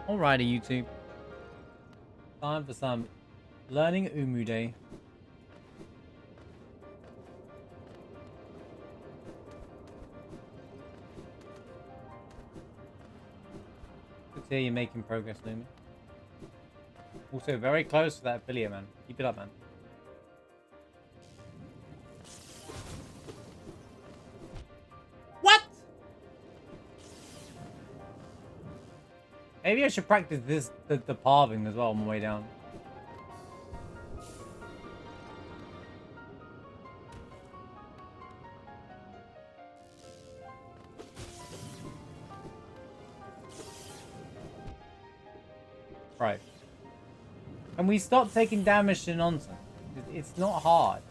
Alrighty, YouTube. Time for some learning Ummuu Day. Good to hear you're making progress, Lumi. Also, very close to that affiliate, man. Keep it up, man. What? Maybe I should practice this, the palving as well on my way down. Right. Can we stop taking damage to nonsense? It's not hard.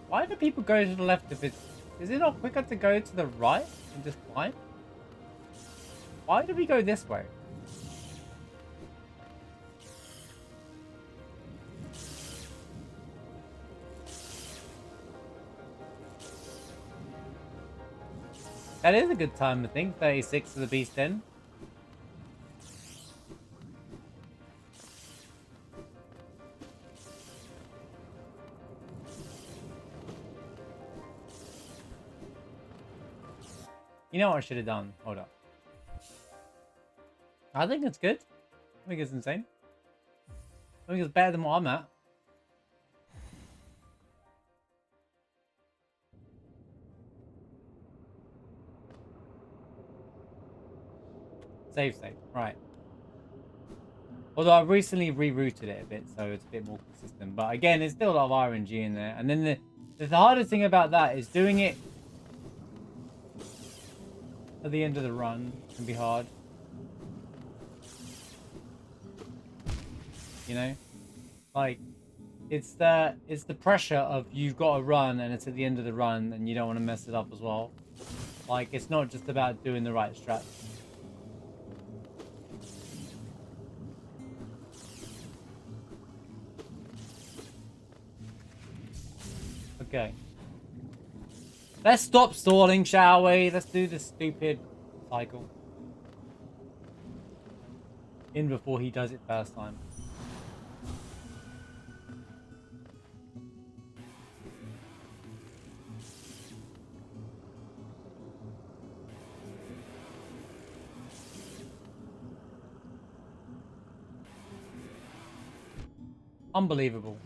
Why do people go to the left if it's... Is it not quicker to go to the right and just climb? Why do we go this way? That is a good time, I think. 36 of the Beast Den. You know what I should have done? Hold up. I think it's good. I think it's insane. I think it's better than what I'm at. Save state. Right. Although I've recently rerouted it a bit, so it's a bit more consistent. But again, there's still a lot of RNG in there. And then the hardest thing about that is doing it at the end of the run can be hard. You know? Like, it's the pressure of you've got to run and it's at the end of the run and you don't want to mess it up as well. Like, it's not just about doing the right strats. Okay. Let's stop stalling, shall we? Let's do this stupid cycle. In before he does it first time. Unbelievable.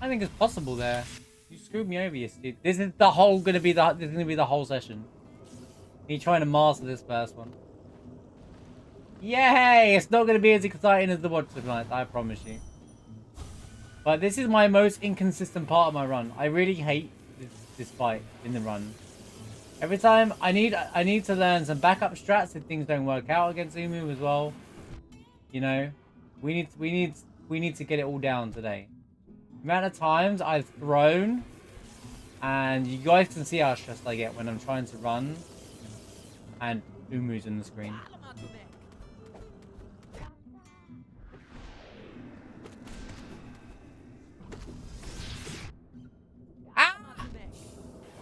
I think it's possible there. You screwed me over, you Steve. This is the whole gonna be the whole session. Me trying to master this first one. Yay! It's not gonna be as exciting as the watch tonight, I promise you. But this is my most inconsistent part of my run. I really hate this fight in the run. Every time I need to learn some backup strats if things don't work out against Ummuu as well. You know, we need to get it all down today. The amount of times I've thrown, and you guys can see how stressed I get when I'm trying to run, and Ummuu's in the screen. Ah!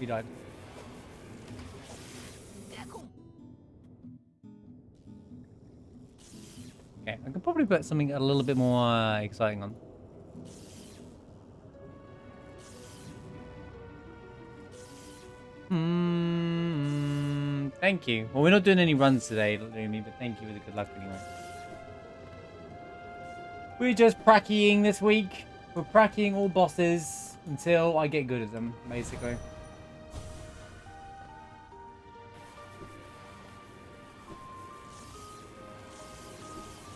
We died. Okay, I could probably put something a little bit more exciting on. Thank you. Well, we're not doing any runs today, Lumi, but thank you for the good luck anyway. We're just pracking this week. We're pracking all bosses until I get good at them, basically.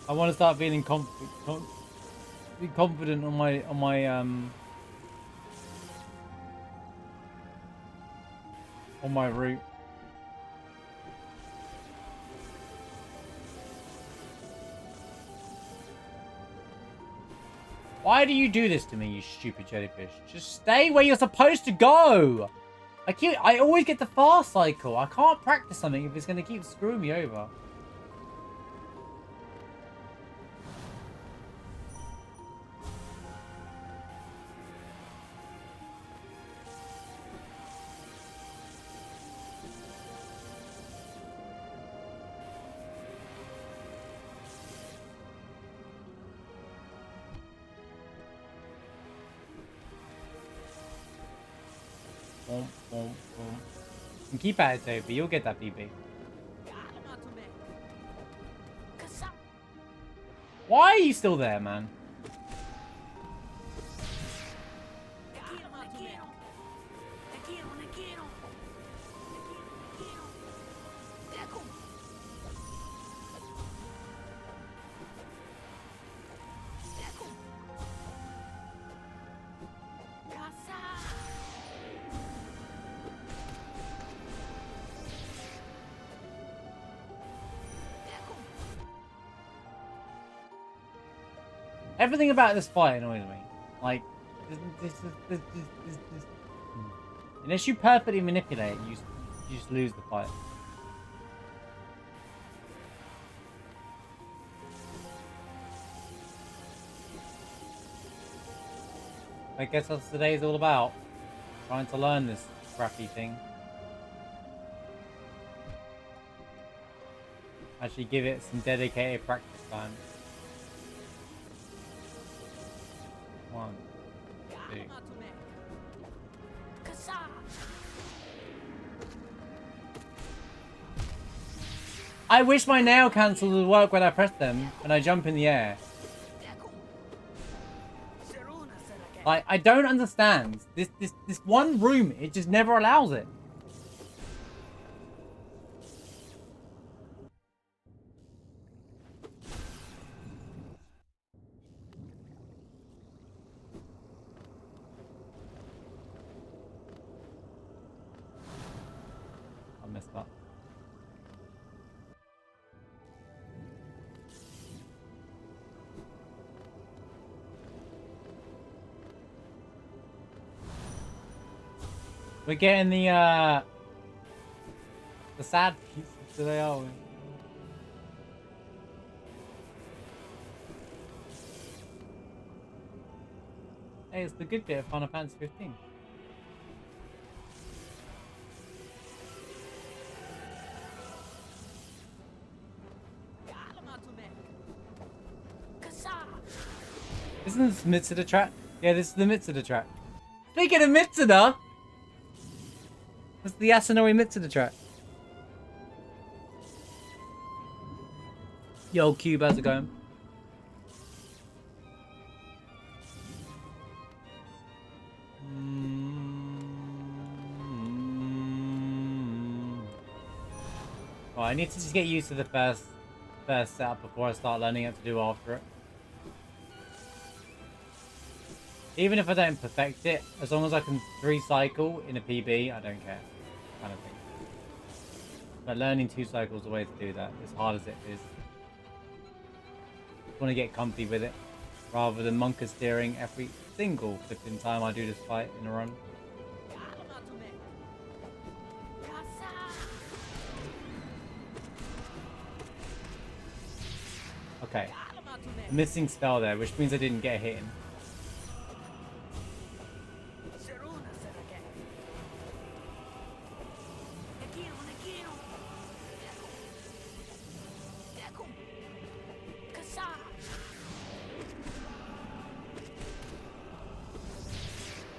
I want to start feeling confident on my route. Why do you do this to me, you stupid jellyfish? Just stay where you're supposed to go! I always get the fast cycle. I can't practice something if it's going to keep screwing me over. Boom, boom, boom. And keep at it, Toby. You'll get that PB. Why are you still there, man? Everything about this fight annoys me. Like, this. Unless you perfectly manipulate it, you just lose the fight. I guess that's what today's all about. Trying to learn this crappy thing. Actually give it some dedicated practice time. 1, 2. I wish my nail cancels would work when I press them and I jump in the air. I don't understand. This one room, it just never allows it. I messed up. We're getting the sad pieces today, are we? Hey, it's the good bit of Final Fantasy 15. Isn't this Mitsuda track? Yeah, this is the Mitsuda track. Speaking of Mitsuda! That's the Yasunori Mitsuda track. Yo, Cube, how's it going? Well, I need to just get used to the first setup before I start learning what to do after it. Even if I don't perfect it, as long as I can recycle in a PB, I don't care. Kind of thing. But learning 2 cycles is the way to do that, as hard as it is. Just want to get comfy with it, rather than monka steering every single flipping time I do this fight in a run. Okay. A missing spell there, which means I didn't get a hit in.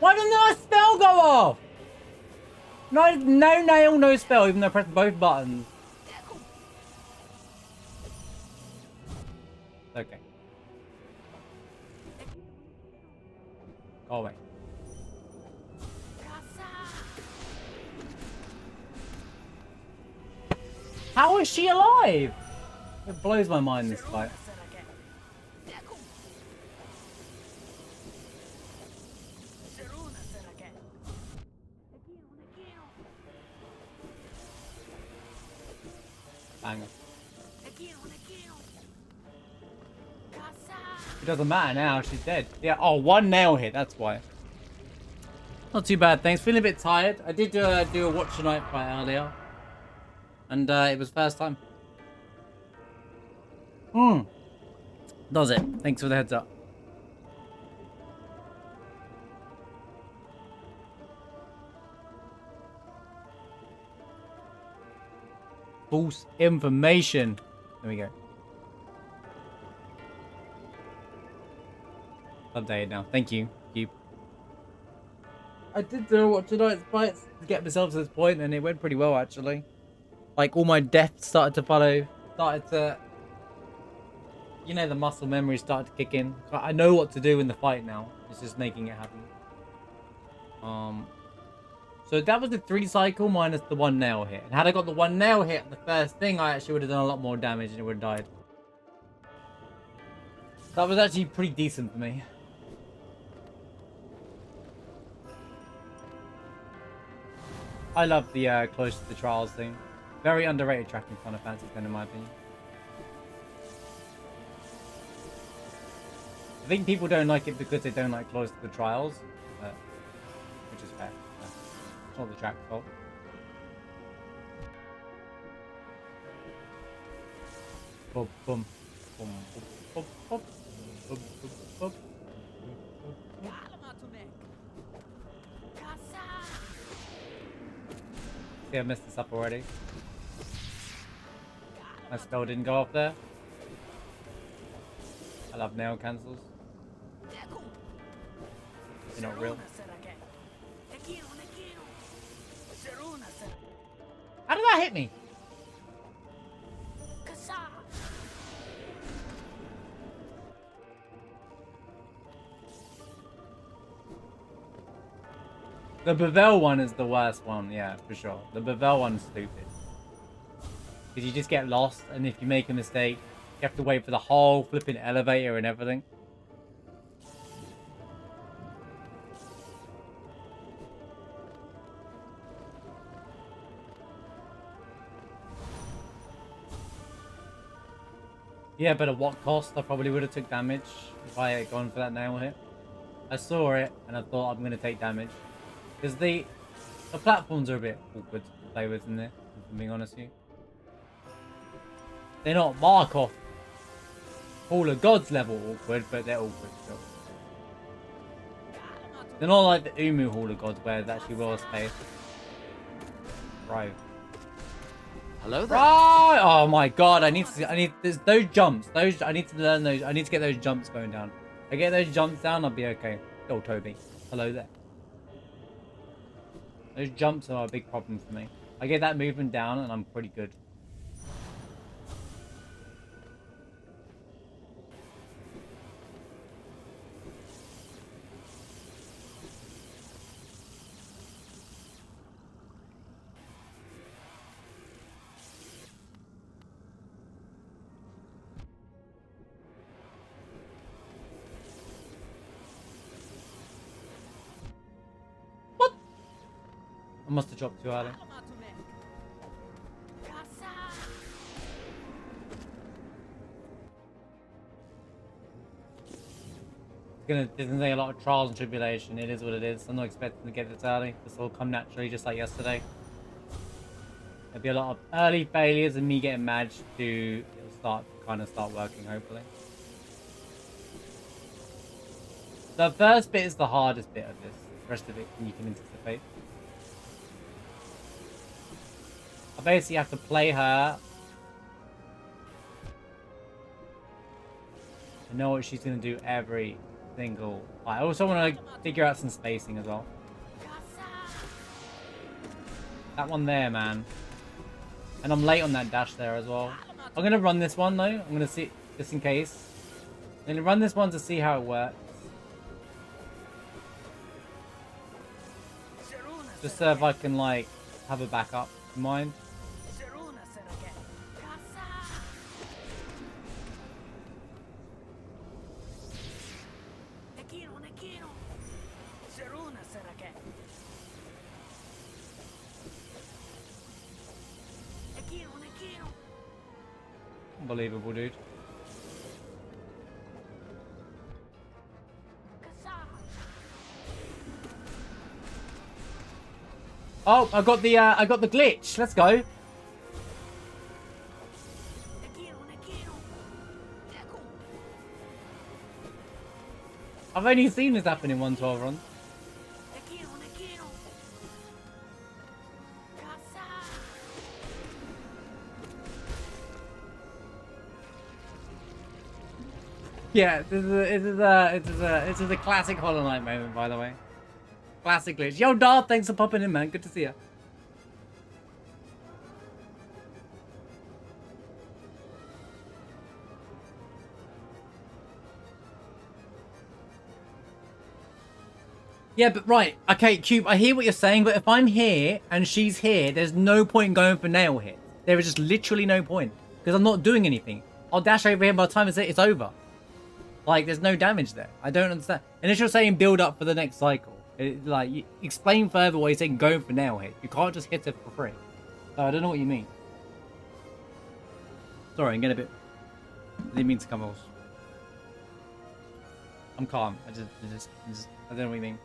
Why didn't that spell go off? No nail, no spell, even though I pressed both buttons. Okay. Go away. How is she alive? It blows my mind, this fight. Banger. It doesn't matter now. She's dead. Yeah. Oh, one nail hit. That's why. Not too bad. Thanks. Feeling a bit tired. I did do a watch tonight fight earlier. And it was first time. Does it. Thanks for the heads up. False information. There we go. Updated now. Thank you. I did do what tonight's fights to get myself to this point, and it went pretty well actually. Like all my deaths started to follow. Started to, you know, the muscle memory started to kick in. I know what to do in the fight now. It's just making it happen. So that was the 3 cycle minus the 1 nail hit. And had I got the 1 nail hit on the first thing, I actually would have done a lot more damage and it would have died. That was actually pretty decent for me. I love the close to the trials thing. Very underrated track in Final Fantasy X in my opinion. I think people don't like it because they don't like close to the trials, which is fair. It's not the track's fault. Boom, boom, boom, boom, boom, boom, boom, boom. See, I messed this up already. My spell didn't go off there. I love nail cancels. They're not real. How did that hit me? The Bevel one is the worst one, yeah, for sure. The Bevel one's stupid. Because you just get lost, and if you make a mistake, you have to wait for the whole flipping elevator and everything. Yeah, but at what cost? I probably would have took damage if I had gone for that nail hit. I saw it, and I thought I'm going to take damage. Because the platforms are a bit awkward to play with in there, if I'm being honest with you. They're not Markov Hall of Gods level awkward, but they're awkward still. They're not like the Ummuu Hall of Gods where it's actually well spaced. Right. Hello there. Right! Oh my god, there's those jumps. I need to learn those. I need to get those jumps going down. I get those jumps down, I'll be okay. Oh, Toby. Hello there. Those jumps are a big problem for me. I get that movement down and I'm pretty good. I must have dropped too early. It's gonna take a lot of trials and tribulation. It is what it is. I'm not expecting to get this early. This will come naturally, just like yesterday. There'll be a lot of early failures and me getting mad to start working, hopefully. The first bit is the hardest bit of this. The rest of it you can anticipate. I basically have to play her and know what she's going to do every single... I also want to figure out some spacing as well. That one there, man. And I'm late on that dash there as well. I'm going to run this one, though. I'm going to see, just in case. I'm going to run this one to see how it works. Just so if I can, like, have a backup in mind. Unbelievable, dude. Oh, I got the glitch. Let's go. I've only seen this happen in 112 runs. Yeah, this is a classic Hollow Knight moment, by the way. Classic glitch. Yo, Darth, thanks for popping in, man. Good to see you. Yeah, but right. Okay, Cube, I hear what you're saying, but if I'm here and she's here, there's no point going for nail hit. There is just literally no point. Because I'm not doing anything. I'll dash over here by the time it's over. Like, there's no damage there. I don't understand. Unless you're saying build up for the next cycle. Like, explain further why you're saying go for nail hit. You can't just hit it for free. I don't know what you mean. Sorry, I'm getting a bit... I didn't mean to come off. I'm calm. I just I don't know what you mean.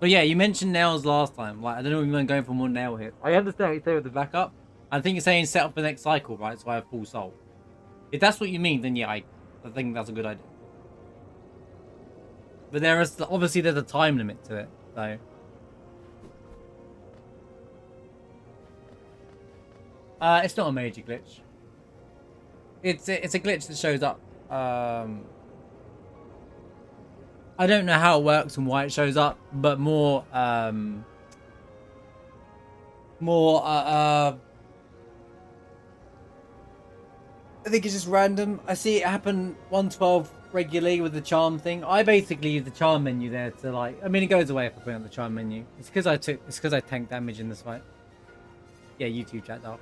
But yeah, you mentioned nails last time. Like, I don't know if you want going for more nail hits. I understand what you say with the backup. I think you're saying set up for the next cycle, right? So I have full soul. If that's what you mean, then yeah, I think that's a good idea. But there is obviously there's a time limit to it, so. It's not a major glitch. It's a glitch that shows up. I don't know how it works and why it shows up, but more I think it's just random. I see it happen 112 regularly with the charm thing. I basically use the charm menu there to like. I mean, it goes away if I put it on the charm menu. It's because I tanked damage in this fight. Yeah, YouTube chat though.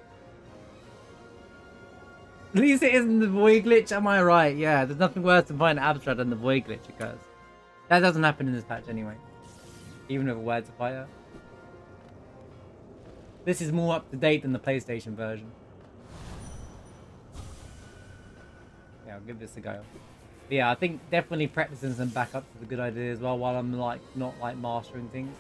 At least it isn't the void glitch. Am I right? Yeah, there's nothing worse than finding abstract than the void glitch occurs. That doesn't happen in this patch anyway. Even with a word to fighter. This is more up to date than the PlayStation version. Yeah, I'll give this a go. But yeah, I think definitely practicing some backups is a good idea as well while I'm like not like mastering things.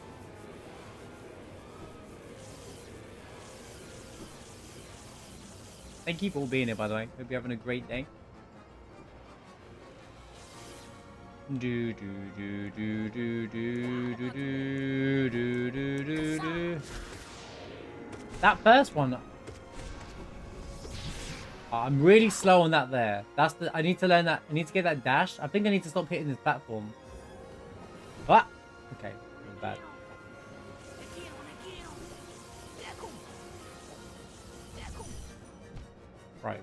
Thank you for all being here, by the way. Hope you're having a great day. Do do do do do do do do do do do do. That first one. I'm really slow on that there. That's the. I need to learn that. I need to get that dash. I think I need to stop hitting this platform. What? Okay, it was bad. Right.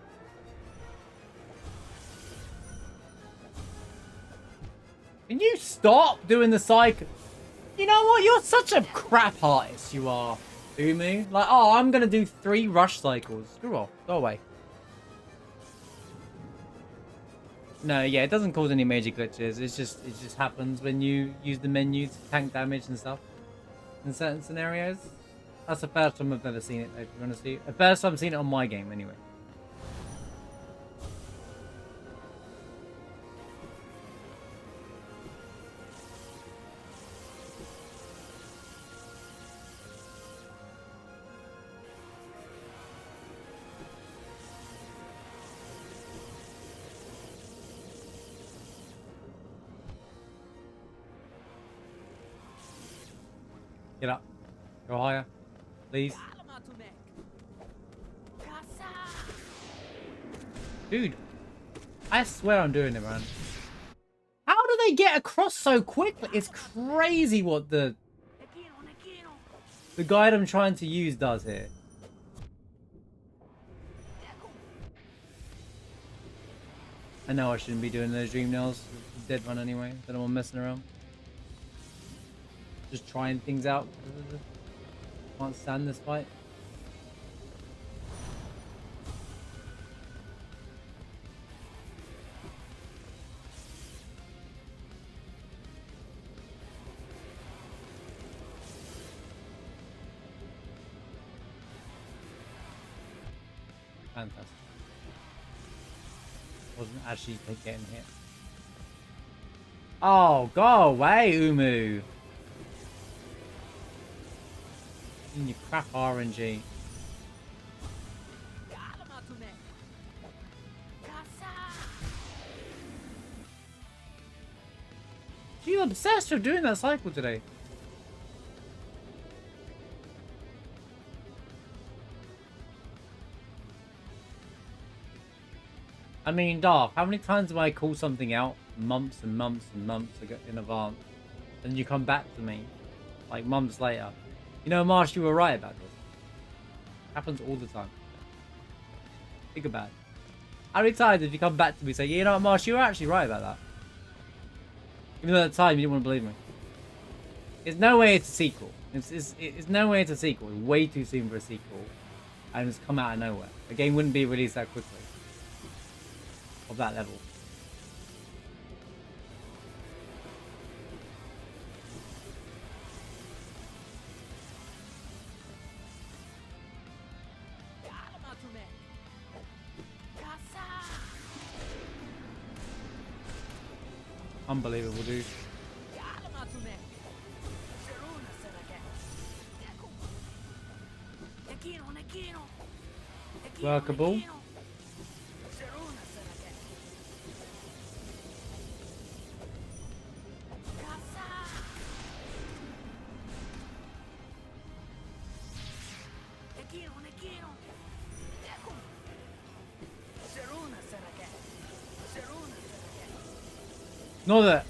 Can you stop doing the cycle? You know what? You're such a crap artist, you are, Ummuu. Like, oh, I'm gonna do 3 rush cycles. Screw off. Go away. No, yeah, it doesn't cause any major glitches. It just happens when you use the menu to tank damage and stuff in certain scenarios. That's the first time I've ever seen it, though, if you want to see it. The first time I've seen it on my game, anyway. Get up. Go higher. Please. Dude. I swear I'm doing it, man. How do they get across so quickly? It's crazy what the guide I'm trying to use does here. I know I shouldn't be doing those dream nails. Dead one anyway. Don't know I'm messing around. Just trying things out. Can't stand this fight. Fantastic. Wasn't actually getting hit. Oh, go away, Ummuu. In your crap RNG. She's obsessed with doing that cycle today. I mean, Dark, how many times have I called something out months and months and months ago in advance? And you come back to me, like months later. You know, Marsh, you were right about this. Happens all the time. Think about it. How many times did you come back to me and say, you know what, Marsh, you were actually right about that? Even though at the time you didn't want to believe me. It's no way it's a sequel. It's no way it's a sequel. It's way too soon for a sequel. And it's come out of nowhere. The game wouldn't be released that quickly. Of that level. Unbelievable, dude. Workable. Not that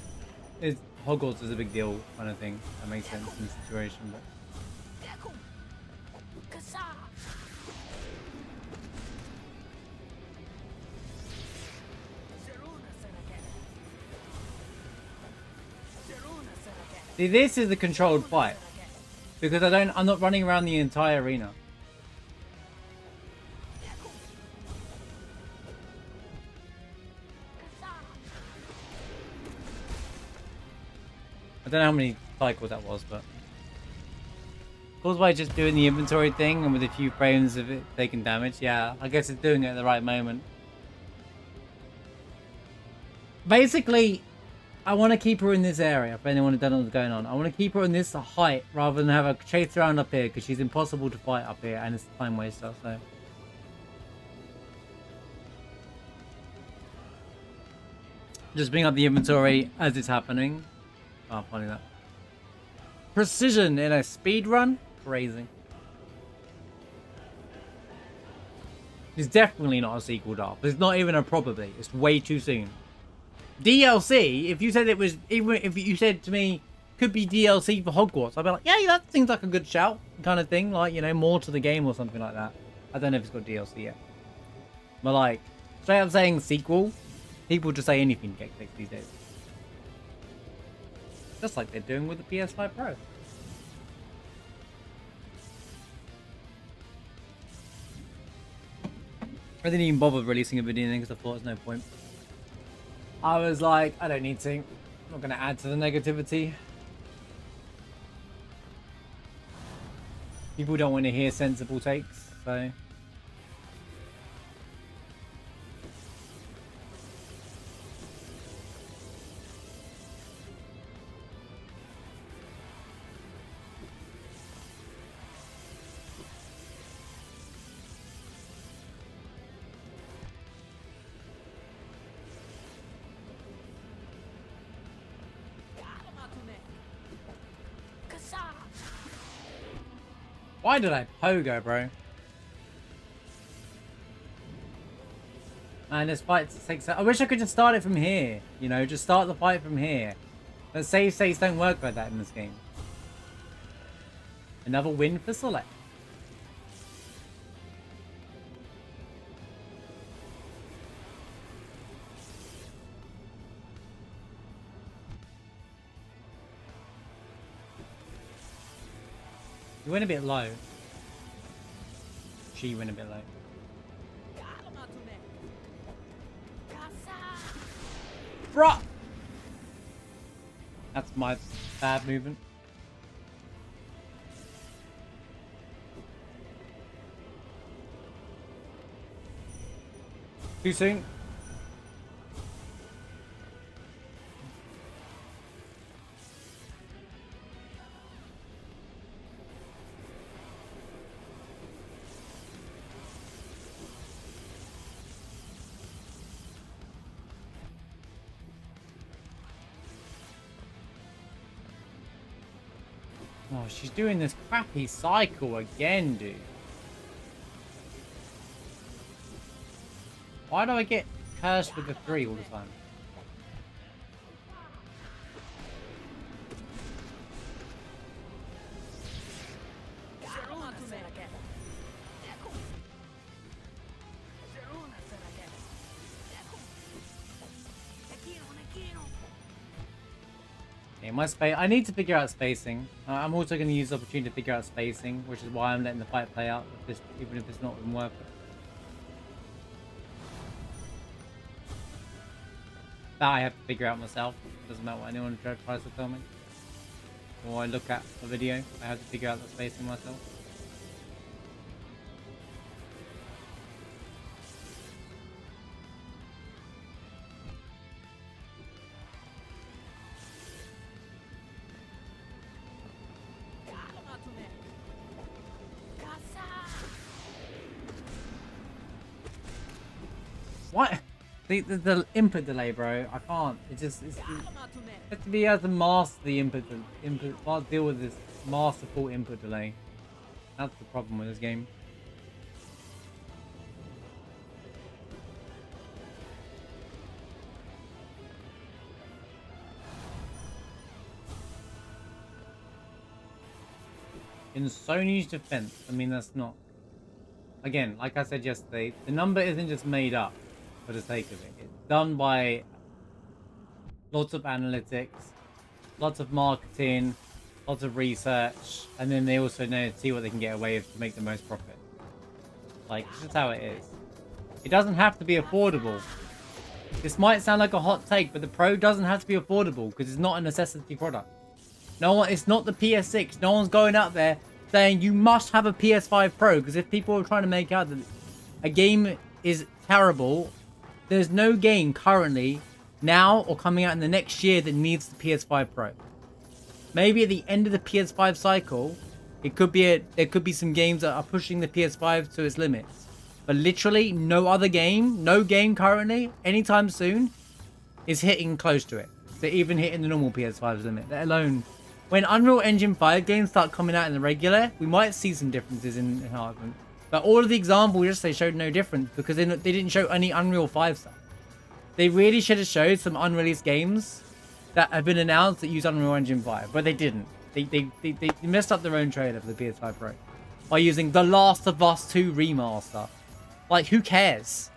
Hogwarts is a big deal kind of thing. That makes sense in the situation, but... See, this is the controlled fight. Because I'm not running around the entire arena. I don't know how many cycles that was, but... Caused by just doing the inventory thing and with a few frames of it taking damage. Yeah, I guess it's doing it at the right moment. Basically, I want to keep her in this area, for anyone who doesn't know what's going on. I want to keep her in this height rather than have her chase around up here, because she's impossible to fight up here and it's a time waster, so... Just bring up the inventory as it's happening. Oh, funny that. Precision in a speed run? Crazy. It's definitely not a sequel, Dark. It's not even a probably. It's way too soon. DLC, if you said it was, even if you said to me, could be DLC for Hogwarts, I'd be like, yeah, that seems like a good shout, kind of thing. Like, you know, more to the game or something like that. I don't know if it's got DLC yet. But like, straight up saying sequel, people just say anything to get clicks these days. Just like they're doing with the PS5 Pro. I didn't even bother releasing a video because I thought there's no point. I was like, I don't need to. I'm not going to add to the negativity. People don't want to hear sensible takes, so... Why did I pogo, bro? Man, this fight takes... I wish I could just start it from here. You know, just start the fight from here. But save states don't work like that in this game. Another win for Select. You went a bit low. She went a bit low. Bruh! That's my bad movement. Too soon. Oh, she's doing this crappy cycle again, dude. Why do I get cursed with the 3 all the time? Okay, my space. I need to figure out spacing. I'm also going to use the opportunity to figure out spacing, which is why I'm letting the fight play out, even if it's not even worth it. That I have to figure out myself. Doesn't matter what anyone tries to tell me. Or I look at a video, I have to figure out the spacing myself. What? The input delay, bro. I can't. It has to be able to master the input. Can't deal with this masterful input delay. That's the problem with this game. In Sony's defense, I mean, that's not. Again, like I said yesterday, the number isn't just made up for the sake of it. It's done by lots of analytics, lots of marketing, lots of research, and then they also know see what they can get away with to make the most profit. Like, this is how it is. It doesn't have to be affordable. This might sound like a hot take, but the Pro doesn't have to be affordable because it's not a necessity product. No one, it's not the PS6. No one's going out there saying you must have a PS5 Pro, because if people are trying to make out that a game is terrible, there's no game currently now or coming out in the next year that needs the PS5 Pro. Maybe at the end of the PS5 cycle, it could be there could be some games that are pushing the PS5 to its limits. But literally no other game, no game currently, anytime soon, is hitting close to it. They're even hitting the normal PS5's limit, let alone when Unreal Engine 5 games start coming out in the regular, we might see some differences in enhancement. But all of the examples yesterday showed no difference because they didn't show any Unreal 5 stuff. They really should have showed some unreleased games that have been announced that use Unreal Engine 5, but they didn't. They messed up their own trailer for the PS5 Pro by using The Last of Us 2 remaster. Like, who cares?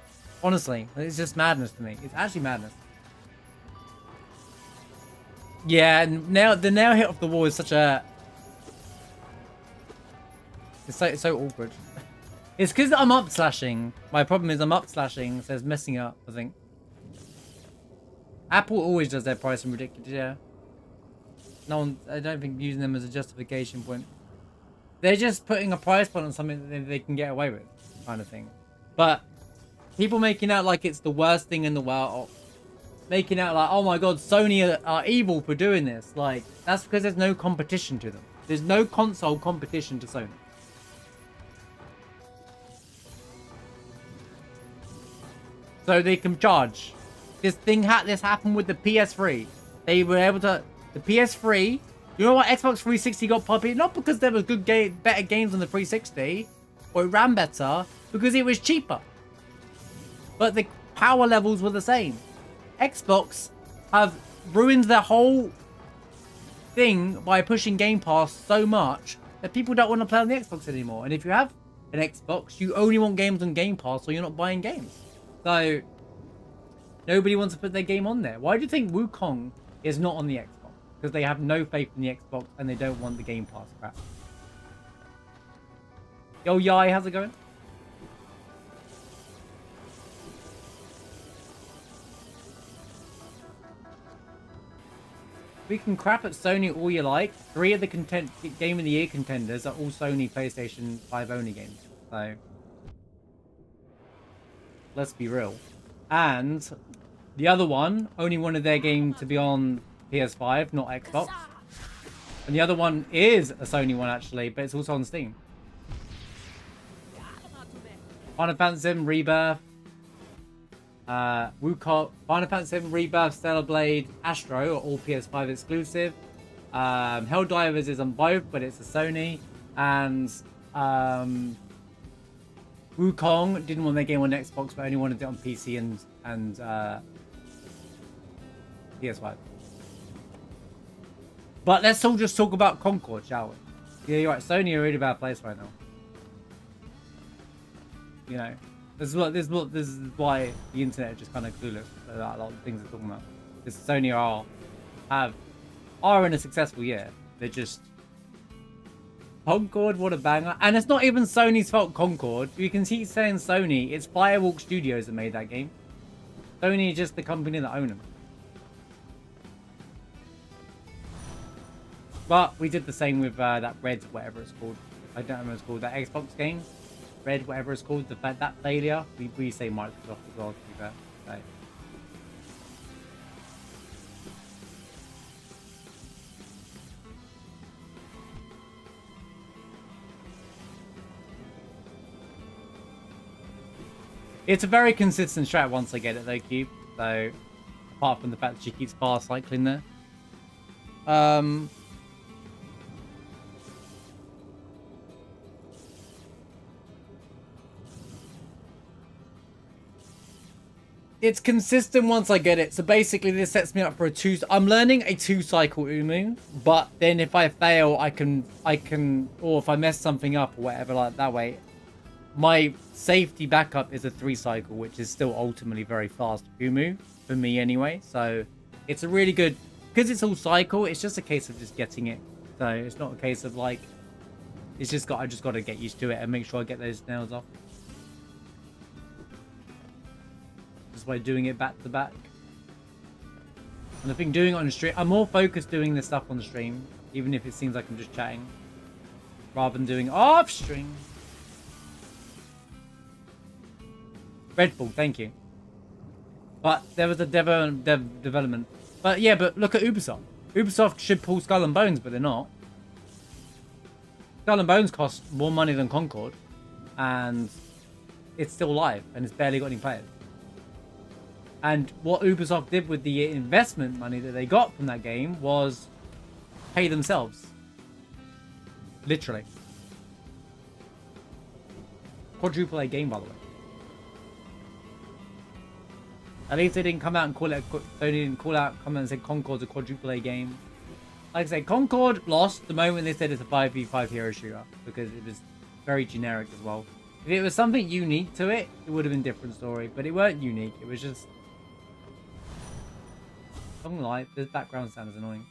Honestly, it's just madness to me. It's actually madness. Yeah, and now the nail hit off the wall is such a. It's so awkward. It's because I'm up slashing. My problem is I'm up slashing, so it's messing up. I think. Apple always does their pricing ridiculous. Yeah. No one. I don't think using them as a justification point. They're just putting a price point on something that they can get away with, kind of thing. But people making out like it's the worst thing in the world. Making out like, oh my god, Sony are evil for doing this. Like, that's because there's no competition to them. There's no console competition to Sony. So they can charge. This happened with the PS3. They were able to, the PS3, you know what Xbox 360 got popular? Not because there was better games on the 360, or it ran better, because it was cheaper. But the power levels were the same. Xbox have ruined their whole thing by pushing Game Pass so much that people don't want to play on the Xbox anymore. And if you have an Xbox, you only want games on Game Pass, or you're not buying games. So nobody wants to put their game on there. Why do you think Wukong is not on the Xbox? Because they have no faith in the Xbox and they don't want the Game Pass crap. Yo, Yai, how's it going? We can crap at Sony all you like. 3 of the Game of the Year contenders are all Sony PlayStation 5 only games. So let's be real. And the other one only wanted their game to be on PS5, not Xbox. And the other one is a Sony one actually, but it's also on Steam. Final Fantasy VII Rebirth, Wukong, Final Fantasy VII Rebirth, Stellar Blade, Astro are all PS5 exclusive. Helldivers is on both, but it's a Sony. And Wukong didn't want their game on Xbox, but only wanted it on PC and PS5. But let's all just talk about Concord, shall we? Yeah, you're right. Sony are in a really bad place right now. You know, this is why the internet is just kind of clueless about a lot of things they're talking about. Because Sony are in a successful year. They're just Concord, what a banger. And it's not even Sony's fault, Concord. You can keep saying Sony. It's Firewalk Studios that made that game. Sony is just the company that own them. But we did the same with that Red, whatever it's called. I don't know what it's called. That Xbox game. Red, whatever it's called. That failure. We say Microsoft as well, to be fair. So. It's a very consistent strat once I get it though, Cube. So, apart from the fact that she keeps bar cycling there. It's consistent once I get it. So basically this sets me up for I'm learning a 2-cycle Ummuu, but then if I fail, I can, or if I mess something up or whatever like that way, my safety backup is a 3-cycle, which is still ultimately very fast Ummuu for me anyway. So it's a really good, because it's all cycle, it's just a case of just getting it. So it's not a case of like, I just got to get used to it and make sure I get those nails off. Just by doing it back to back. And I think doing it on the stream, I'm more focused doing this stuff on the stream, even if it seems like I'm just chatting, rather than doing off stream. Red Bull, thank you. But there was a development. But yeah, but look at Ubisoft. Ubisoft should pull Skull and Bones, but they're not. Skull and Bones cost more money than Concord, and it's still live, and it's barely got any players. And what Ubisoft did with the investment money that they got from that game was pay themselves. Literally. Quadruple A game, by the way. At least they didn't come out and call it. They didn't come out and say Concord's a quadruple A game. Like I say, Concord lost the moment they said it's a 5v5 hero shooter because it was very generic as well. If it was something unique to it, it would have been a different story. But it weren't unique. It was just. I'm not gonna lie, this background sound is annoying.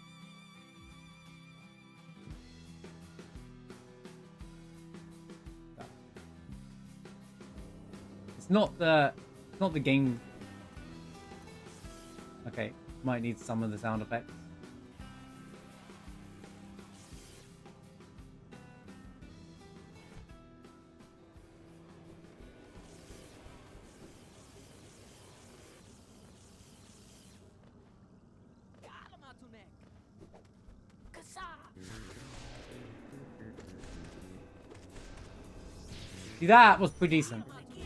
It's not the game. Okay, might need some of the sound effects. See, that was pretty decent.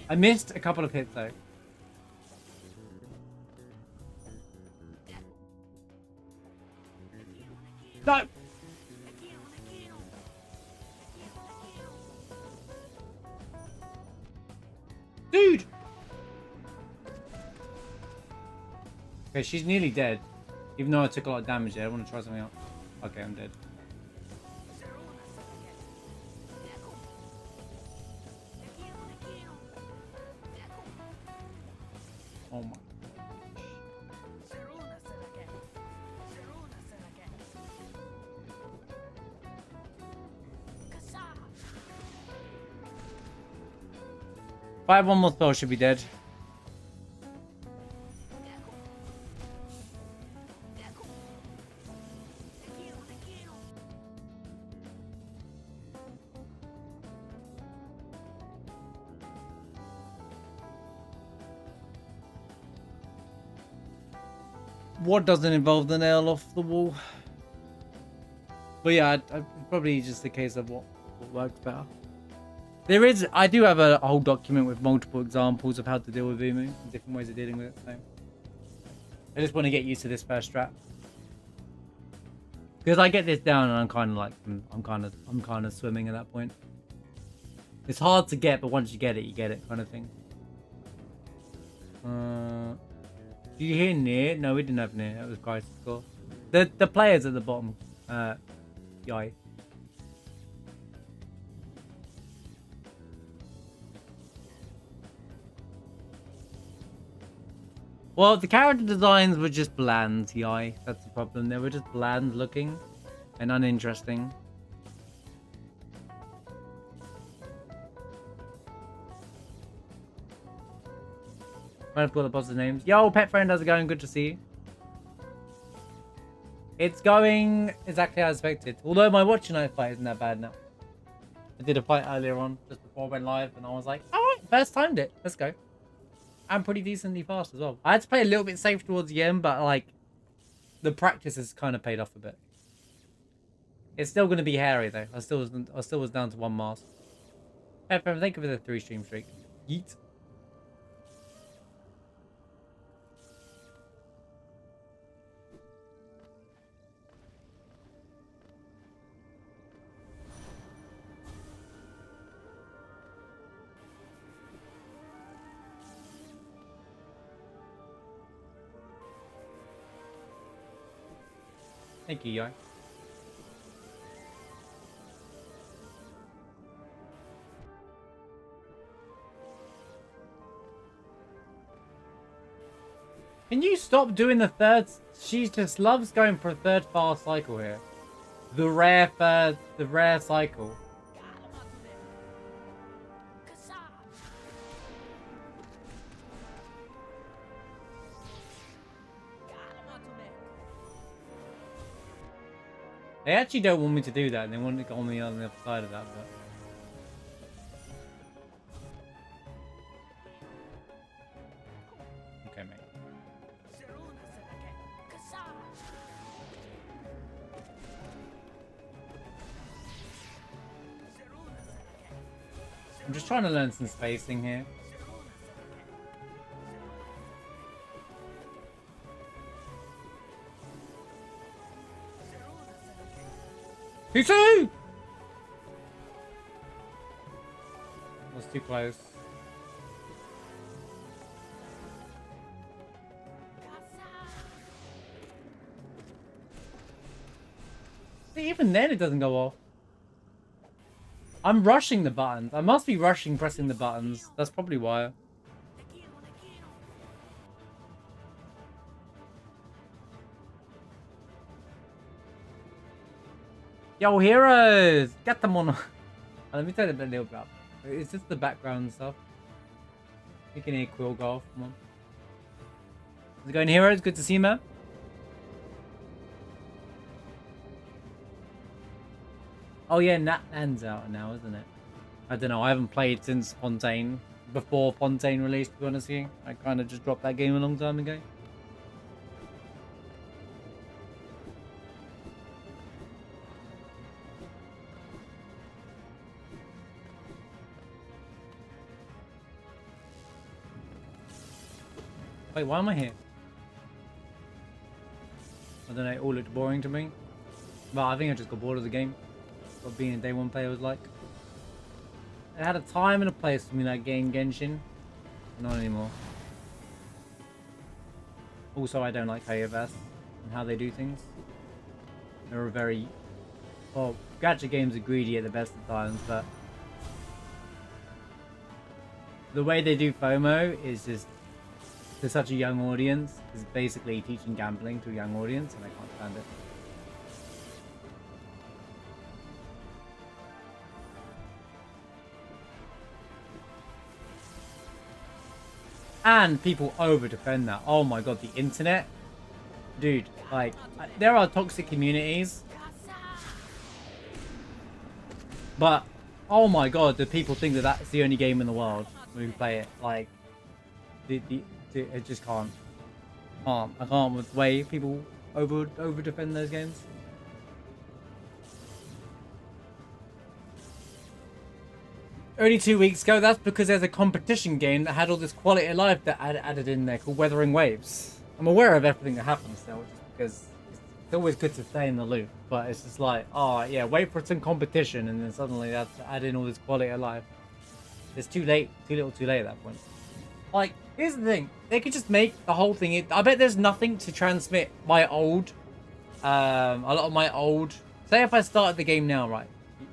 I missed a couple of hits though. No! Dude! Okay, she's nearly dead. Even though I took a lot of damage there, I want to try something else. Okay, I'm dead. Oh my. 1 more spell should be dead. What doesn't involve the nail off the wall? But yeah, probably just a case of what works better. I do have a whole document with multiple examples of how to deal with Ummuu, different ways of dealing with it. So I just want to get used to this first strat. Because I get this down and I'm kind of like, I'm kind of swimming at that point. It's hard to get, but once you get it kind of thing. Did you hear near? No, we didn't have near. That was Crisis Core. The players at the bottom. Yai. Well, the character designs were just bland, Yai. That's the problem. They were just bland looking and uninteresting. I've got the positive names. Yo, pet friend, how's it going? Good to see you. It's going exactly as expected. Although my watching night fight isn't that bad now. I did a fight earlier on, just before I went live, and I was like, alright, first timed it. Let's go. I'm pretty decently fast as well. I had to play a little bit safe towards the end, but like, the practice has kind of paid off a bit. It's still going to be hairy though. I still was down to 1 mask. Pet friend, thank you for the 3 stream streak. Yeet. Thank you, Yai. Can you stop doing the third? She just loves going for a third fast cycle here. The rare cycle. They actually don't want me to do that. They want to go on the other side of that, but... Okay, mate. I'm just trying to learn some spacing here. P2! Was too close. See, even then it doesn't go off. I'm rushing the buttons. I must be rushing pressing the buttons. That's probably why. Yo, heroes! Get them on. Let me tell you a little bit. It's just the background stuff. You can hear Quill go off. Come on. How's it going, heroes? Good to see you, man. Oh yeah, Natlan's out now, isn't it? I don't know. I haven't played since Fontaine. Before Fontaine released, to be honest with you. I kind of just dropped that game a long time ago. Wait, why am I here? I don't know, it all looked boring to me. Well, I think I just got bored of the game. What being a day one player was like. It had a time and a place for me, that game Genshin. Not anymore. Also, I don't like Hayaverse and how they do things. They're a very... Well, gacha games are greedy at the best of times, but... The way they do FOMO is just... To such a young audience, is basically teaching gambling to a young audience, and I can't stand it. And people over defend that. Oh my god, the internet, dude. Like, there are toxic communities, but oh my god, do people think that that's the only game in the world when we play it? Like, I just can't. I can't with the way people over defend those games. Only 2 weeks ago. That's because there's a competition game that had all this quality of life that added in there called Weathering Waves. I'm aware of everything that happens still, just because It's always good to stay in the loop, but it's just like, oh yeah, wait for some competition, and then suddenly that's add in all this quality of life. It's too late, too little, too late at that point. Like, here's the thing: they could just make the whole thing. I bet there's nothing to transmit my old, a lot of my old. Say if I started the game now, right,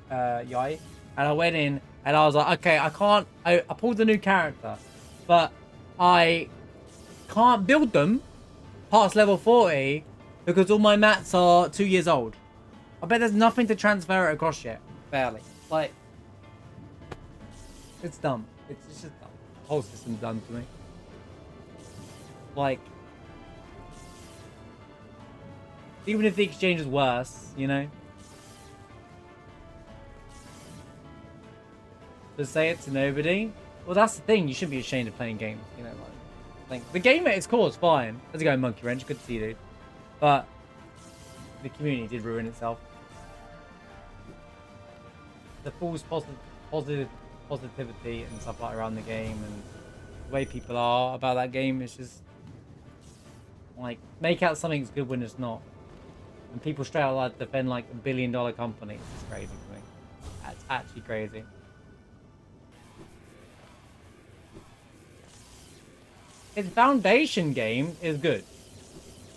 Yai, and I went in and I was like, okay, I can't. I pulled the new character, but I can't build them past level 40 because all my mats are 2 years old. I bet there's nothing to transfer it across yet. Barely. Like, it's dumb. It's just dumb. The whole system's dumb to me. Like, even if the exchange is worse, you know? To say it to nobody? Well, that's the thing. You shouldn't be ashamed of playing games, you know? Like, the game at its core is fine. How's it going, Monkey Wrench? Good to see you, dude. But the community did ruin itself. The false positivity and stuff like around the game and the way people are about that game is just like, make out something's good when it's not. And people straight out like defend like $1 billion companies. It's crazy to me. That's actually crazy. Its foundation game is good.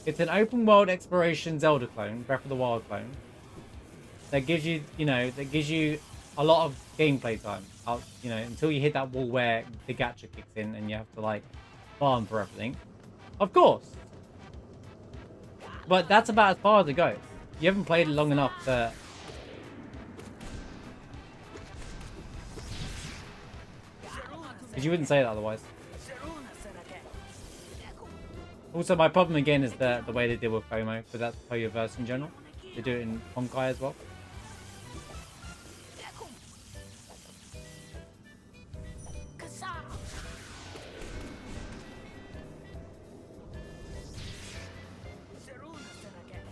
It's an open world exploration Zelda clone, Breath of the Wild clone, that gives you, you know, a lot of gameplay time. You know, until you hit that wall where the gacha kicks in and you have to like farm for everything. Of course. But that's about as far as it goes. You haven't played it long enough to... Because you wouldn't say it otherwise. Also, my problem again is the way they deal with FOMO, but that's Poyoverse in general. They do it in Honkai as well.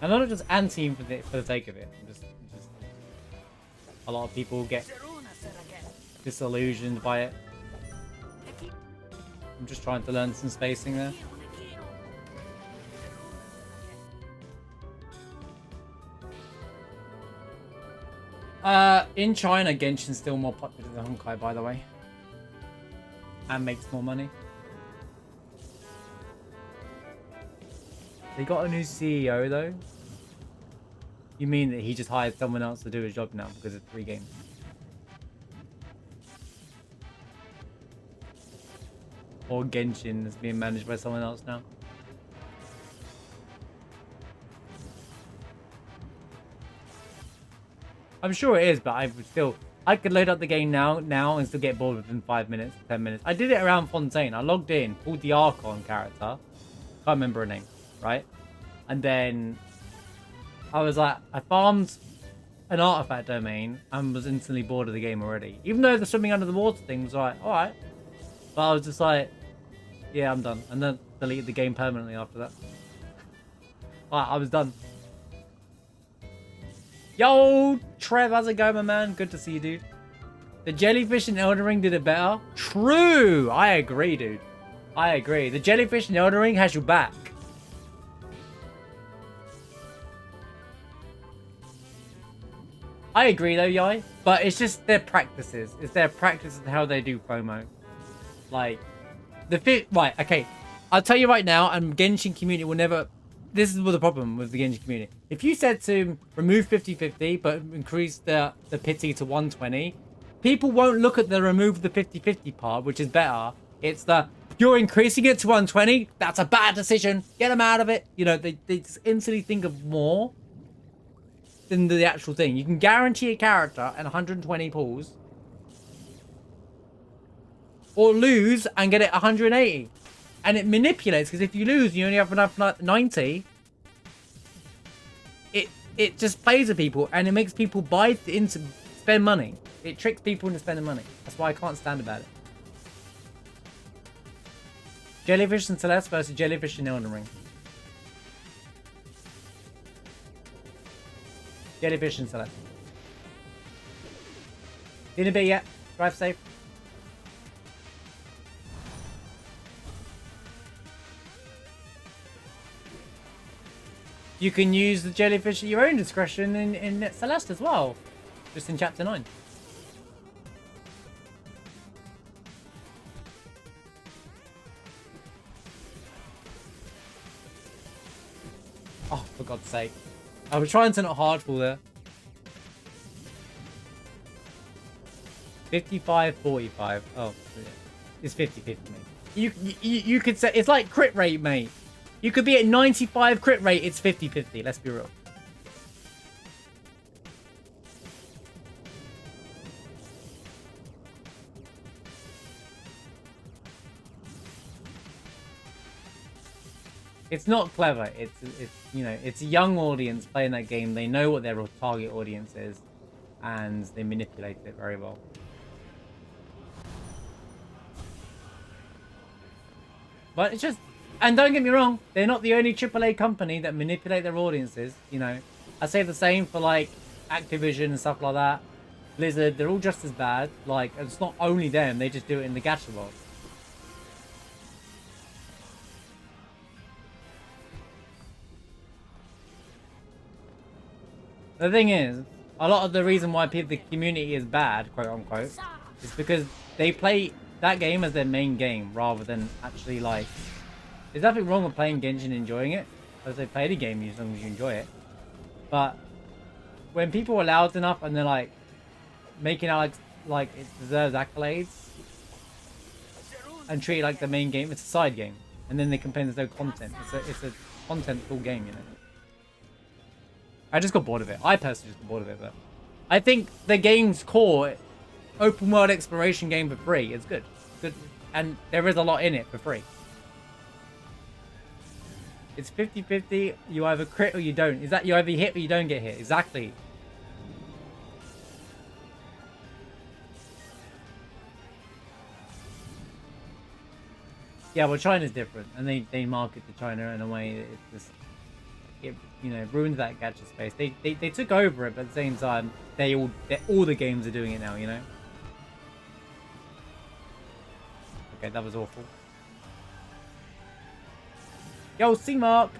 I'm not just anti him for the sake of it. Just a lot of people get disillusioned by it. I'm just trying to learn some spacing there. In China, Genshin's still more popular than Honkai, by the way. And makes more money. They got a new CEO, though? You mean that he just hired someone else to do his job now because it's free games? Or Genshin is being managed by someone else now? I'm sure it is, but I could load up the game now and still get bored within 5 minutes, 10 minutes. I did it around Fontaine. I logged in, pulled the Archon character. Can't remember her name, right? And then I was like, I farmed an artifact domain and was instantly bored of the game already. Even though the swimming under the water thing was like, alright. But I was just like, yeah, I'm done. And then deleted the game permanently after that. I was done. Yo, Trev, how's it going, my man? Good to see you, dude. The jellyfish in Elden Ring did it better. True! I agree, dude. I agree. The jellyfish in Elden Ring has your back. I agree, though, Yai. But it's just their practices. It's their practice and how they do promo. Like, right, okay. I'll tell you right now, and Genshin community will never... This is the problem with the Genshin community. If you said to remove 50-50, but increase the pity to 120, people won't look at the remove the 50-50 part, which is better. It's the, you're increasing it to 120, that's a bad decision, get them out of it. You know, they just instantly think of more than the actual thing. You can guarantee a character and 120 pulls, or lose and get it 180. And it manipulates, because if you lose, you only have enough 90. It just plays with people, and it makes people buy into spend money. It tricks people into spending money. That's why I can't stand about it. Jellyfish and Celeste versus Jellyfish and Elden Ring. Jellyfish and Celeste. In a bit yet. Drive safe. you can use the jellyfish at your own discretion in Celeste as well. Just in chapter 9. Oh, for God's sake. I was trying to not hardfall there. 55-45. Oh, it's 50-50, mate. You could say it's like crit rate, mate. You could be at 95 crit rate. It's 50-50. Let's be real. It's not clever. It's you know, it's a young audience playing that game. They know what their target audience is, and they manipulate it very well. But it's just, and don't get me wrong, they're not the only AAA company that manipulate their audiences. You know, I say the same for like Activision and stuff like that. Blizzard, they're all just as bad. Like, it's not only them; they just do it in the gacha world. The thing is, a lot of the reason why the community is bad, quote unquote, is because they play that game as their main game rather than actually like. There's nothing wrong with playing Genshin and enjoying it. As they play any game as long as you enjoy it. But when people are loud enough and they're like making out like it deserves accolades and treat it like the main game, it's a side game. And then they complain there's no content. It's a content-full game, you know. I just got bored of it. I personally just got bored of it, but I think the game's core open world exploration game for free is good. Good, and there is a lot in it for free. It's 50-50. You either crit or you don't. Is that you either hit or you don't get hit? Exactly. Yeah, well, China's different, and they market to China in a way that it's just, it, you know, ruins that gacha space. They took over it, but at the same time, all the games are doing it now, you know. Okay, that was awful. Yo, C-Mark!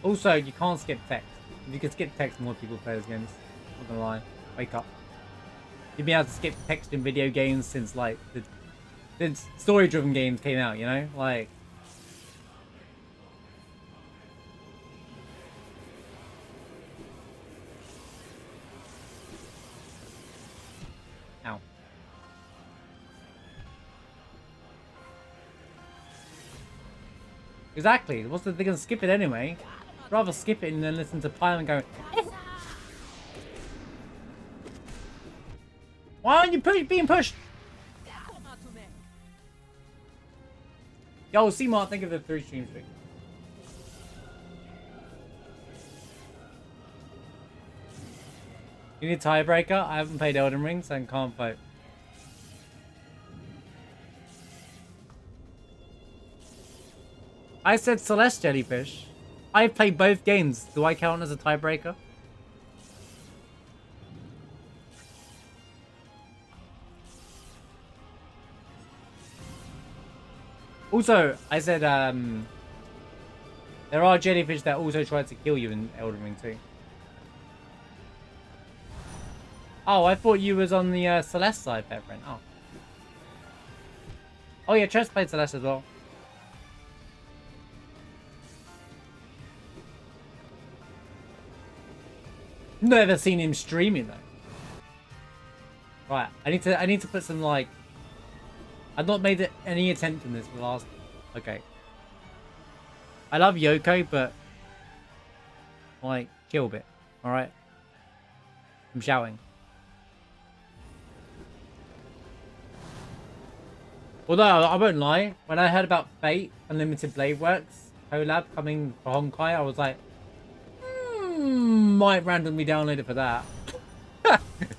Also, you can't skip text. If you could skip text, more people play those games. Not gonna lie. Wake up. You've been able to skip text in video games since, like, since story-driven games came out, you know? Like... Ow. Exactly. What's the... They're gonna skip it anyway. I'd rather skip it and then listen to Pyle and go... Why aren't you being pushed? Yo, C-Mart, think of the 3 streams. You need a tiebreaker? I haven't played Elden Ring, so I can't vote. I said Celeste Jellyfish. I played both games. Do I count as a tiebreaker? Also, I said, there are jellyfish that also try to kill you in Elden Ring too. Oh, I thought you was on the Celeste side, pet friend. Oh. Oh yeah, Chess played Celeste as well. Never seen him streaming though. Right, I need to put some like. I've not made any attempt in this for the last... Okay. I love Yoko, but... Like, chill a bit. Alright? I'm shouting. Although, I won't lie. When I heard about Fate Unlimited Blade Works collab coming for Honkai, I was like... might randomly download it for that.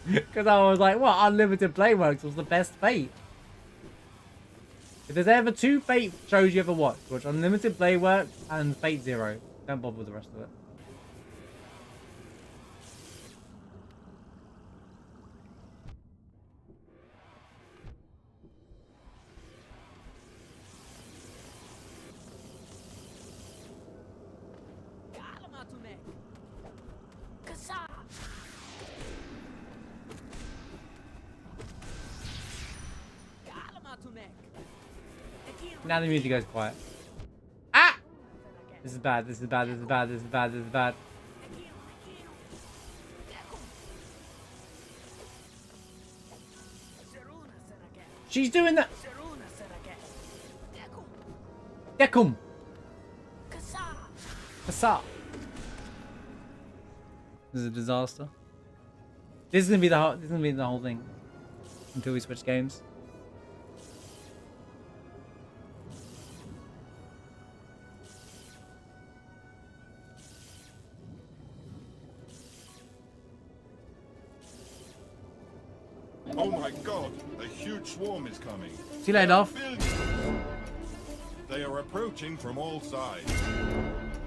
Because I was like, what? Unlimited Blade Works was the best Fate. If there's ever 2 Fate shows you ever watch Unlimited Blade Works and Fate Zero. Don't bother with the rest of it. Now the music goes quiet. Ah! This is bad, this is bad, this is bad, this is bad, this is bad. She's doing that! Dekum! Kasa! This is a disaster. This is gonna be the whole thing. Until we switch games. Oh my god, a huge swarm is coming. See you later. They are approaching from all sides.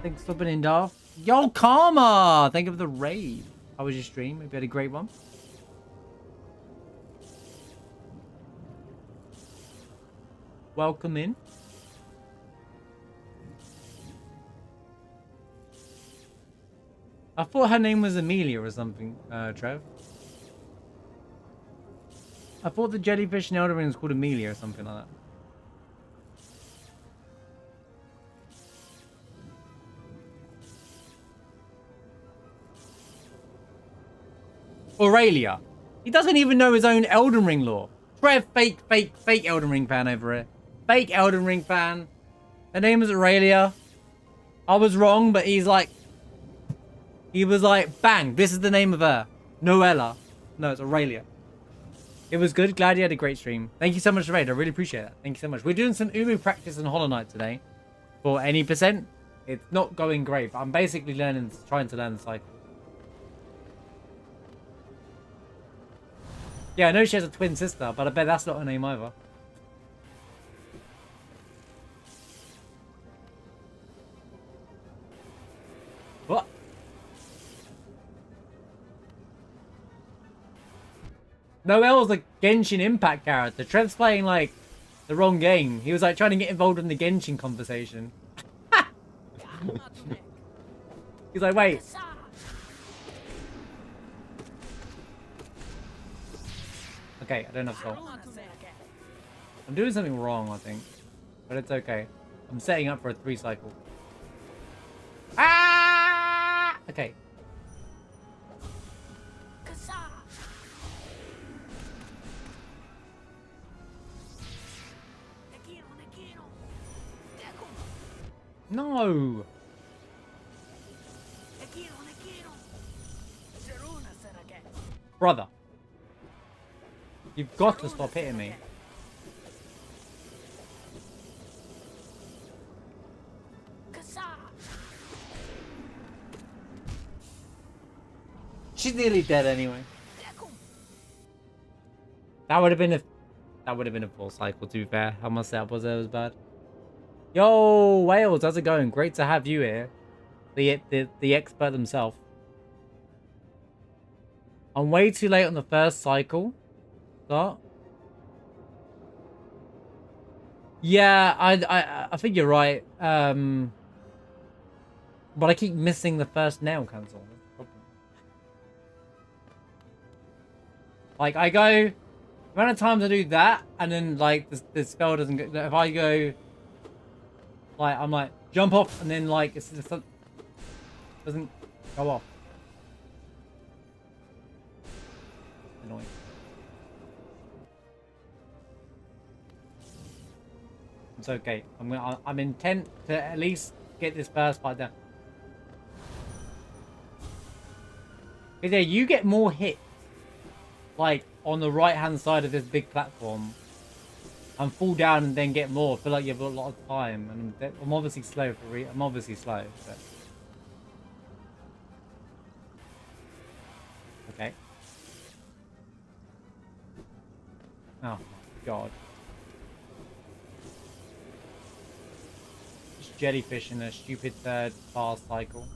Thanks for being off. Yo, Karma! Thank you for the raid. How was your stream? Maybe you had a great one. Welcome in. I thought her name was Amelia or something, Trev. I thought the jellyfish in Elden Ring was called Amelia or something like that. Aurelia. He doesn't even know his own Elden Ring lore. Trev, fake Elden Ring fan over here. Fake Elden Ring fan. Her name is Aurelia. I was wrong, but he was like, bang, this is the name of her. Noella. No, it's Aurelia. It was good. Glad you had a great stream. Thank you so much, Raid. I really appreciate that. Thank you so much. We're doing some Ummuu practice in Hollow Knight today. For any percent. It's not going great, but I'm basically trying to learn the cycle. Yeah, I know she has a twin sister, but I bet that's not her name either. What? Noelle's a Genshin Impact character. Trev's playing, like, the wrong game. He was, like, trying to get involved in the Genshin conversation. He's like, wait. Okay, I don't have soul. I'm doing something wrong, I think. But it's okay. I'm setting up for a 3 cycle. Ah! Okay. No! Brother. You've got to stop hitting me. She's nearly dead anyway. That would have been a full cycle, to be fair. How my setup was there was bad. Yo, Wales, how's it going? Great to have you here. The expert himself. I'm way too late on the first cycle. Start. Yeah, I think you're right. But I keep missing the first nail cancel. That's the problem. Like I go, the amount of times I do that, and then like the spell doesn't go. If I go, like I'm like jump off, and then like it doesn't go off. Annoying. It's okay. I'm intent to at least get this first fight done. Because yeah, you get more hits, like on the right hand side of this big platform, and fall down and then get more. I feel like you have a lot of time, and I'm obviously slow I'm obviously slow, but okay. Oh my god. Just jellyfish in a stupid third fast cycle.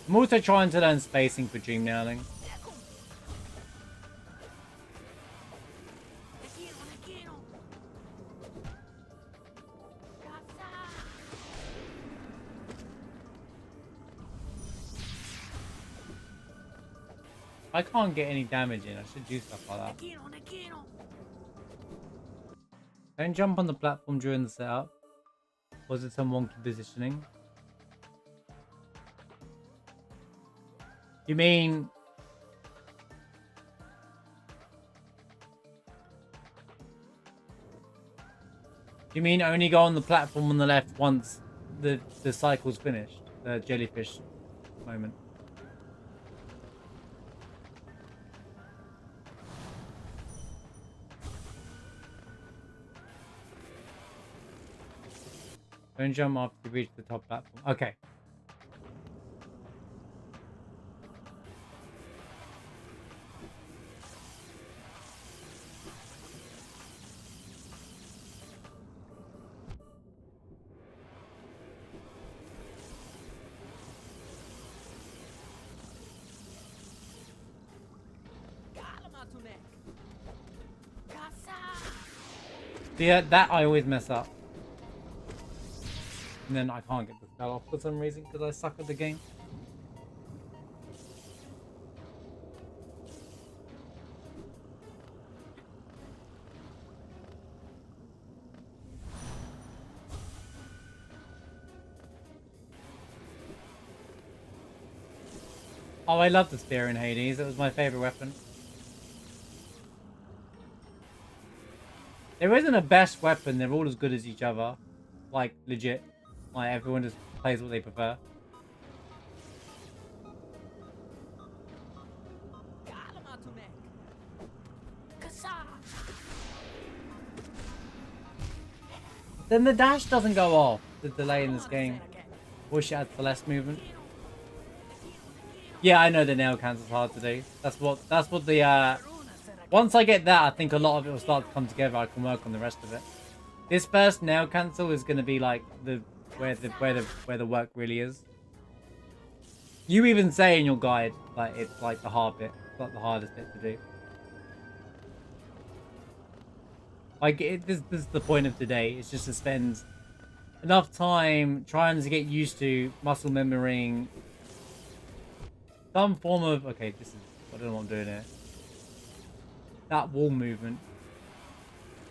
I'm also trying to learn spacing for Dream Nailing. I can't get any damage in. I should do stuff like that. Don't jump on the platform during the setup. Was it some wonky positioning? You mean... You mean only go on the platform on the left once the cycle's finished? The jellyfish moment. Don't jump after you reach the top platform. Okay. Yeah, that I always mess up. And then I can't get the spell off for some reason because I suck at the game. Oh, I love the spear in Hades. It was my favorite weapon. There isn't a best weapon. They're all as good as each other. Like, legit. Like, everyone just plays what they prefer. Then the dash doesn't go off. The delay in this game. Wish it had the less movement. Yeah, I know the nail cancel's hard to do. That's what the once I get that, I think a lot of it will start to come together. I can work on the rest of it. This first nail cancel is going to be like where the work really is. You even say in your guide like it's like the hard bit, it's like the hardest bit to do. Like this is the point of today. It's just to spend enough time trying to get used to muscle memorying some form of I don't know what I'm doing here. That wall movement.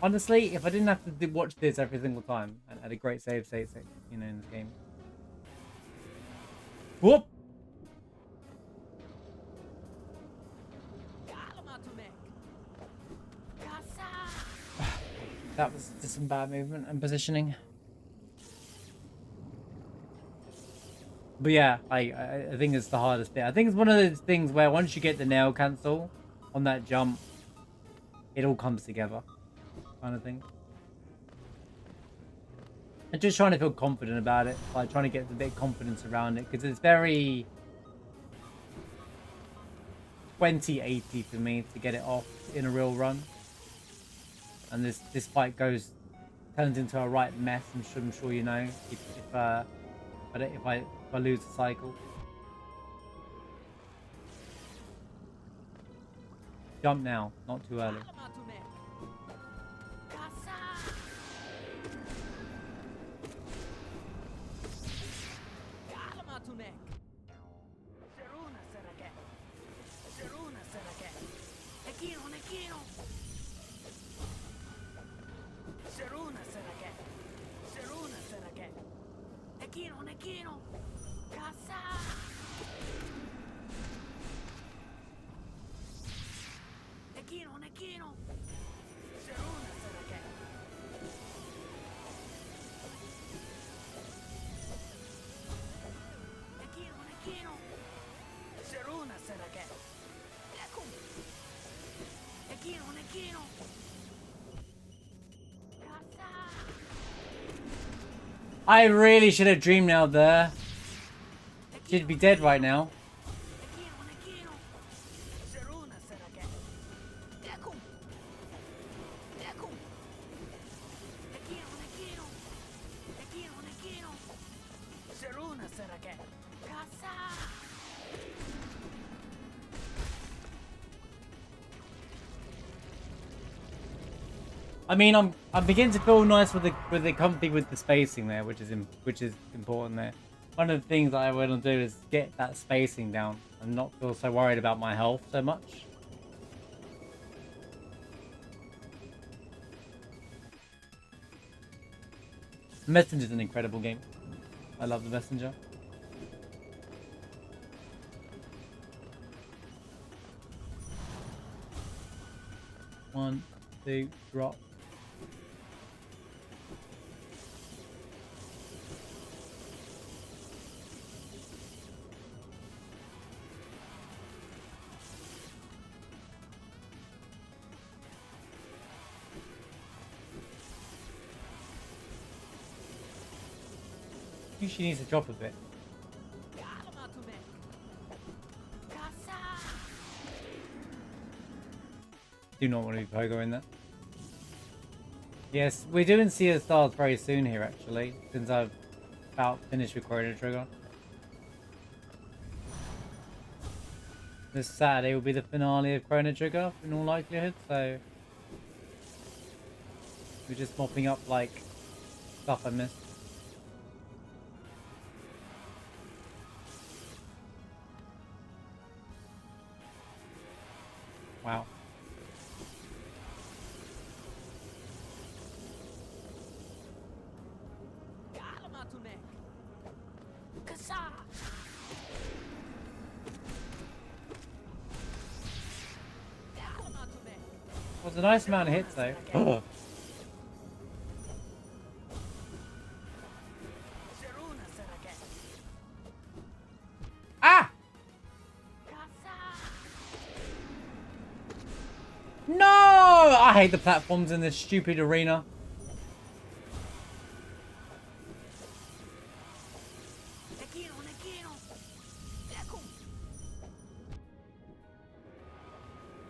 Honestly, if I didn't have to watch this every single time and had a great save state, you know, in this game. Whoop! That was just some bad movement and positioning. But yeah, I think it's the hardest bit. I think it's one of those things where once you get the nail cancel on that jump, it all comes together, kind of thing. I'm just trying to feel confident about it, like trying to get a bit of confidence around it, because it's very 2080 for me to get it off in a real run. And this fight turns into a right mess. I'm sure you know if I lose the cycle. Jump now, not too early. I really should have dreamed out there. She'd be dead right now. I mean, I'm beginning to feel nice with the company with the spacing there, which is important there. One of the things that I want to do is get that spacing down and not feel so worried about my health so much. Messenger's an incredible game. I love the Messenger. One, two, drop. I think she needs to drop a bit. Do not want to be pogo in that. Yes, we're doing Sea of Stars very soon here actually, since I've about finished with Chrono Trigger. This Saturday will be the finale of Chrono Trigger in all likelihood, so we're just mopping up like stuff I missed. Wow. Well, it's a nice amount of hits though. Ah! No! I hate the platforms in this stupid arena.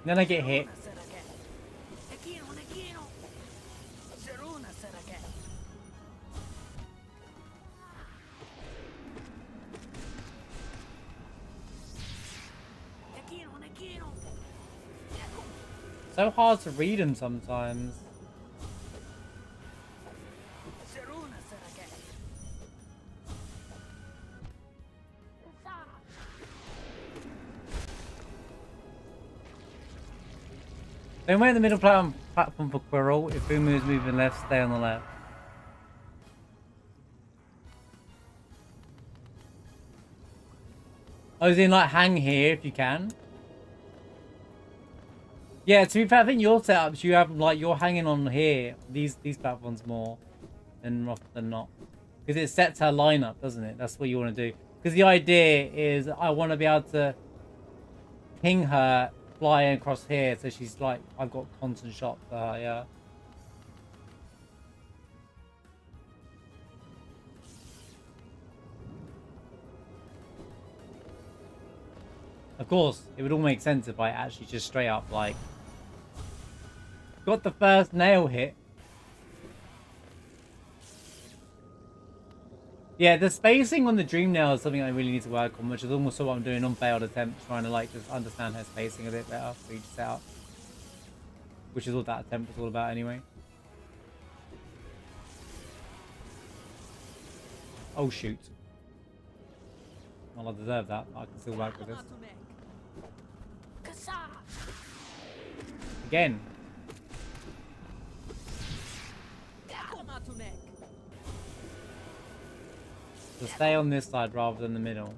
Then I get hit. So hard to read them sometimes. Then we're in the middle platform for Quirrell. If Ummuu is moving left, stay on the left. I was in like hang here if you can. Yeah, to be fair, I think your setups you have like you're hanging on here these platforms more than often than not, because it sets her lineup, doesn't it? That's what you want to do. Because the idea is I want to be able to ping her flying across here, so she's like I've got constant shot for her. Yeah. Of course, it would all make sense if I actually just straight up like got the first nail hit. Yeah, the spacing on the dream nail is something I really need to work on, which is almost what I'm doing on failed attempts, trying to like just understand her spacing a bit better for each setup. Which is what that attempt was all about anyway. Oh shoot. Well, I deserve that. I can still work with this. Again. So stay on this side rather than the middle.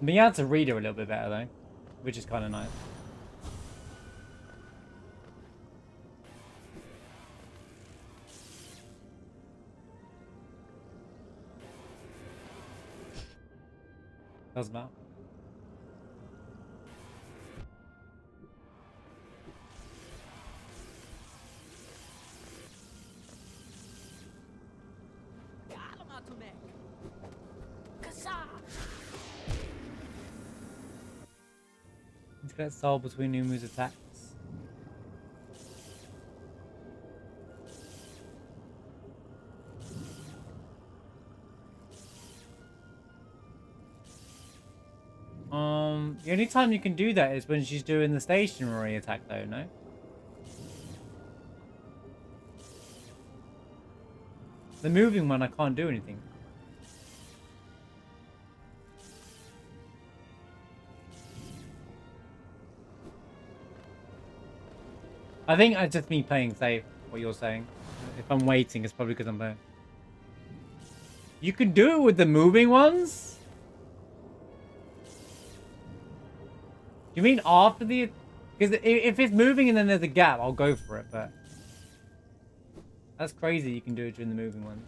Being able to read her a little bit better though, which is kind of nice. Doesn't matter. Let's get solved between Ummoo's attacks. The only time you can do that is when she's doing the stationary attack though, no? The moving one, I can't do anything. I think it's just me playing safe, what you're saying. If I'm waiting, it's probably because I'm there. You can do it with the moving ones? You mean after the... Because if it's moving and then there's a gap, I'll go for it, but... That's crazy you can do it during the moving ones.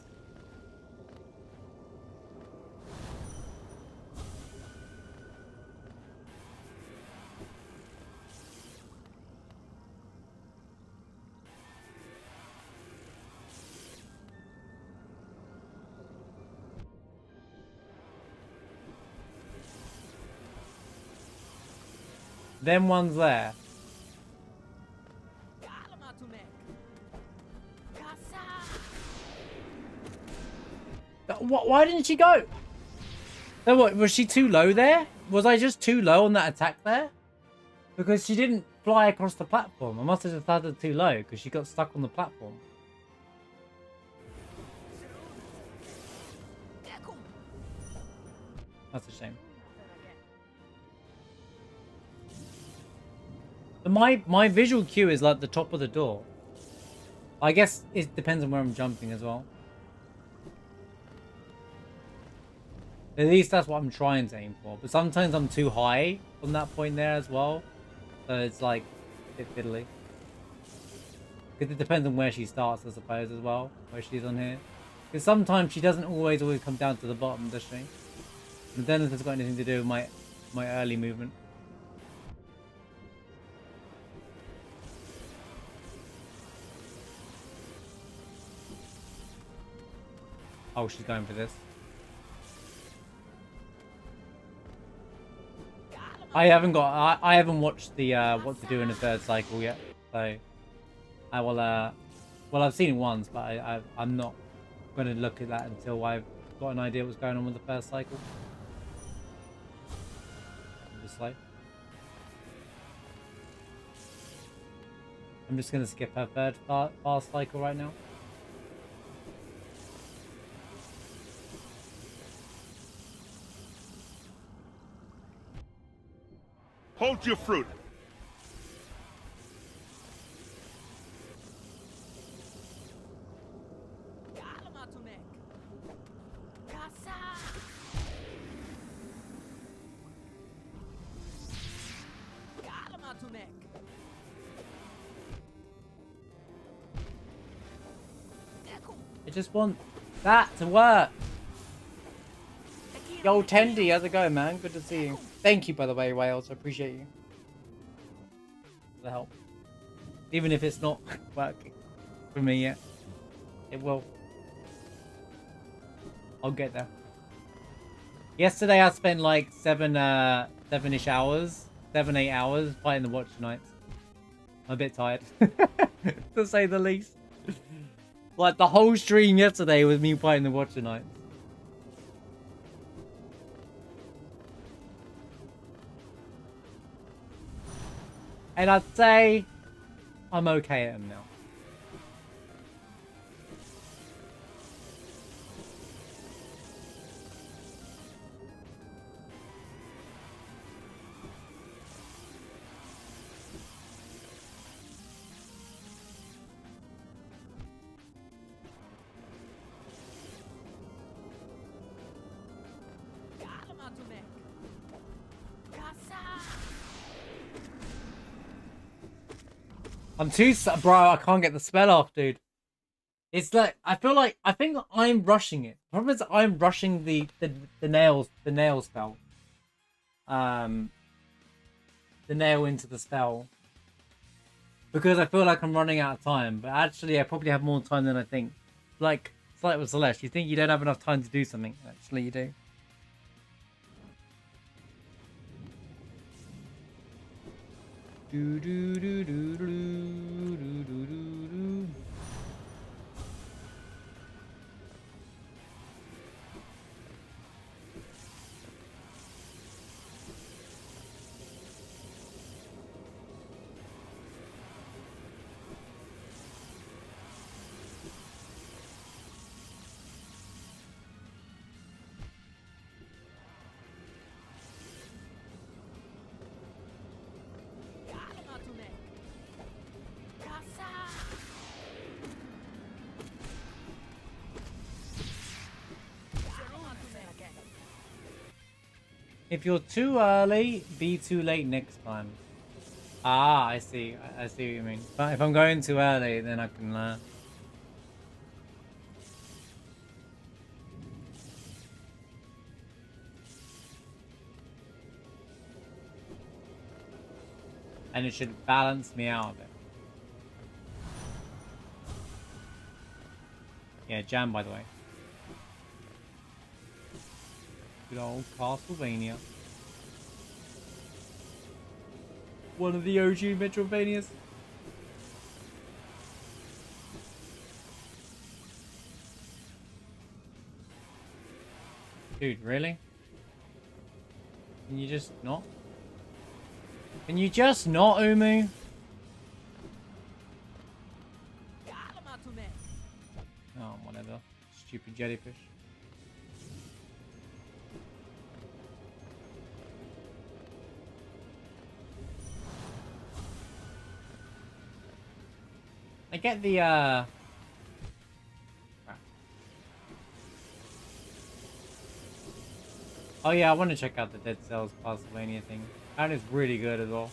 Them ones there. Why didn't she go? So what, was she too low there? Was I just too low on that attack there? Because she didn't fly across the platform. I must have just had her too low because she got stuck on the platform. That's a shame. My visual cue is like the top of the door. I guess it depends on where I'm jumping as well. At least that's what I'm trying to aim for. But sometimes I'm too high on that point there as well. So it's like a bit fiddly. Because it depends on where she starts, I suppose, as well. Where she's on here. Because sometimes she doesn't always come down to the bottom, does she? And then it has got anything to do with my early movement. Oh, she's going for this. I haven't watched the what to do in the third cycle yet, so I will well, I've seen it once, but I'm not going to look at that until I've got an idea what's going on with the first cycle. Just slow. I'm just going to skip her third fast cycle right now. Hold your fruit. I just want that to work. Yo, Tendy, how's it going, man? Good to see you. Thank you, by the way, Wales. I appreciate you. The help. Even if it's not working for me yet. It will. I'll get there. Yesterday I spent like 7-ish hours. 7-8 hours fighting the Watch Knights. I'm a bit tired. To say the least. Like the whole stream yesterday was me fighting the Watch Knights. And I'd say I'm okay at him now. I'm too... Bro, I can't get the spell off, dude. It's like... I think I'm rushing it. The problem is I'm rushing the nail spell. The nail into the spell. Because I feel like I'm running out of time. But actually, I probably have more time than I think. Like It's like with Celeste. You think you don't have enough time to do something. Actually, you do. Do do do do do do do do do. If you're too early, be too late next time. Ah, I see. I see what you mean. But if I'm going too early, then I can learn. And it should balance me out a bit. Yeah, jam, by the way. Good old Castlevania. One of the OG Metrovanias. Dude, really? Can you just not? Can you just not, Ummuu? Oh, whatever. Stupid jellyfish. I get the, Oh yeah, I want to check out the Dead Cells Castlevania thing. That is really good as well.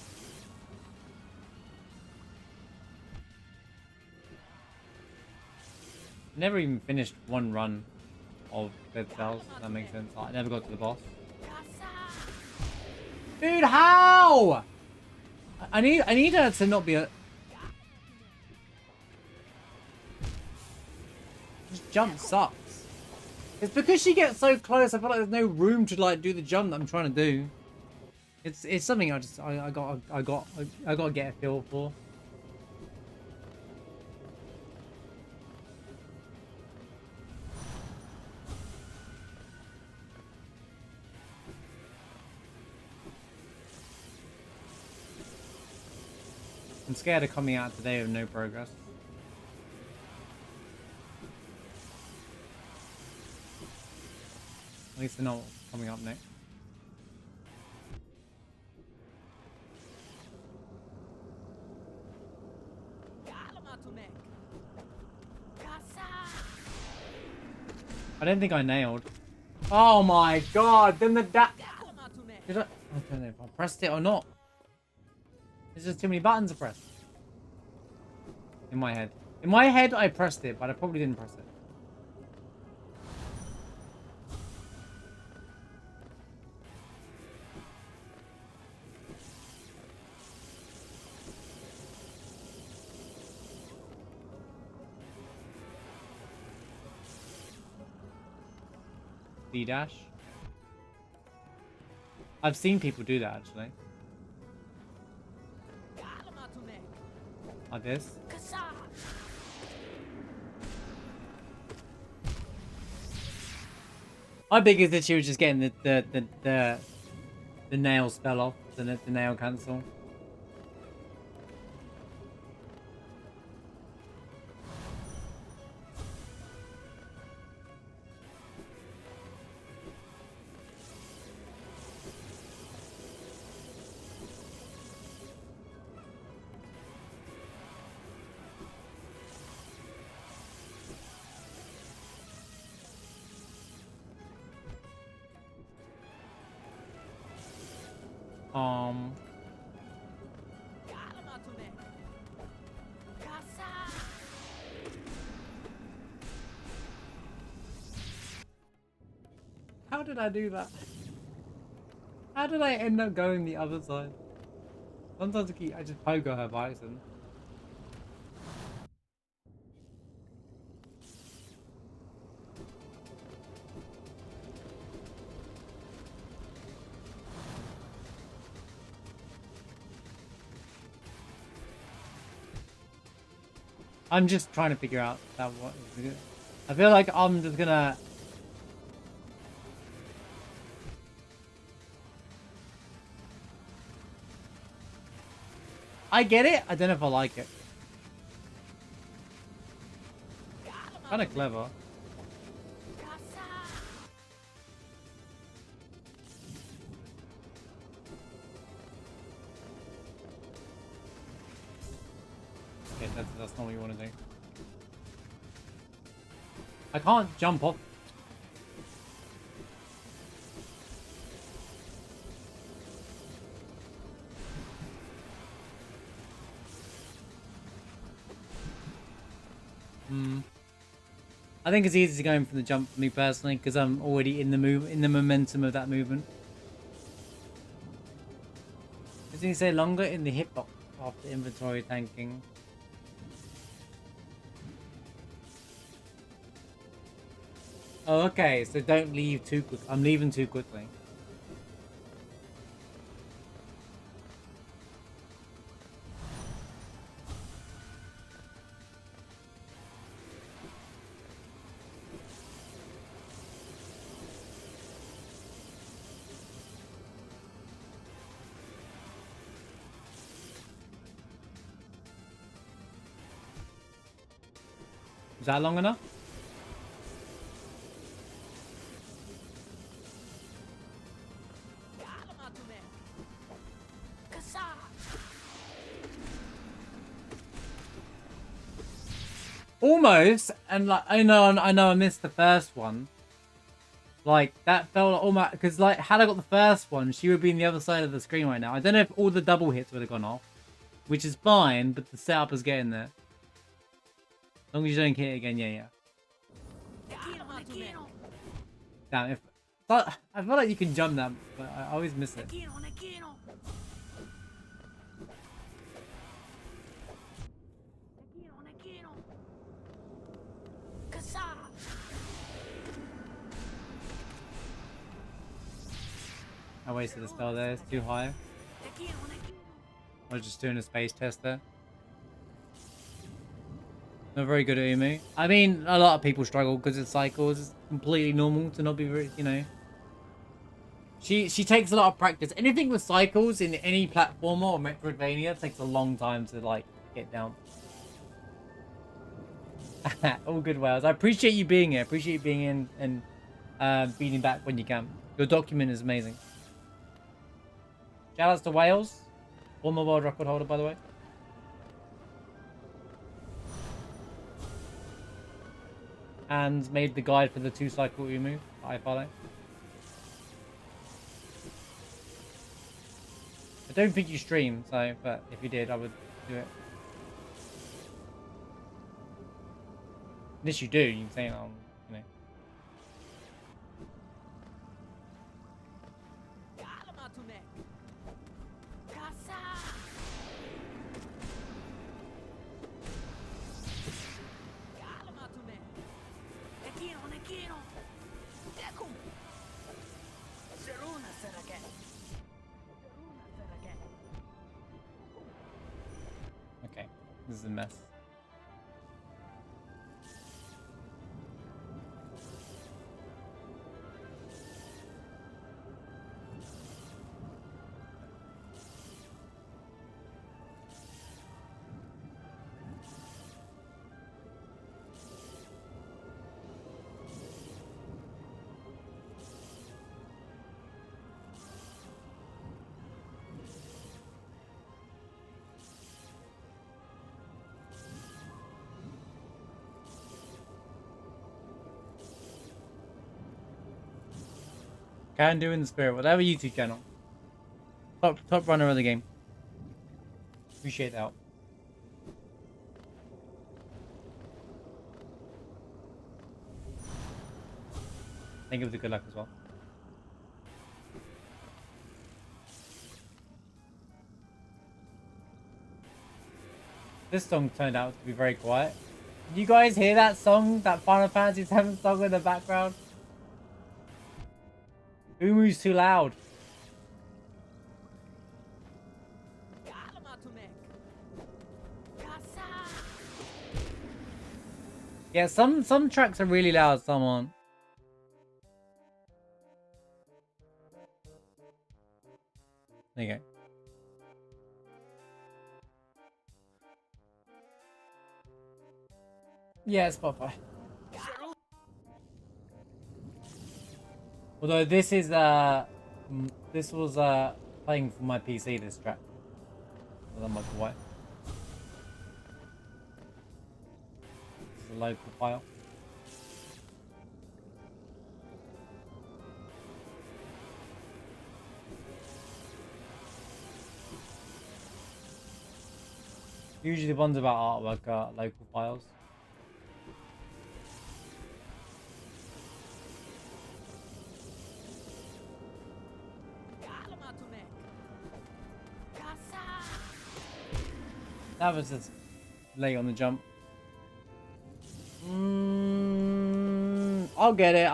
Never even finished one run of Dead Cells, if that makes sense. I never got to the boss. Dude, how? I need her to not be a... This jump sucks. It's because she gets so close, I feel like there's no room to like do the jump that I'm trying to do. It's something I gotta get a feel for. I'm scared of coming out today with no progress. At least I know what's coming up next. I don't think I nailed. Oh my god, then the Did I don't know if I pressed it or not. There's just too many buttons to press. In my head. In my head, I pressed it, but I probably didn't press it. D-dash. I've seen people do that, actually. Like this. My biggest issue is just getting the nail spell off, the nail cancel. How did I do that? How did I end up going the other side? Sometimes I just pogo her by accident. I'm just trying to figure out that what is good. I feel like I'm just gonna. I get it. I don't know if I like it. Kind of clever. Okay, that's not what you want to do. I can't jump off. I think it's easy going from the jump for me personally because I'm already in the momentum of that movement. Doesn't he say longer in the hitbox after inventory tanking? Oh, okay. So don't leave too quick. I'm leaving too quickly. Is that long enough? Almost, and like I know I missed the first one. Like that felt almost because like had I got the first one, she would be on the other side of the screen right now. I don't know if all the double hits would have gone off, which is fine, but the setup is getting there. As long as you don't hit it again, yeah. Damn, but I feel like you can jump that, but I always miss it. I wasted a spell there, it's too high. I was just doing a space test there. Not very good at Ummuu. I mean, a lot of people struggle because it cycles. It's completely normal to not be very, you know. She takes a lot of practice. Anything with cycles in any platformer or Metroidvania takes a long time to, like, get down. All good Wales. I appreciate you being here. I appreciate you being in and beating back when you can. Your document is amazing. Shoutouts to Wales. Former world record holder, by the way. And made the guide for the 2-cycle Ummuu I follow. I don't think you stream, so, but if you did, I would do it. Unless you do, you can say it on, you know. Okay, this is a mess. Can do in the spirit, whatever YouTube channel. Top runner of the game. Appreciate the help. Thank you for the good luck as well. This song turned out to be very quiet. Did you guys hear that song? That Final Fantasy VII song in the background? Ummuu's too loud. Yeah, some tracks are really loud, some aren't. There you go. Yeah, it's Spotify. Although this is this was playing for my PC, this track. So that might be why. It's a local file. Usually the ones about artwork are local files. That was just late on the jump. I'll get it.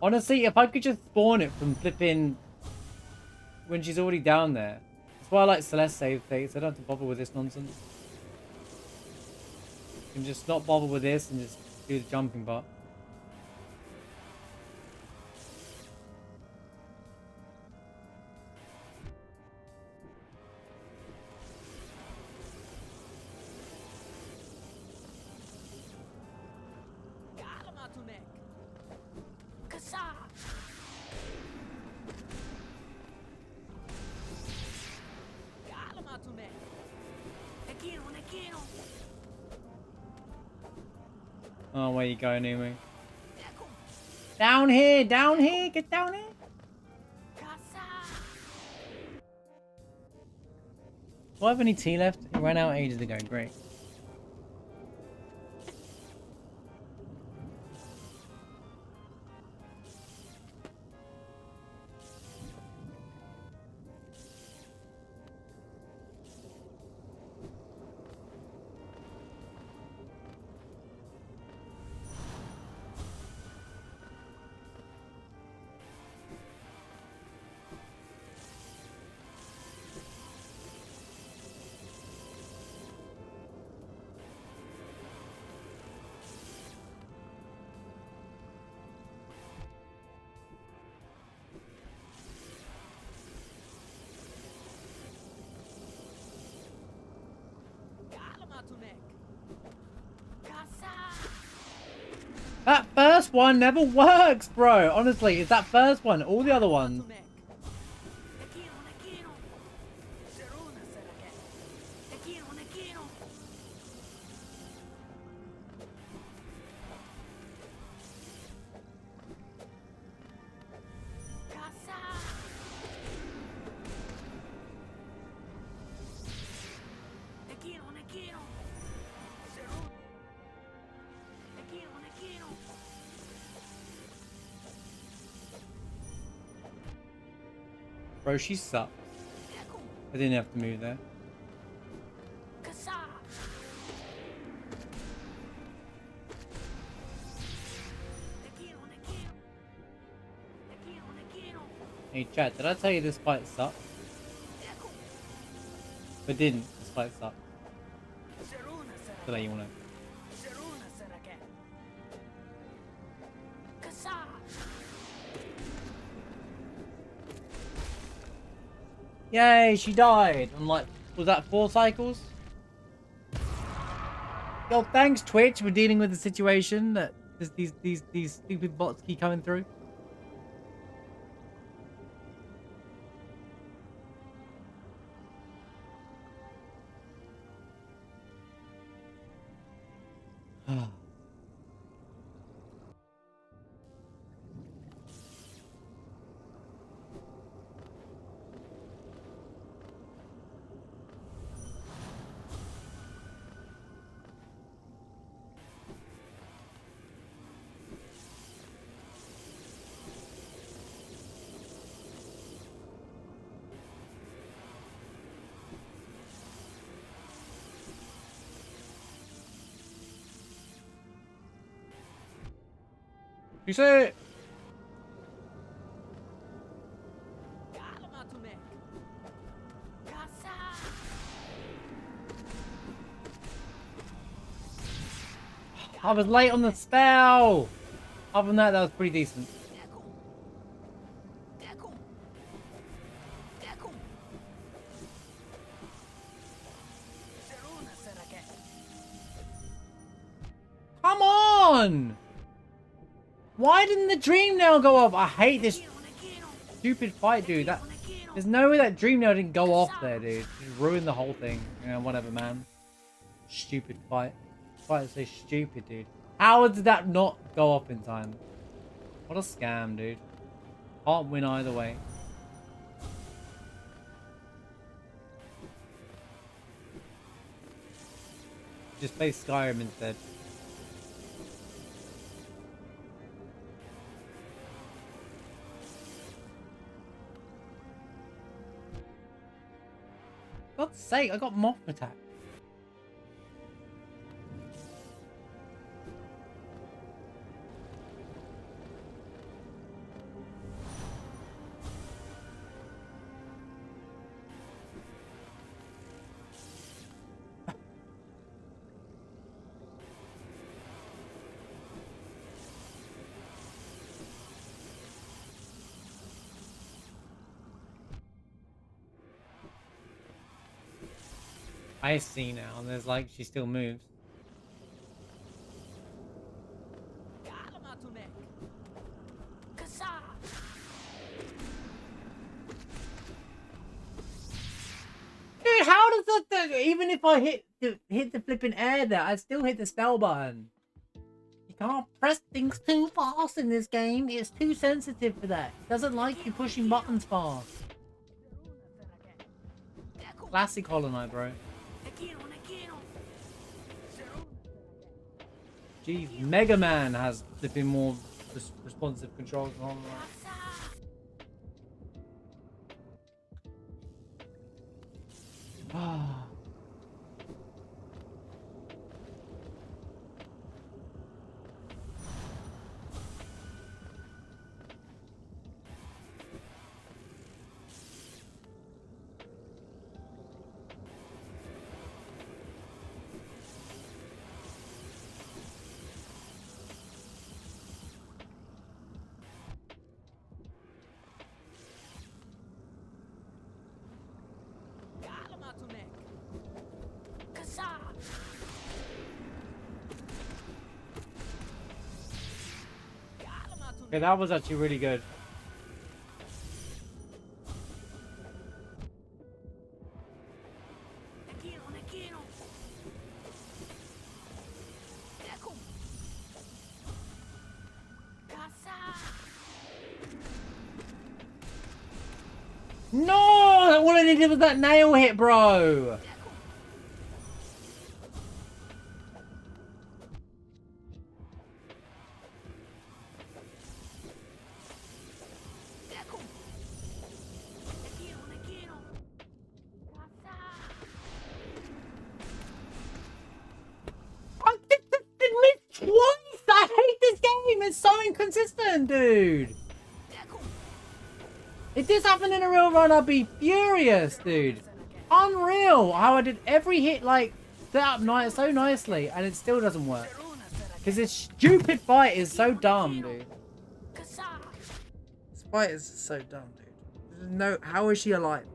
Honestly, if I could just spawn it from flipping when she's already down there. That's why I like Celeste save states. I don't have to bother with this nonsense. You can just not bother with this and just do the jumping part. Oh, where you going, Ummuu? Down here, get down here. Do I have any tea left? It ran out ages ago, great. That first one never works, bro. Honestly, it's that first one. All the other ones. Bro, she sucks. I didn't have to move there. Hey chat, did I tell you this fight sucked? If I didn't, this fight sucked. So that you wanna. Yay, she died on like, was that 4 cycles? Yo, thanks Twitch for dealing with the situation that these stupid bots keep coming through. You say it. I was late on the spell. Other than that, that was pretty decent. Come on! Why didn't the dream nail go off? I hate this stupid fight, dude. There's no way that dream nail didn't go off there, dude. Just ruined the whole thing. You know, whatever, man. Stupid fight. Fight is so stupid, dude. How did that not go off in time? What a scam, dude. Can't win either way. Just play Skyrim instead. God's sake, I got moth attack. I see now, and there's like, she still moves. Dude, how does that, even if I hit the flipping air there, I still hit the spell button. You can't press things too fast in this game. It's too sensitive for that. It doesn't like you pushing buttons fast. Classic Hollow Knight, bro. Jeez, Mega Man has flipping more responsive controls than Hollow Knight. Ah. Okay, that was actually really good. No! All I needed was that nail hit, bro! It's so inconsistent, dude. If this happened in a real run, I'd be furious, dude. Unreal how I did every hit like set up so nicely and it still doesn't work. Because this stupid fight is so dumb, dude. This fight is so dumb, dude. There's no, how is she alive?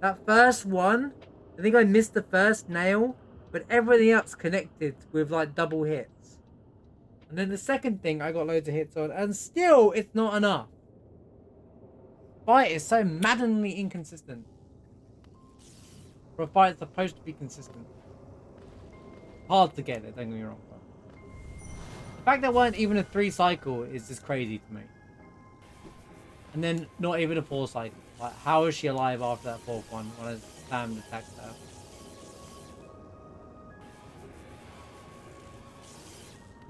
That first one, I think I missed the first nail, but everything else connected with like double hits. And then the second thing, I got loads of hits on, and still, it's not enough. Fight is so maddeningly inconsistent. For a fight that's supposed to be consistent. Hard to get it, don't get me wrong. But the fact there weren't even a 3 cycle is just crazy to me. And then not even a 4 cycle. Like, how is she alive after that 4th one when I slammed attacked her?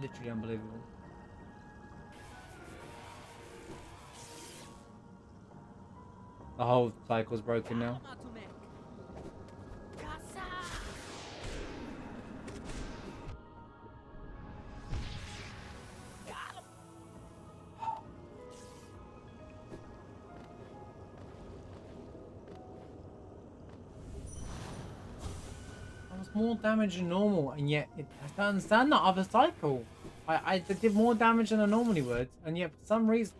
Literally unbelievable. The whole cycle's broken now. That was more damage than normal, and yet I don't understand that other cycle. I did more damage than I normally would, and yet for some reason,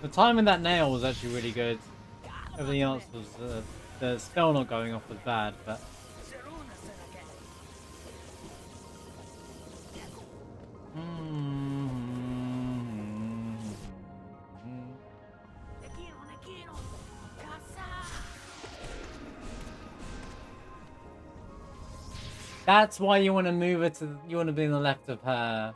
the timing that nail was actually really good. Everything else was the spell not going off was bad, but. That's why you want to move her to. You want to be on the left of her.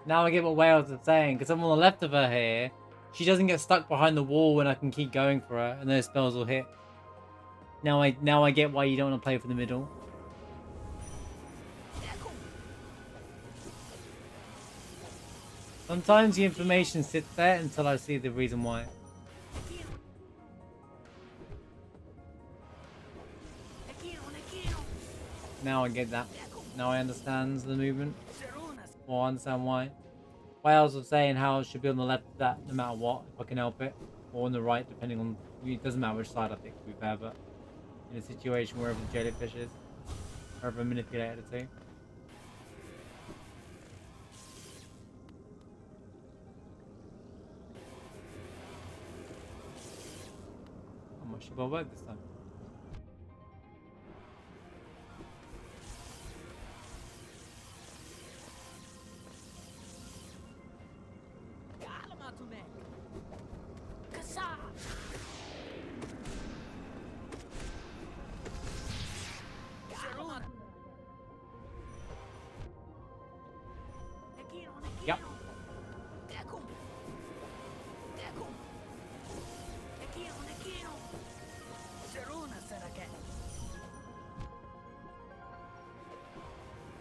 Now I get what Wales is saying, because I'm on the left of her here. She doesn't get stuck behind the wall and I can keep going for her, and those spells will hit. Now I get why you don't want to play for the middle. Sometimes the information sits there until I see the reason why. Now I get that. Now I understand the movement. Or I understand why. Wales was saying how it should be on the left of that no matter what, if I can help it. Or on the right, depending on... It doesn't matter which side I think, to be fair, but... In a situation wherever the jellyfish is. Wherever I manipulate it to. How much should I work this time? Yep.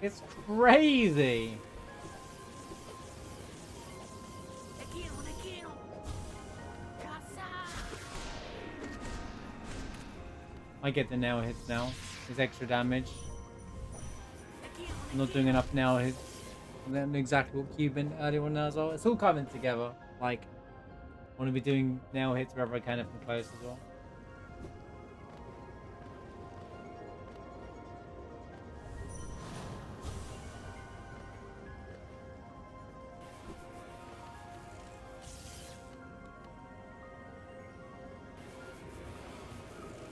It's crazy. I get the nail hits now. It's extra damage. I'm not doing enough nail hits. Then exactly what Cuban earlier on now as well. It's all coming together. Like, I want to be doing nail hits wherever I can if I'm close as well.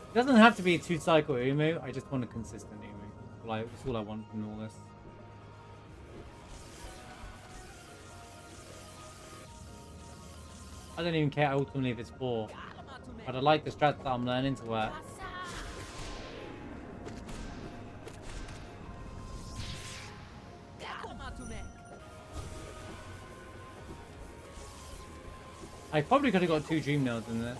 It doesn't have to be a 2-cycle Ummuu. I just want a consistent Ummuu. Like, that's all I want from all this. I don't even care ultimately if it's 4. But I like the strats that I'm learning to work. I probably could have got 2 dream nails in this.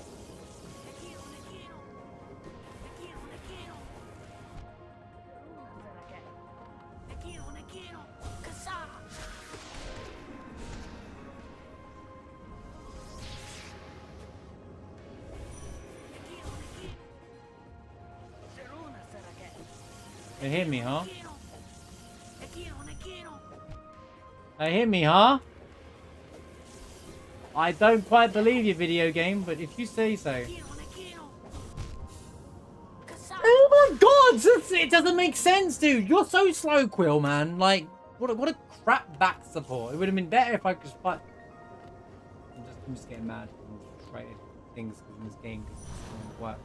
It hit me, huh? It hit me, huh? I don't quite believe your video game, but if you say so. Oh my god! It doesn't make sense, dude! You're so slow, Quill, man. Like, what a crap back support. It would have been better if I could just fight. I'm just getting mad. I'm frustrated things in this game because it doesn't work.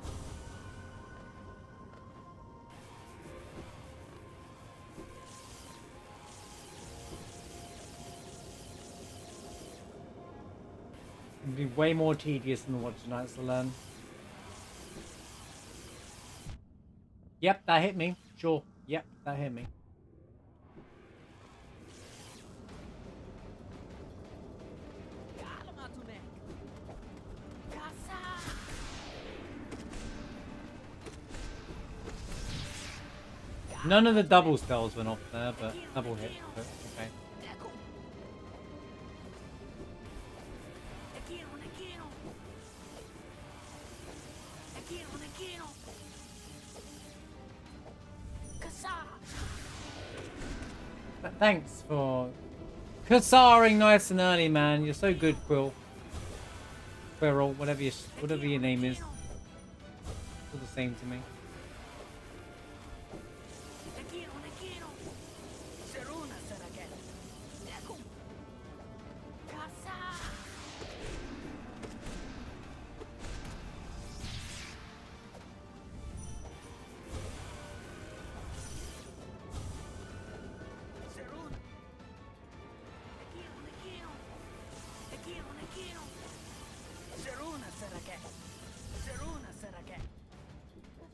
It'd be way more tedious than Watch Nights to learn. Yep, that hit me. Sure. Yep, that hit me. None of the double spells went off there, but double hit. But okay. Thanks for Kassaring nice and early, man. You're so good, Quill. Quirrell, whatever your name is. It's all the same to me.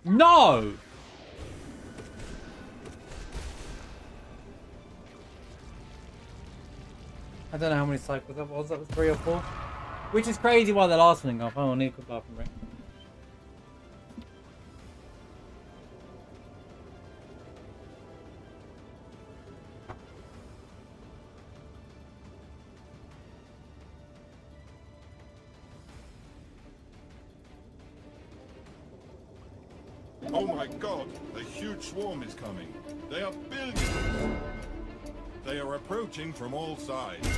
No! I don't know how many cycles that was. That was 3 or 4. Which is crazy why the last one didn't go off. Oh, I need a quick bathroom break. Oh my god, a huge swarm is coming. They are billions. They are approaching from all sides.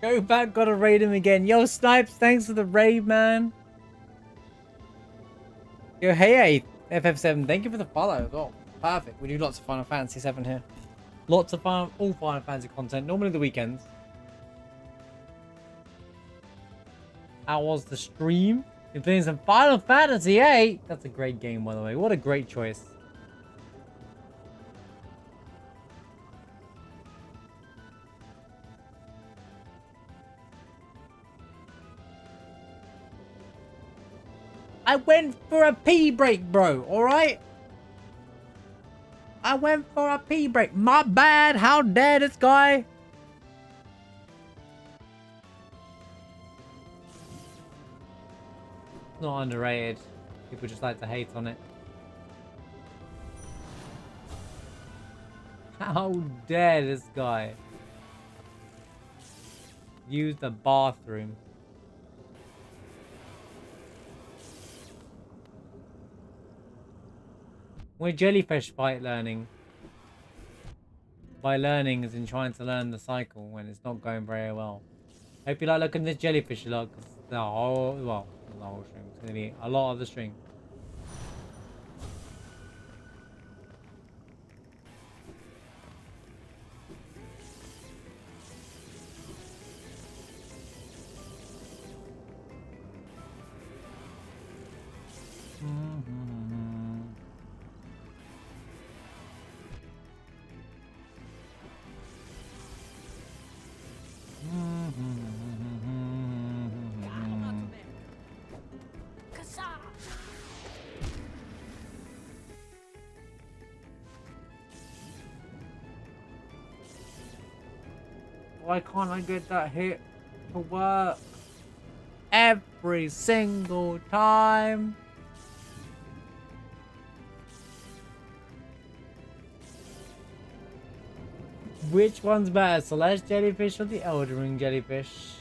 Go back, gotta raid him again. Yo, Snipes, thanks for the raid, man. Yo, hey, FF7, thank you for the follow. Oh, perfect. We do lots of Final Fantasy 7 here. Lots of fun, all Final Fantasy content, normally the weekends. How was the stream? You're playing some Final Fantasy 8. That's a great game, by the way. What a great choice. I went for a pee break, bro. All right? I went for a pee break. My bad. How dare this guy? Not underrated. People just like to hate on it. How dare this guy use the bathroom? We're jellyfish fight learning. By learning as in trying to learn the cycle when it's not going very well. Hope you like looking at this jellyfish a lot, because the whole, well, not the whole string, it's going to be a lot of the string. Why can't I get that hit to work? Every single time. Which one's better, Celeste jellyfish or the Elden Ring jellyfish?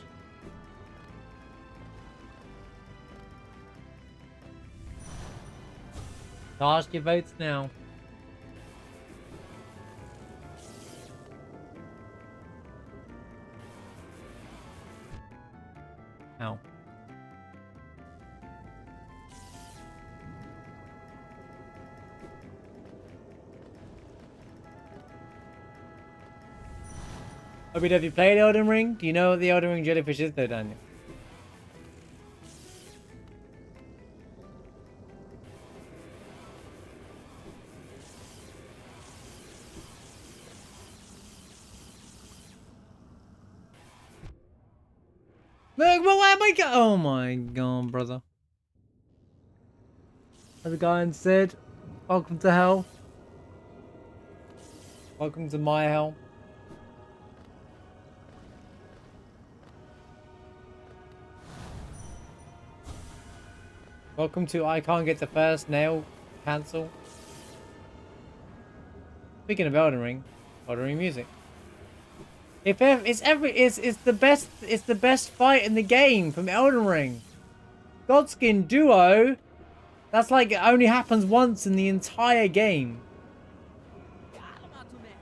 Cast your votes now. Ow. Obi, have you played Elden Ring? Do you know what the Elden Ring jellyfish is though, Daniel? Look, well, why am I oh my god, brother. As the guy said, welcome to hell. Welcome to my hell. Welcome to I can't get the first nail cancel. Speaking of Elden Ring music. If ever, it's the best fight in the game from Elden Ring. Godskin duo. That's like it only happens once in the entire game.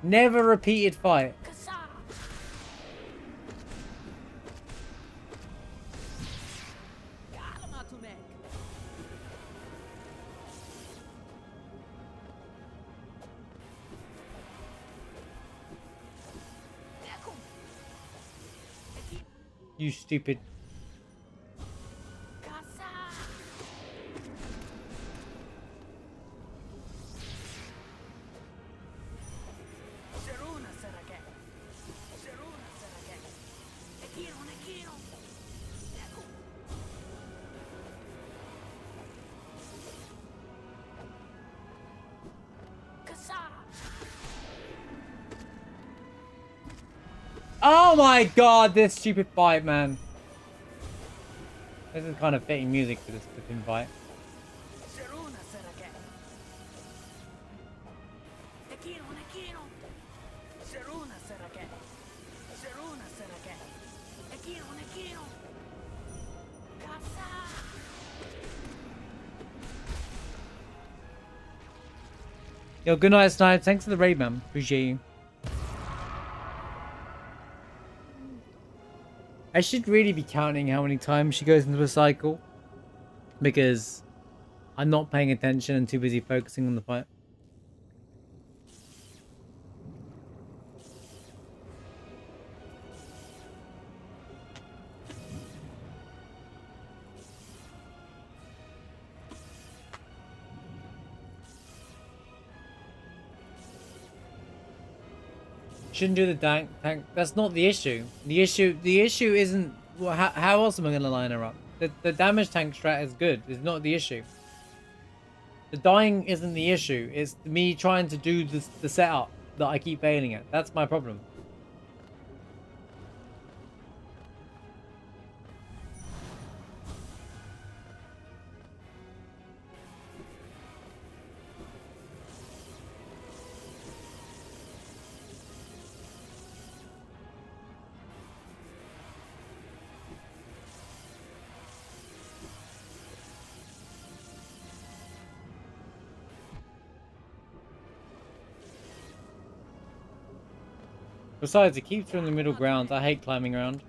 Never repeated fight. You stupid. Oh my god, this stupid fight, man. This is kind of fitting music for this flipping fight. Yo, good night, Snipe. Thanks for the raid, man. Appreciate you. I should really be counting how many times she goes into a cycle, because I'm not paying attention and too busy focusing on the fight. Shouldn't do the tank. That's not the issue. The issue isn't how else am I going to line her up? The damage tank strat is good. It's not the issue. The dying isn't the issue. It's me trying to do the setup that I keep failing at. That's my problem. Besides, it keeps her in the middle ground. I hate climbing around.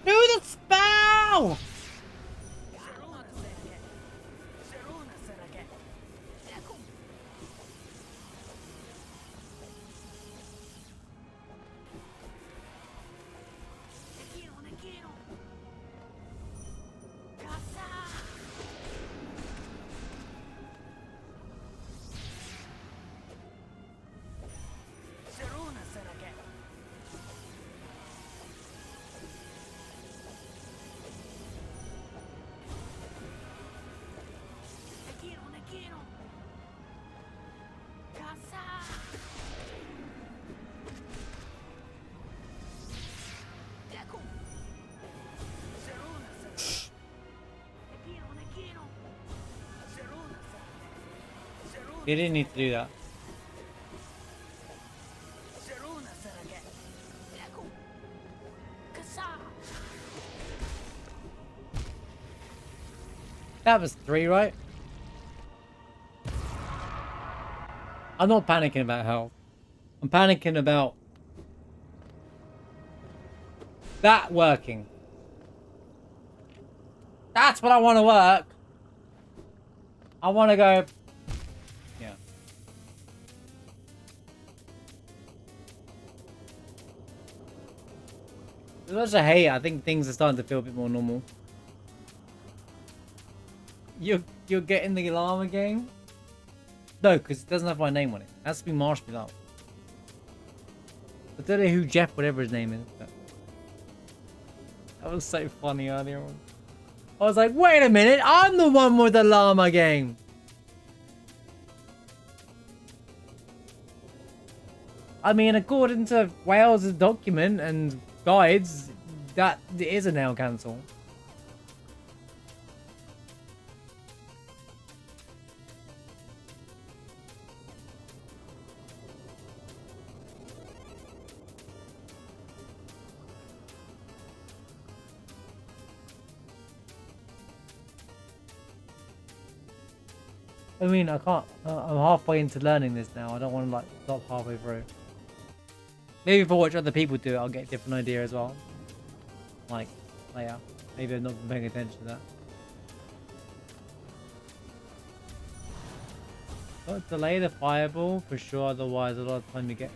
Do the spell! You didn't need to do that. That was 3, right? I'm not panicking about health. I'm panicking about that working. That's what I want to work. I want to go. Yeah. As much as I hate it, I think things are starting to feel a bit more normal. You're getting the llama game? No, because it doesn't have my name on it. It has to be Marshmallow. I don't know who Jeff, whatever his name is. But... that was so funny earlier on. I was like, wait a minute, I'm the one with the llama game. I mean, according to Wales' document and guides, that is a nail cancel. I mean, I can't. I'm halfway into learning this now. I don't want to like stop halfway through. Maybe if I watch other people do it, I'll get a different idea as well. Like, later. Maybe I've not been paying attention to that. But delay the fireball for sure. Otherwise, a lot of time you get.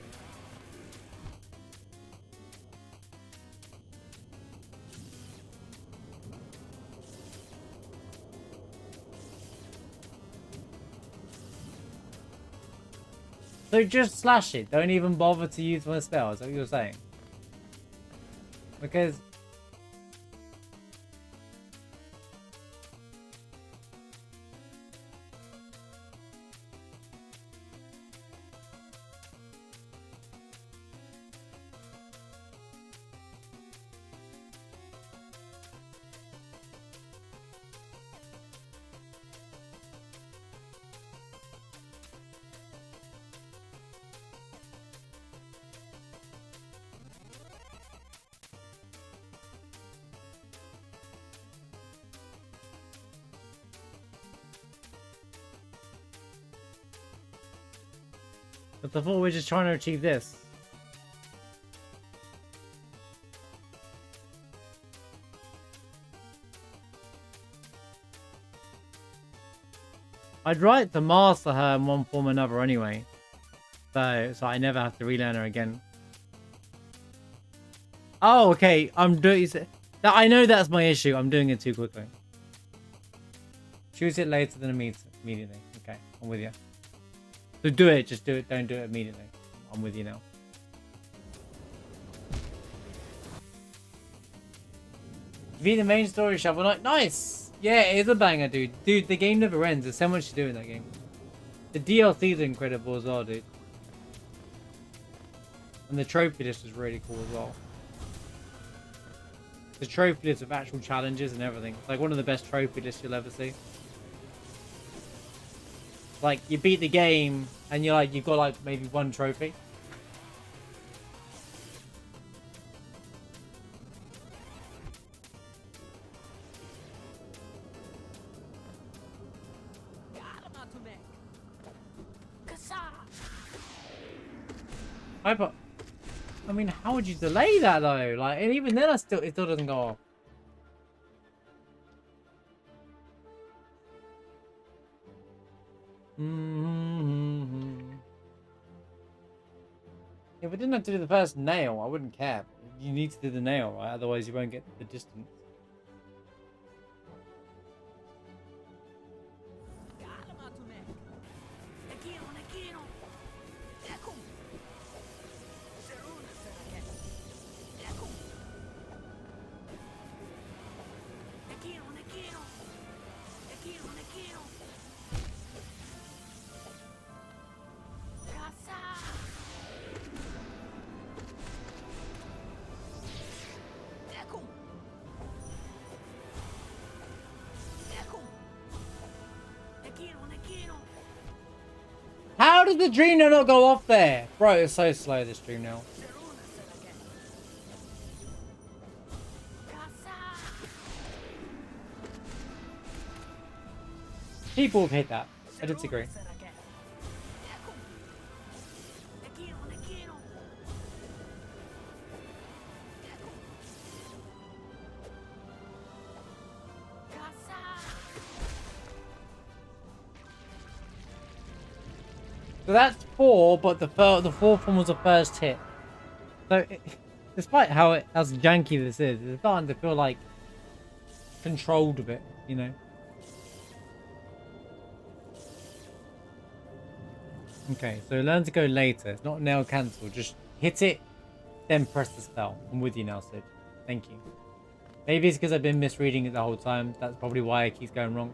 So just slash it. Don't even bother to use my spell. Is that what you're saying? Because... but I thought we were just trying to achieve this. I'd like to master her in one form or another anyway. So I never have to relearn her again. Oh, okay. I'm doing... I know that's my issue. I'm doing it too quickly. Choose it later than immediately. Okay, I'm with you. So do it, just do it, don't do it immediately. I'm with you now. Be the main story Shovel Knight. Nice! Yeah, it is a banger, dude. Dude, the game never ends. There's so much to do in that game. The DLC is incredible as well, dude. And the trophy list is really cool as well. The trophy list with actual challenges and everything. It's like one of the best trophy lists you'll ever see. Like, you beat the game, and you're like, you've got like maybe one trophy. I mean, how would you delay that though? Like, and even then, it still doesn't go off. If I didn't have to do the first nail, I wouldn't care. You need to do the nail, right? Otherwise, you won't get the distance. the dream nail not go off there? Bro, it's so slow, this dream nail. People have hate that. I disagree. So that's 4, but the fourth one was the first hit. So, despite how janky this is, it's starting to feel like controlled a bit, you know. Okay, so learn to go later. It's not nail cancel. Just hit it, then press the spell. I'm with you now, Sid. Thank you. Maybe it's because I've been misreading it the whole time. That's probably why it keeps going wrong.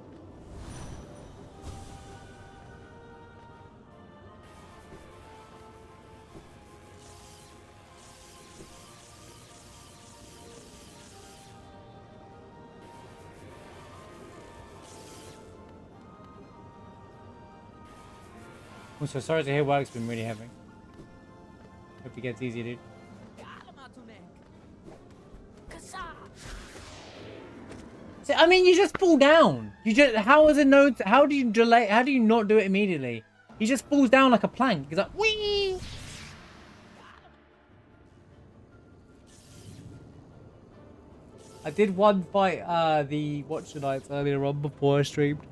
Also, sorry to hear work's been really heavy. Hope it gets easier, dude. See, I mean, you just fall down. You just, how is it no, how do you delay, how do you not do it immediately? He just falls down like a plank. He's like, whee! I did one fight, the Watch the Nights earlier on before I streamed.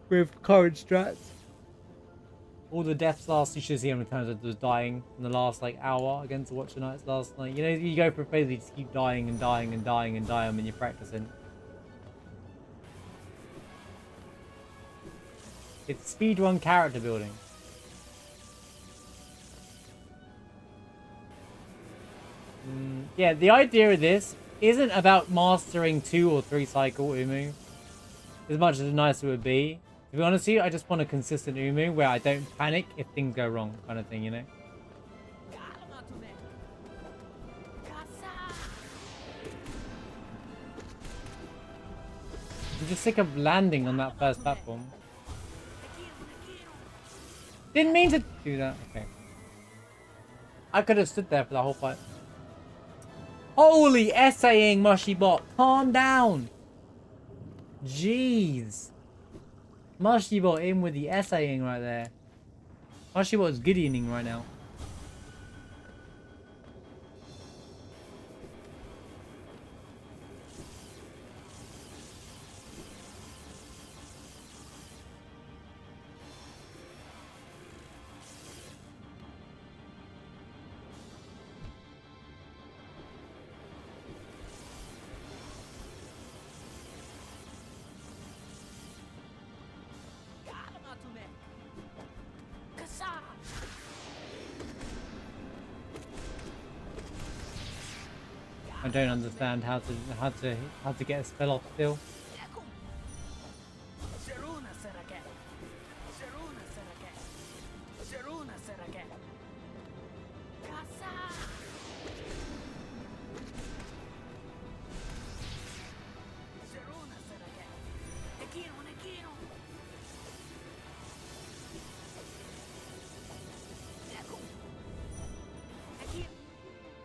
With current strats. All the deaths last, you should see how many times I was dying in the last like hour against the Watch the Nights last night. You know, you go for a phase, you just keep dying and dying and dying and dying when you're practicing. It's speedrun character building. Yeah, the idea of this isn't about mastering 2 or 3 cycle Ummuu, as much as nice it would be. To be honest with you, I just want a consistent Ummuu where I don't panic if things go wrong, kind of thing, you know? I'm just sick of landing on that first platform. Didn't mean to do that. Okay. I could have stood there for the whole fight. Holy essaying, Mushy Bot. Calm down. Jeez. Mushy Bot in with the essaying right there. Mushy Bot is Gideoning right now. I don't understand how to get a spell off still.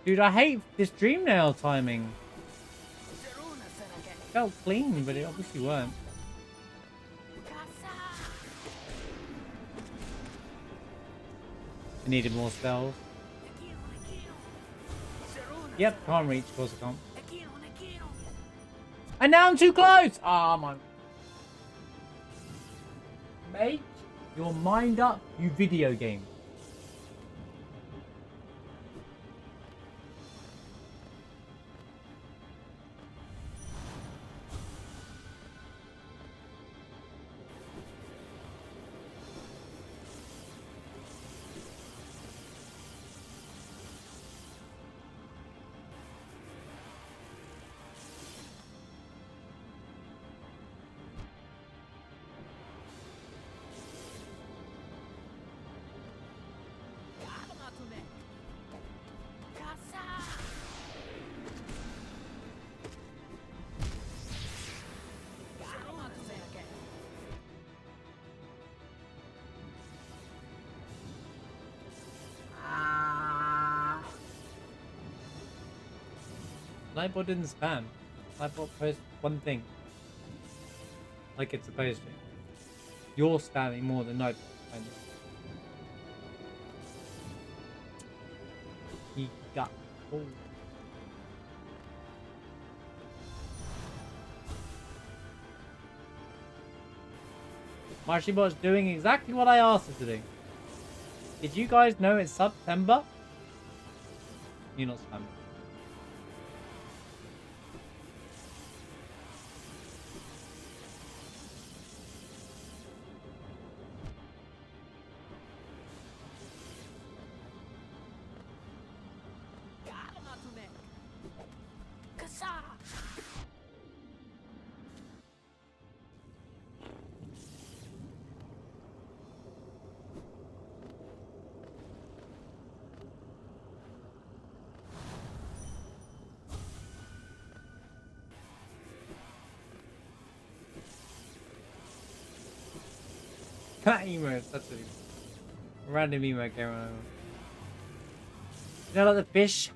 Dude, I hate this dream nail timing. It felt clean, but it obviously weren't. I needed more spells. Yep, can't reach, of course I can't. And now I'm too close! Ah, oh, my... Make your mind up, you video game. Nightbot didn't spam. Nightbot posts one thing. Like it's supposed to. You're spamming more than Nightbot. I know. He got pulled. Marshybot's doing exactly what I asked her to do. Did you guys know it's September? You're not spamming. That emo is such a random emo came on. You know, like the fish?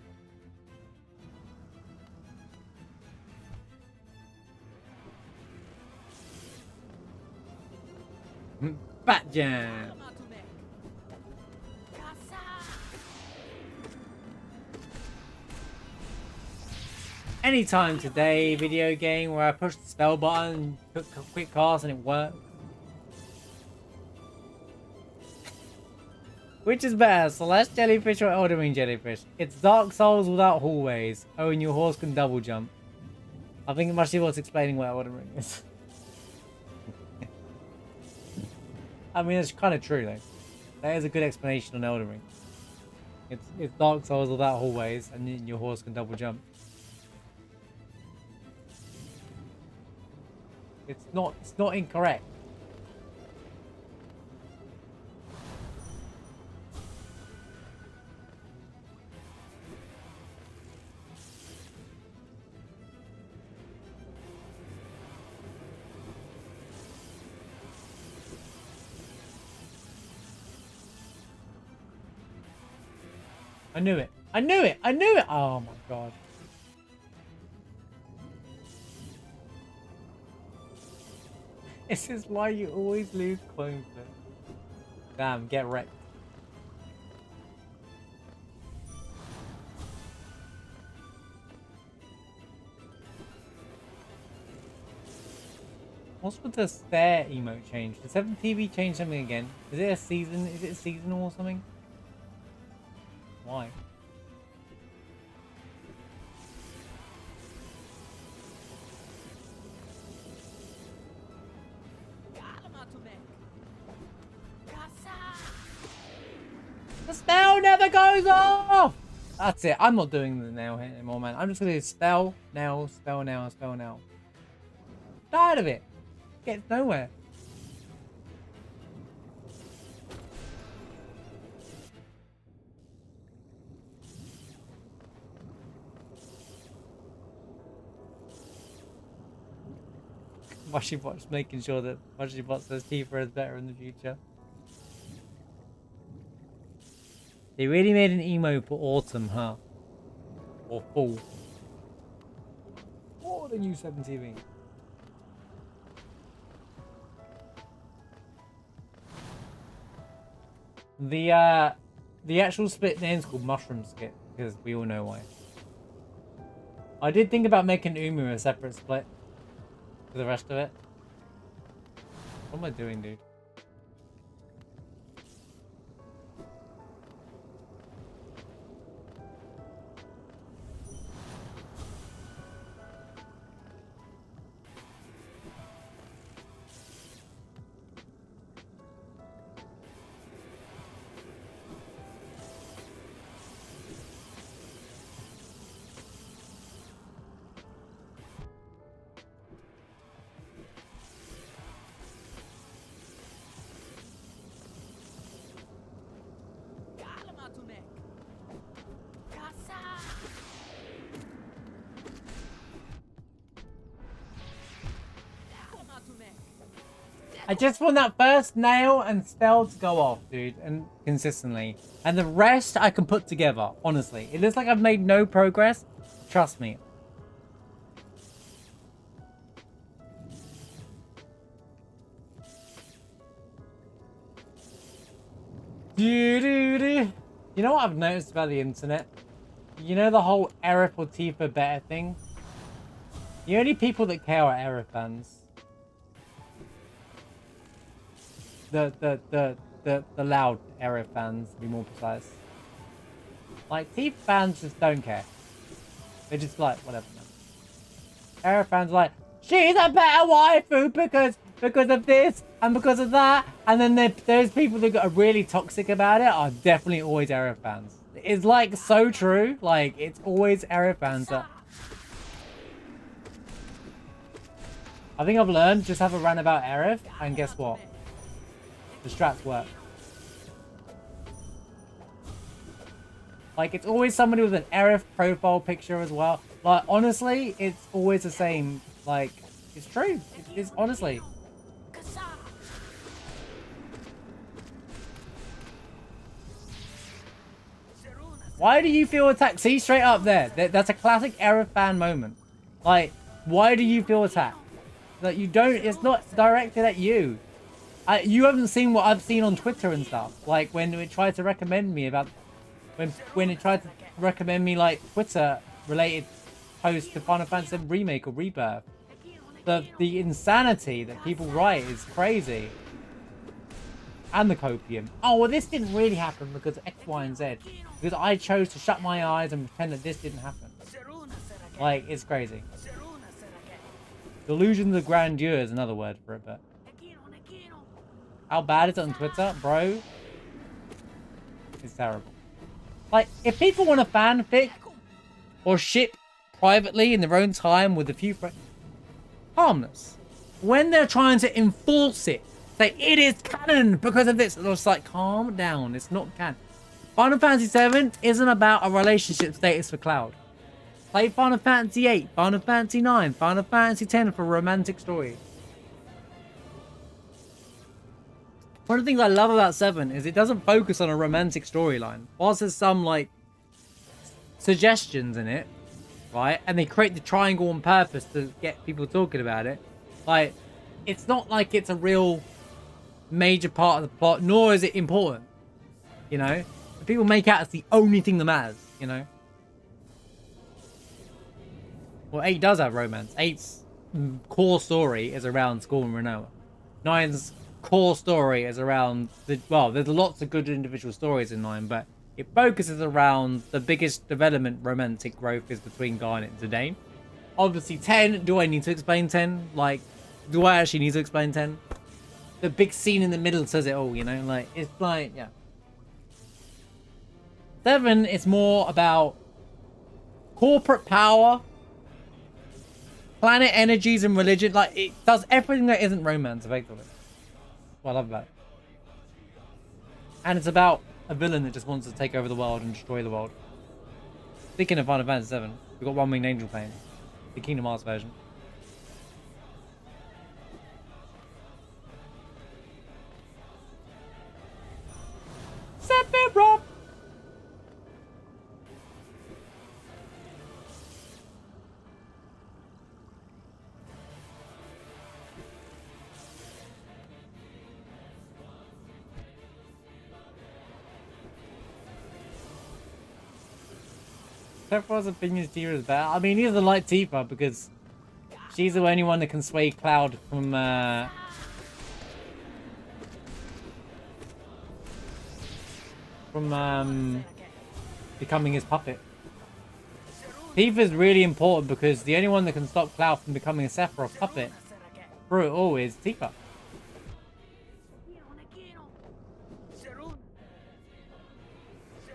Fat Jam! Anytime today, video game where I push the spell button, took a quick cast and it worked. Which is better, Celeste Jellyfish or Elden Ring Jellyfish? It's Dark Souls without hallways. Oh, and your horse can double jump. I think it must be what's explaining what Elden Ring is. I mean, it's kind of true though. That is a good explanation on Elden Ring. It's Dark Souls without hallways, and your horse can double jump. It's not incorrect. I knew it. I knew it. I knew it. Oh my god. This is why you always lose clone flip. Damn, get wrecked. What's with the stare emote change? Did 7TV change something again? Is it a season? Is it seasonal or something? Why? The spell never goes off! That's it. I'm not doing the nail hit anymore, man. I'm just gonna do spell, nail, spell, nail, spell, nail. Tired of it. Gets nowhere. Mushybot's making sure that Mushybot says Tifa is better in the future. They really made an emo for autumn, huh? Or fall. Or the new 7TV. The actual split name's called Mushroom Skit, because we all know why. I did think about making Ummuu a separate split for the rest of it. What am I doing, dude? I just want that first nail and spell to go off, dude, and consistently. And the rest I can put together, honestly. It looks like I've made no progress. Trust me. You know what I've noticed about the internet? You know the whole Aerith or Tifa better thing? The only people that care are Aerith fans. The loud Aerith fans, to be more precise. Like, Tifa fans just don't care. They're just like, whatever, man. Aerith fans are like, she's a better waifu because of this and because of that. And then there's people that are really toxic about it are definitely always Aerith fans. It's like so true. Like, it's always Aerith fans that... I think I've learned just have a rant about Aerith, and guess what? The strats work. Like, it's always somebody with an Aerith profile picture as well. Like, honestly, it's always the same. Like, it's true. It's honestly. Why do you feel attacked? See, straight up there. That's a classic Aerith fan moment. Like, why do you feel attacked? Like, you don't... It's not directed at you. You haven't seen what I've seen on Twitter and stuff. Like, when it tried to recommend me about... When it tried to recommend me, like, Twitter-related posts to Final Fantasy VII Remake or Rebirth. The insanity that people write is crazy. And the copium. Oh, well, this didn't really happen because of X, Y, and Z. Because I chose to shut my eyes and pretend that this didn't happen. Like, it's crazy. Delusions of grandeur is another word for it, but... How bad is it on Twitter? Bro? It's terrible. Like, if people want a fanfic or ship privately in their own time with a few friends, harmless. When they're trying to enforce it, say it is canon because of this, it's like, calm down, it's not canon. Final Fantasy VII isn't about a relationship status for Cloud. Play Final Fantasy VIII, Final Fantasy IX, Final Fantasy X for a romantic story. One of the things I love about 7 is it doesn't focus on a romantic storyline. Whilst there's some, like, suggestions in it, right? And they create the triangle on purpose to get people talking about it. Like, it's not like it's a real major part of the plot, nor is it important. You know? People make out it's the only thing that matters, you know? Well, 8 does have romance. 8's core story is around School and Renoa. 9's core story is around well, there's lots of good individual stories in 9, but it focuses around the biggest development romantic growth is between Garnet and Zidane. Obviously 10, do I need to explain 10? Like, do I actually need to explain 10? The big scene in the middle says it all, you know? Like, it's like, yeah. 7 is more about corporate power, planet energies and religion. Like, it does everything that isn't romance, effectively. What I love about it. And it's about a villain that just wants to take over the world and destroy the world. Speaking of Final Fantasy VII, we've got One Winged Angel playing. The Kingdom Hearts version. Sephiroth! Sephiroth's opinion is Tifa is better. I mean, he doesn't like Tifa because she's the only one that can sway Cloud from becoming his puppet. Tifa's really important because the only one that can stop Cloud from becoming a Sephiroth puppet through it all is Tifa.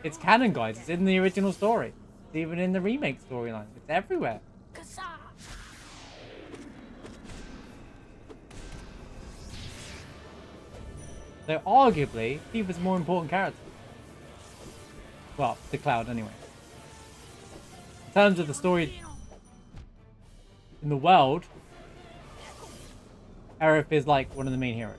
It's canon, guys. It's in the original story. It's even in the remake storyline. It's everywhere. So arguably, Tifa's a more important character. Well, to Cloud anyway. In terms of the story in the world, Aerith is like one of the main heroes.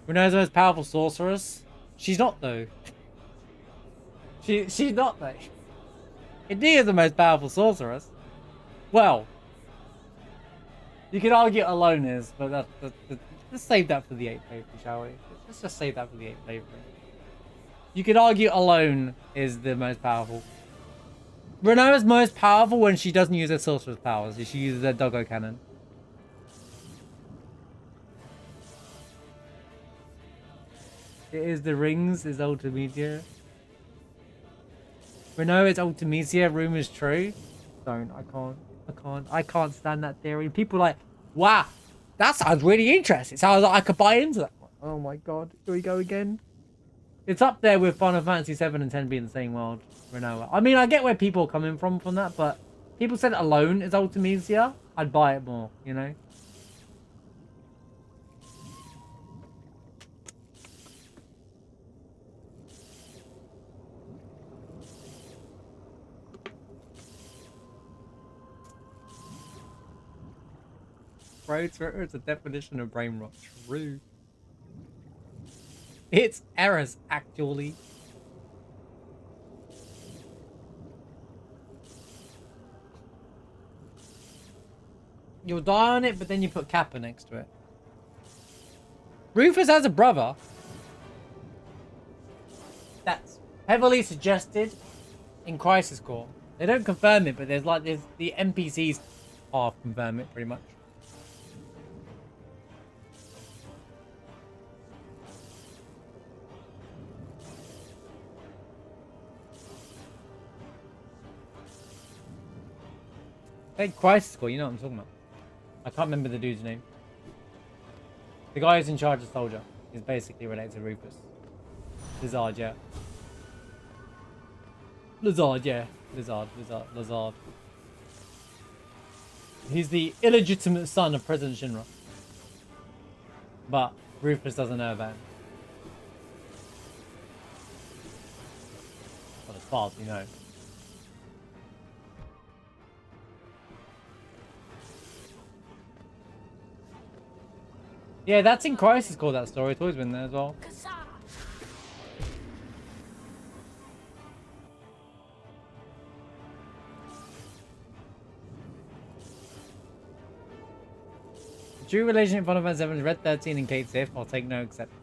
Renoa's the most powerful sorceress. She's not though. She's not though. Indeed is the most powerful sorceress. Well, you could argue Alone is, but that's let's save that for the 8th playthrough, shall we? Let's just save that for the 8th playthrough. You could argue alone is the most powerful. Renoa's most powerful when she doesn't use her sorcerer's powers. She uses her doggo cannon. It is the rings, is Ultimecia. Renault is Ultimecia, rumor's true. Don't, I can't stand that theory. People are like, wow, that sounds really interesting. Sounds like I could buy into that one. Oh my god, here we go again. It's up there with Final Fantasy 7 and 10 being the same world. Renault. I mean, I get where people are coming from that, but people said alone is Ultimecia. I'd buy it more, you know? Bro, Twitter is the definition of brain rot. True. It's errors, actually. You'll die on it, but then you put Kappa next to it. Rufus has a brother. That's heavily suggested in Crisis Core. They don't confirm it, but there's the NPCs half confirm it pretty much. Hey, Crisis Core, you know what I'm talking about. I can't remember the dude's name. The guy who's in charge of Soldier is basically related to Rufus. Lizard, yeah. Lizard, yeah. Lizard. He's the illegitimate son of President Shinra. But Rufus doesn't know about him. Well, as far as we know. Yeah, that's in Crisis Core, that story. It's always been there as well. True relationship Final Fantasy 7 is Red 13 and Kate Sif. I'll take no acceptance.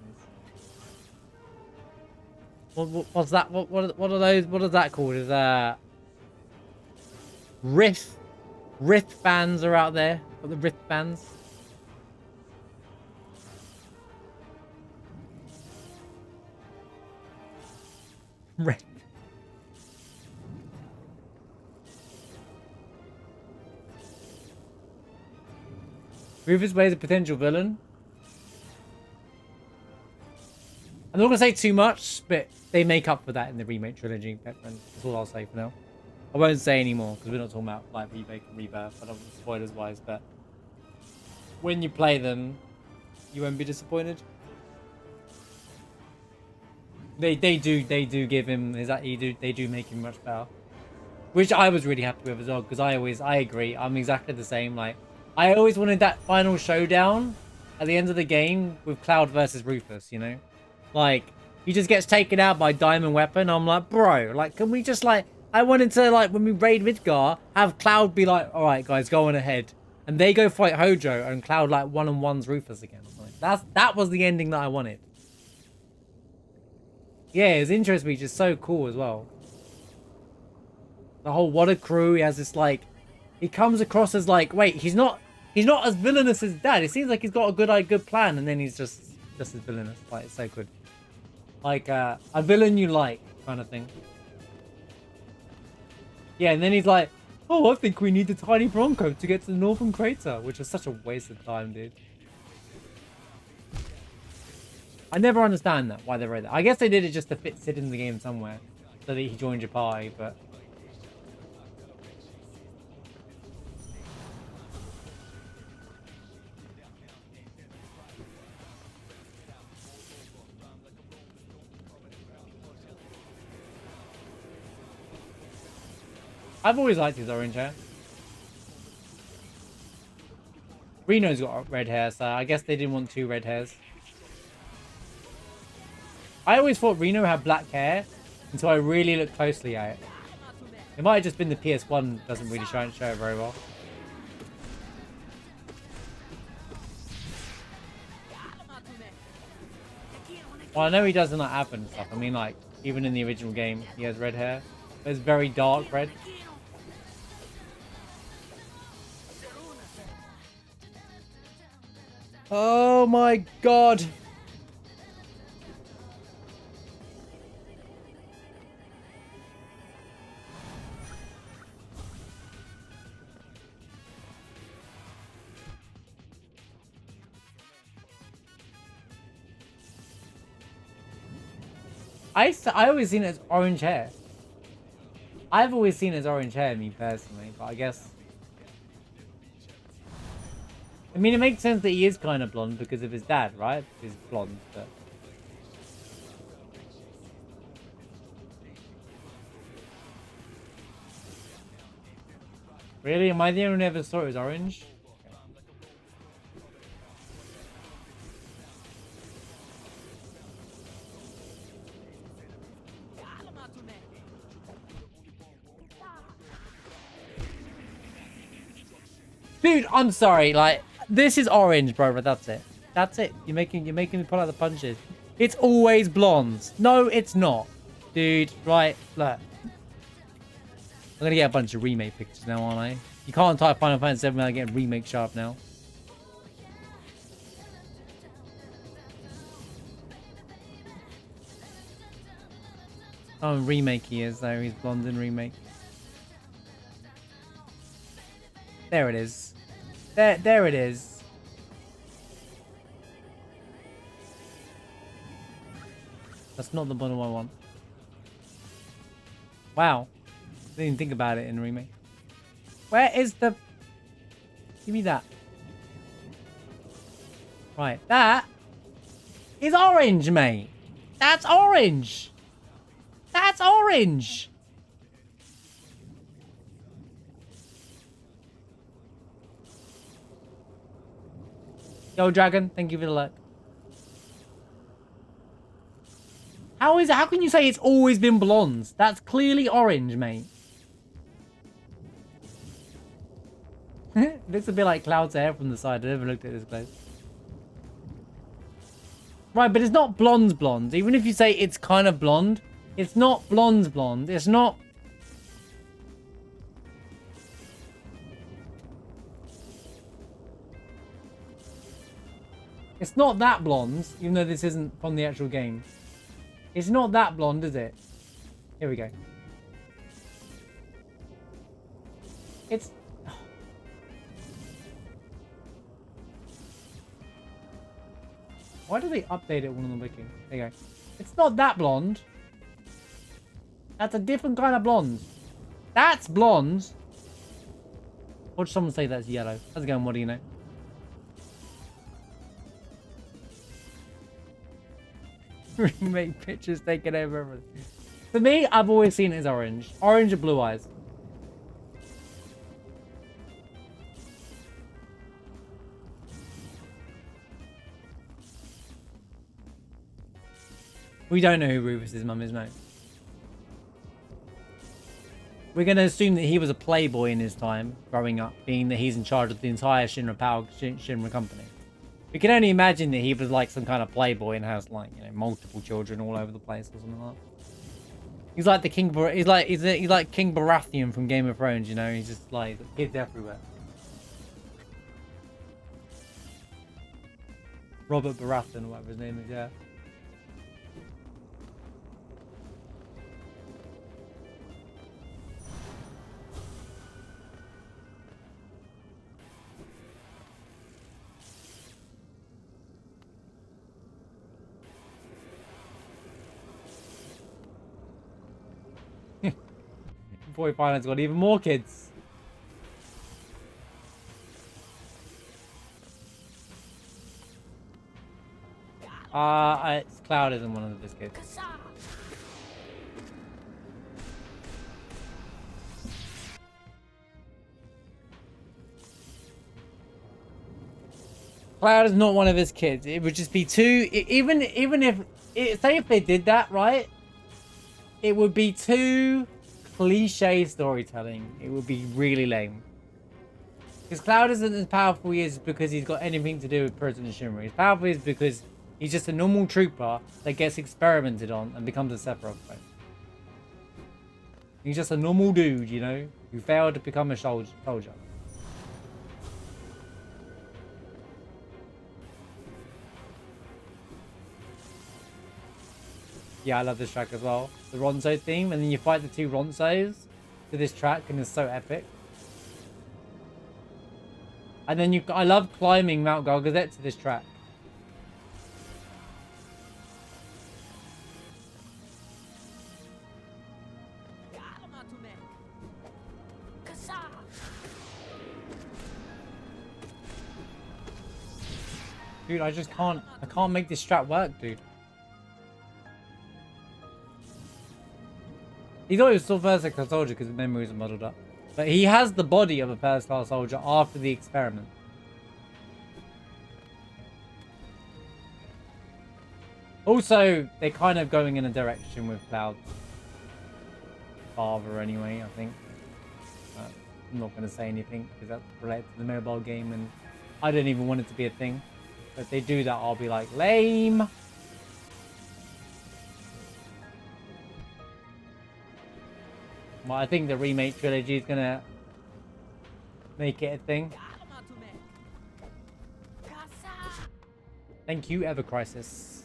What's that? What are those? What is that called? Is Rift fans are out there. Got the Rift fans. Right. Rufus plays a potential villain. I'm not going to say too much, but they make up for that in the remake trilogy. That's all I'll say for now. I won't say any more because we're not talking about like remake and rebirth. I don't want spoilers wise, but when you play them, you won't be disappointed. They do give him they do make him much better, which I was really happy with as well because I agree. I'm exactly the same. Like I always wanted that final showdown at the end of the game with Cloud versus Rufus. You know, like he just gets taken out by Diamond Weapon. I'm like, bro, like can we just like I wanted to like when we raid Midgar have Cloud be like, all right guys, go on ahead, and they go fight Hojo and Cloud like one-on-ones Rufus again. Like, that was the ending that I wanted. Yeah, his intro speech is so cool as well. The whole what a crew, he has this like he comes across as like, wait, he's not as villainous as Dad. It seems like he's got a good plan and then he's just as villainous. Like it's so good. Like a villain you like kind of thing. Yeah, and then he's like, oh, I think we need the tiny Bronco to get to the Northern Crater, which was such a waste of time, dude. I never understand that, why they wrote that. I guess they did it just to fit Sid in the game somewhere, so that he joined your party, but... I've always liked his orange hair. Reno's got red hair, so I guess they didn't want 2 red hairs. I always thought Reno had black hair until I really looked closely at it. It might have just been the PS1 doesn't really show it very well. Well, I know he doesn't like happen and stuff. I mean, like, even in the original game, he has red hair. But it's very dark red. Oh my god. I always seen it as orange hair. I've always seen it as orange hair, me personally, but I guess... I mean, it makes sense that he is kind of blonde because of his dad, right? He's blonde, but... Really? Am I the only one who ever saw it as orange? Dude, I'm sorry, like, this is orange, bro, but that's it. That's it. You're making me pull out the punches. It's always blonde. No, it's not. Dude, right, look. I'm gonna get a bunch of remake pictures now, aren't I? You can't type Final Fantasy 7 without getting remake sharp now. Oh, remake he is, though. He's blonde in remake. There it is. There it is. That's not the bottle I want. Wow. Didn't even think about it in remake. Where is the... Give me that. Right, that is orange, mate. That's orange. That's orange. Yo, Dragon, thank you for the luck. How can you say it's always been blonde? That's clearly orange, mate. Looks a bit like Cloud's hair from the side. I never looked at this close. Right, but it's not blonde. Even if you say it's kind of blonde, it's not blonde. It's not... It's not that blonde, even though this isn't from the actual game. It's not that blonde, is it? Here we go. It's... Why do they update it when on the wiki? There you go. It's not that blonde. That's a different kind of blonde. That's blonde. Watch someone say that's yellow. How's it going? What do you know? Remake pictures taking over everything. For me, I've always seen it as orange. Orange or blue eyes. We don't know who Rufus's mum is, mate. We're going to assume that he was a playboy in his time, growing up, being that he's in charge of the entire Shinra company. We can only imagine that he was like some kind of playboy and has like, you know, multiple children all over the place or something like that. He's like the King, he's like King Baratheon from Game of Thrones, you know, he's just like kids everywhere. Robert Baratheon, whatever his name is, yeah. Boy Finance got even more kids. Cloud isn't one of his kids. Cloud is not one of his kids. It would just be too... Even if... say if they did that, right? It would be too... cliche storytelling. It would be really lame. Because Cloud isn't as powerful he is because he's got anything to do with President Shinra. He's powerful is because He's just a normal trooper that gets experimented on and becomes a Sephiroth clone. He's just a normal dude, you know, who failed to become a soldier. Yeah, I love this track as well. The Ronso theme, and then you fight the two Ronsos to this track, and it's so epic. And then I love climbing Mount Gargazet to this track. Dude, I can't make this strat work, dude. He thought he was still first class soldier because his memories are muddled up. But he has the body of a first class soldier after the experiment. Also, they're kind of going in a direction with Cloud's father anyway, I think. I'm not going to say anything because that's related to the mobile game and I don't even want it to be a thing. But if they do that, I'll be like, lame. Well, I think the remake trilogy is going to make it a thing. Thank you, Ever Crisis.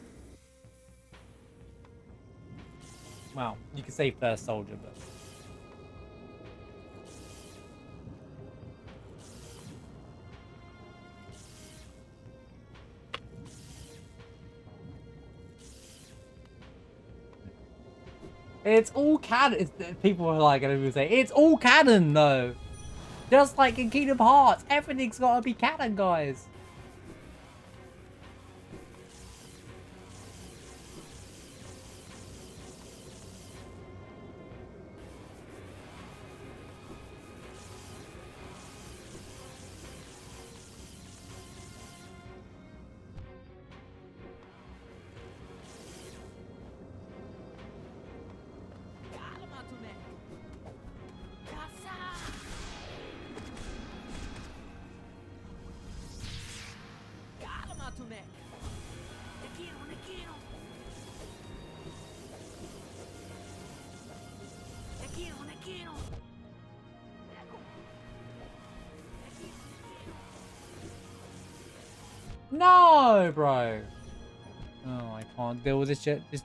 Wow, you could say first soldier, but... It's all canon. People are like, going to say, it's all canon, though. Just like in Kingdom Hearts, everything's got to be canon, guys. No, bro. Oh, I can't deal with this shit. This.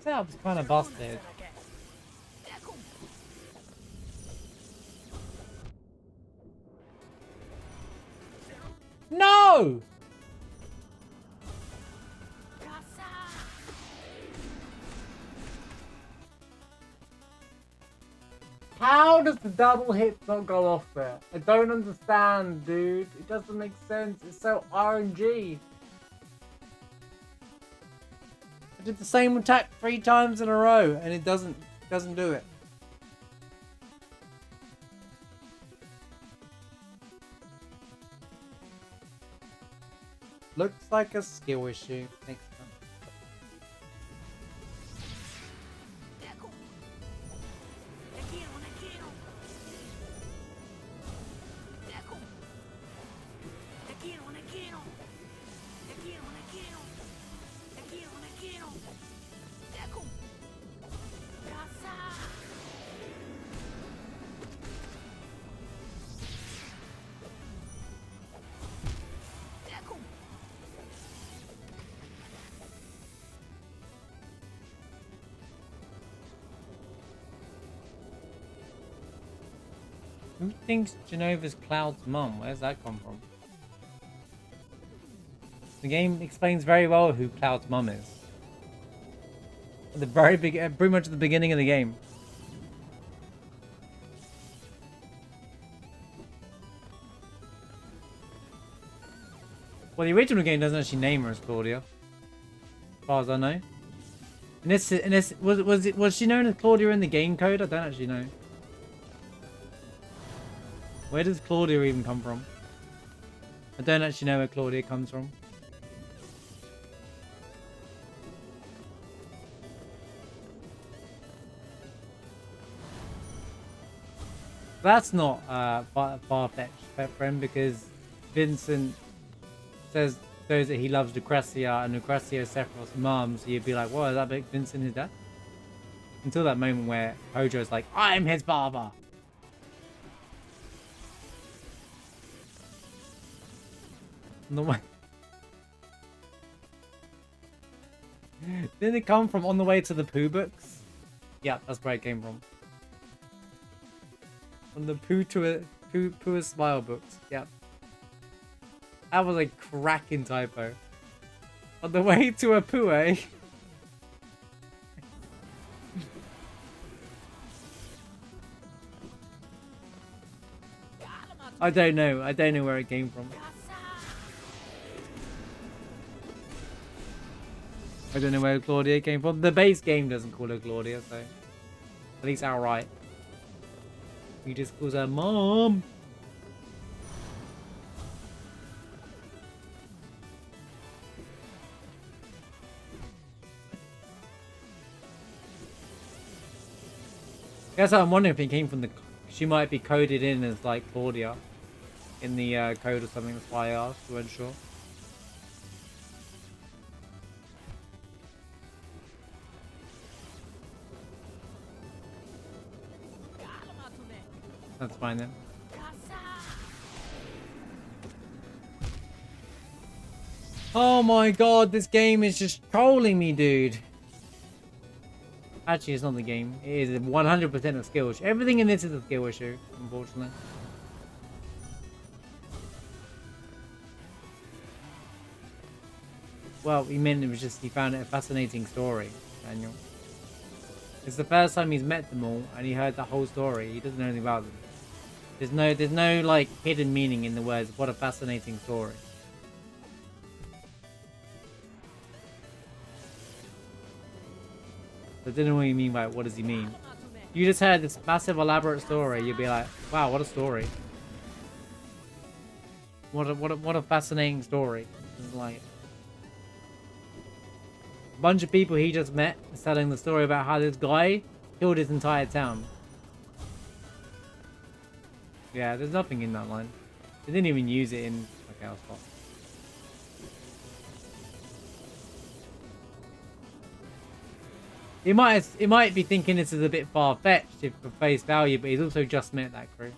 Setup's kind of busted. No! How does the double hit not go off there? I don't understand, dude. It doesn't make sense. It's so RNG. I did the same attack 3 times in a row and it doesn't do it. Looks like a skill issue. Next time. Who thinks Genova's Cloud's mum? Where's that come from? The game explains very well who Cloud's mum is. At the very pretty much at the beginning of the game. Well, the original game doesn't actually name her as Claudia, as far as I know. In this, was she known as Claudia in the game code? I don't actually know. Where does Claudia even come from? I don't actually know where Claudia comes from. That's not far-fetched, friend, because Vincent shows that he loves Lucrezia, and Lucrezia is Sephiroth's mum, so you'd be like, what, is that big Vincent his dad? Until that moment where Hojo's like, I'm his father! On the way. Didn't it come from On the Way to the Pooh books? Yeah, that's where it came from. From the Pooh Smile books. Yep. That was a cracking typo. On the way to a Pooh, eh? I don't know. I don't know where it came from. I don't know where Claudia came from. The base game doesn't call her Claudia, so at least outright. He just calls her Mom. Guess I'm wondering if it came from the. She might be coded in as like Claudia in the code or something. That's why I asked. I wasn't sure. That's fine then. Oh my god, this game is just trolling me, dude. Actually, it's not the game. It is 100% a skill issue. Everything in this is a skill issue, unfortunately. Well, he meant it was just he found it a fascinating story, Daniel. It's the first time he's met them all, and he heard the whole story. He doesn't know anything about them. There's no like hidden meaning in the words. What a fascinating story. I don't know what you mean by it. What does he mean? You just heard this massive elaborate story. You'd be like, wow, what a story. What a fascinating story. It's like a bunch of people he just met telling the story about how this guy killed his entire town. Yeah, there's nothing in that line. They didn't even use it in... Okay, I'll stop. He might be thinking this is a bit far-fetched if for face value, but he's also just met that crew.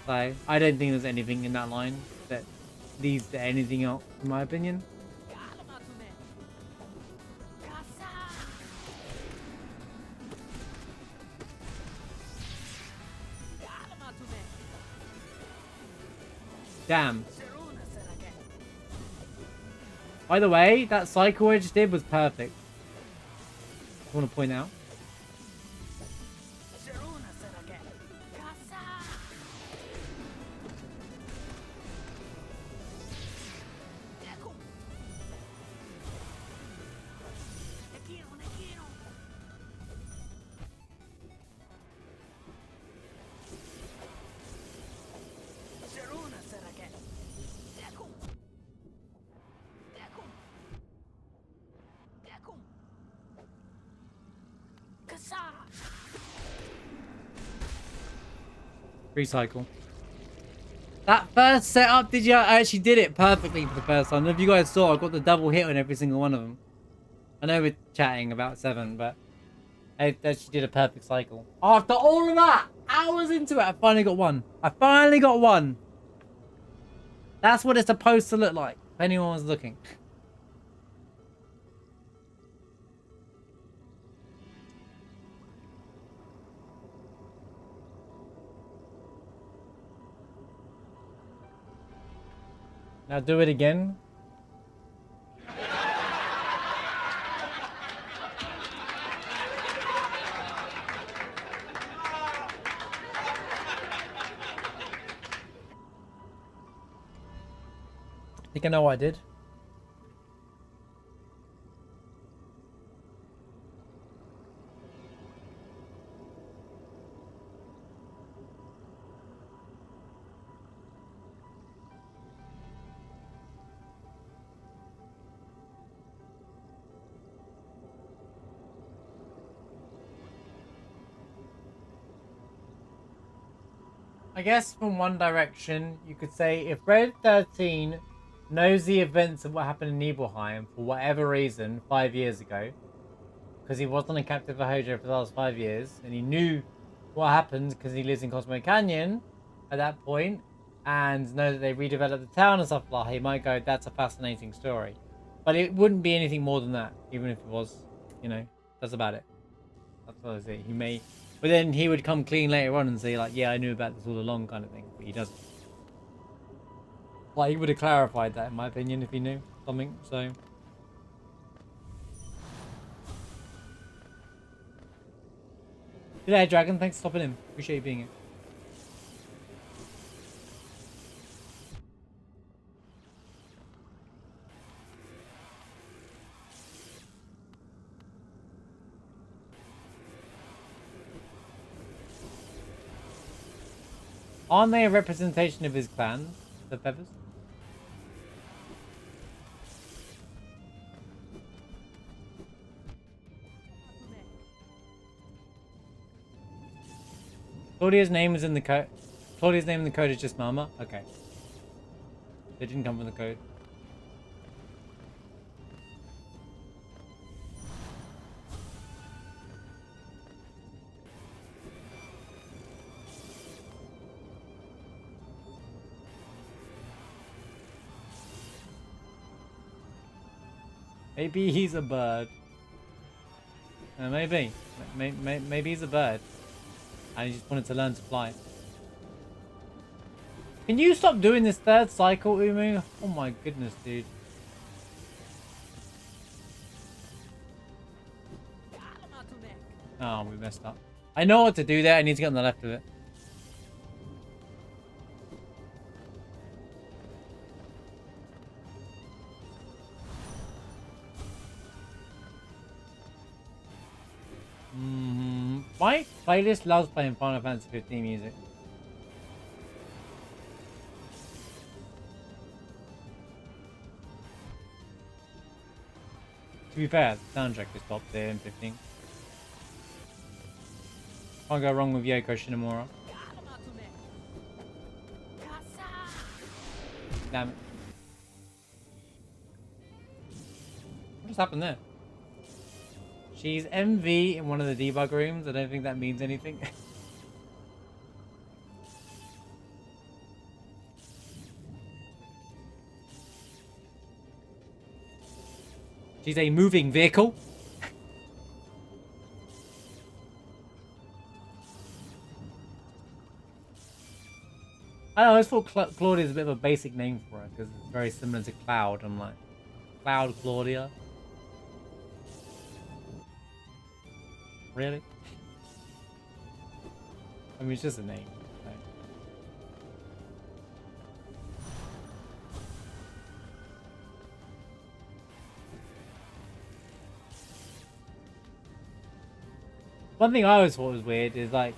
So, I don't think there's anything in that line that leads to anything else, in my opinion. Damn. By the way, that cycle I just did was perfect. I want to point out. Recycle. That first setup, I actually did it perfectly for the first time. If you guys saw, I got the double hit on every single one of them. I know we're chatting about 7, but I actually did a perfect cycle. After all of that, hours into it, I finally got one. I finally got one. That's what it's supposed to look like, if anyone was looking. Now do it again. I think I know what I did. I guess from one direction, you could say if Red 13 knows the events of what happened in Nibelheim for whatever reason 5 years ago, because he wasn't a captive of Hojo for the last 5 years, and he knew what happened because he lives in Cosmo Canyon at that point, and know that they redeveloped the town and stuff like that, he might go, that's a fascinating story. But it wouldn't be anything more than that, even if it was, you know, that's about it. That's what I say. He may... But then he would come clean later on and say, like, yeah, I knew about this all along kind of thing. But he doesn't. Like, he would have clarified that, in my opinion, if he knew something, so... G'day, Dragon. Thanks for stopping in. Appreciate you being here. Aren't they a representation of his clan, the feathers? Claudia's name is in the code. Claudia's name in the code is just Mama? Okay. They didn't come from the code. Maybe he's a bird. Maybe. Maybe he's a bird. I just wanted to learn to fly. Can you stop doing this third cycle, Ummuu? Oh my goodness, dude. Oh, we messed up. I know what to do there. I need to get on the left of it. My playlist loves playing Final Fantasy 15 music. To be fair, the soundtrack is top there in 15. Can't go wrong with Yoko Shinomura. Damn it. What just happened there? She's MV in one of the debug rooms. I don't think that means anything. She's a moving vehicle. I always thought Claudia is a bit of a basic name for her because it's very similar to Cloud. I'm like, Cloud Claudia. Really? I mean, it's just a name. Right? One thing I always thought was weird is, like,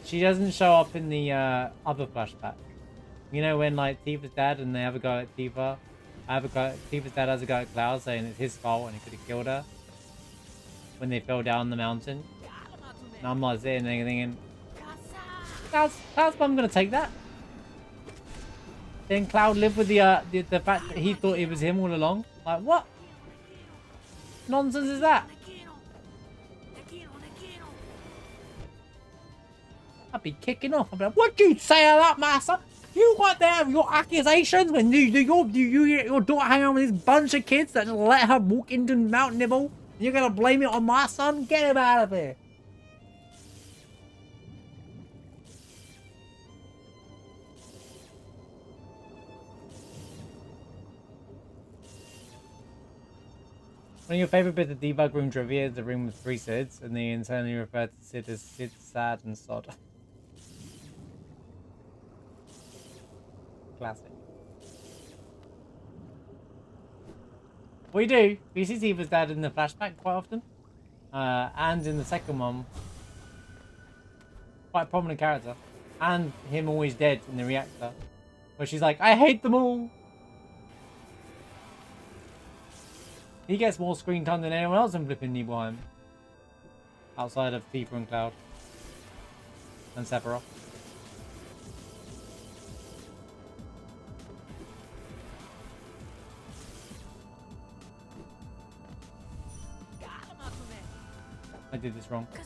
she doesn't show up in the other flashback. You know, when, like, Tifa's dad and they have a go at Tifa. Tifa's dad has a go at Cloud saying it's his fault and he could have killed her when they fell down the mountain. And I'm like sitting there thinking, Cloud's mum gonna take that? Then Cloud lived with the fact that he thought it was him all along. Like, what nonsense is that? I'd be kicking off. I'd be like, what'd you say about my son? You got there your accusations when your daughter hang out with this bunch of kids that just let her walk into Mount Nibble? You're gonna blame it on my son? Get him out of here. One of your favorite bits of debug room trivia is the room with 3 Sids, and they internally refer to Sid as Sid, Sad, and Sod. Classic. We do. We see Siva's dad in the flashback quite often. And in the second one, quite a prominent character. And him always dead in the reactor. Where she's like, I hate them all! He gets more screen time than anyone else in flipping Nibelheim. Outside of Tifa and Cloud. And Sephiroth. I did this wrong. Okay.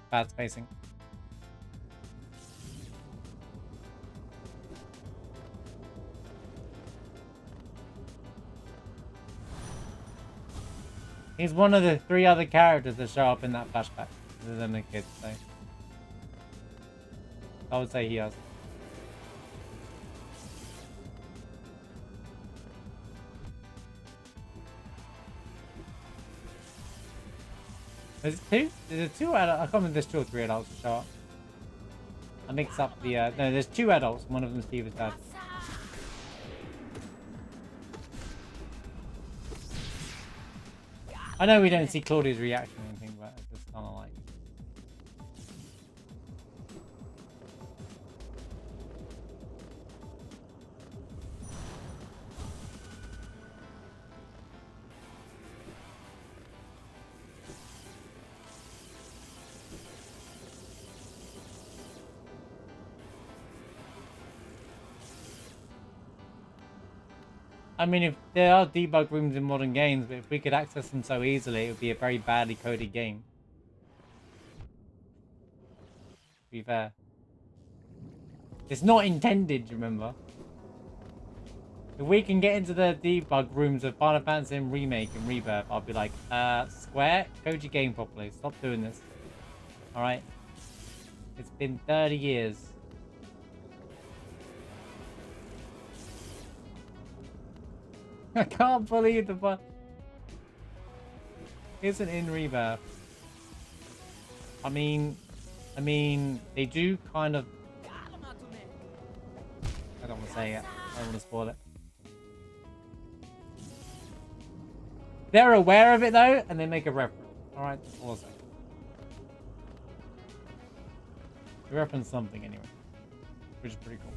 Bad spacing. He's one of the 3 other characters that show up in that flashback. Other than the kids, so. I would say he has. There's 2? There's 2 adults. I can't remember if there's 2 or 3 adults to show up. I mixed up the, no, there's 2 adults. One of them's Steve's dad. I know we don't see Claudia's reaction or anything, but it's just kind of like... I mean, if there are debug rooms in modern games, but if we could access them so easily, it would be a very badly coded game. To be fair. It's not intended, remember? If we can get into the debug rooms of Final Fantasy Remake and Rebirth, I'll be like, Square, code your game properly. Stop doing this. Alright? It's been 30 years. I can't believe the button isn't in Rebirth. I mean, they do kind of... I don't want to say it. I don't want to spoil it. They're aware of it though, and they make a reference. Alright, that's all I'll say. They reference something anyway, which is pretty cool.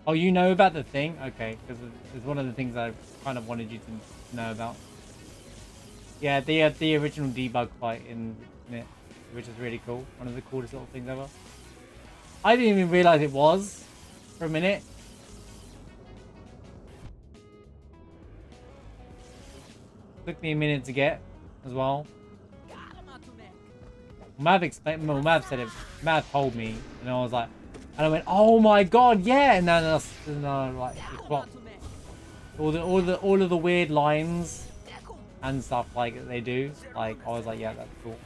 Oh, you know about the thing? Okay, because it's one of the things I kind of wanted you to know about. Yeah, the original debug fight in it, which is really cool. One of the coolest little things ever. I didn't even realize it was for a minute. Took me a minute to get as well. Mav explained. Well, Mav said it. Mav told me, and I was like. And I went, oh my god, yeah! And then like it clocked. All of the weird lines and stuff like that they do. Like I was like, yeah, that's cool.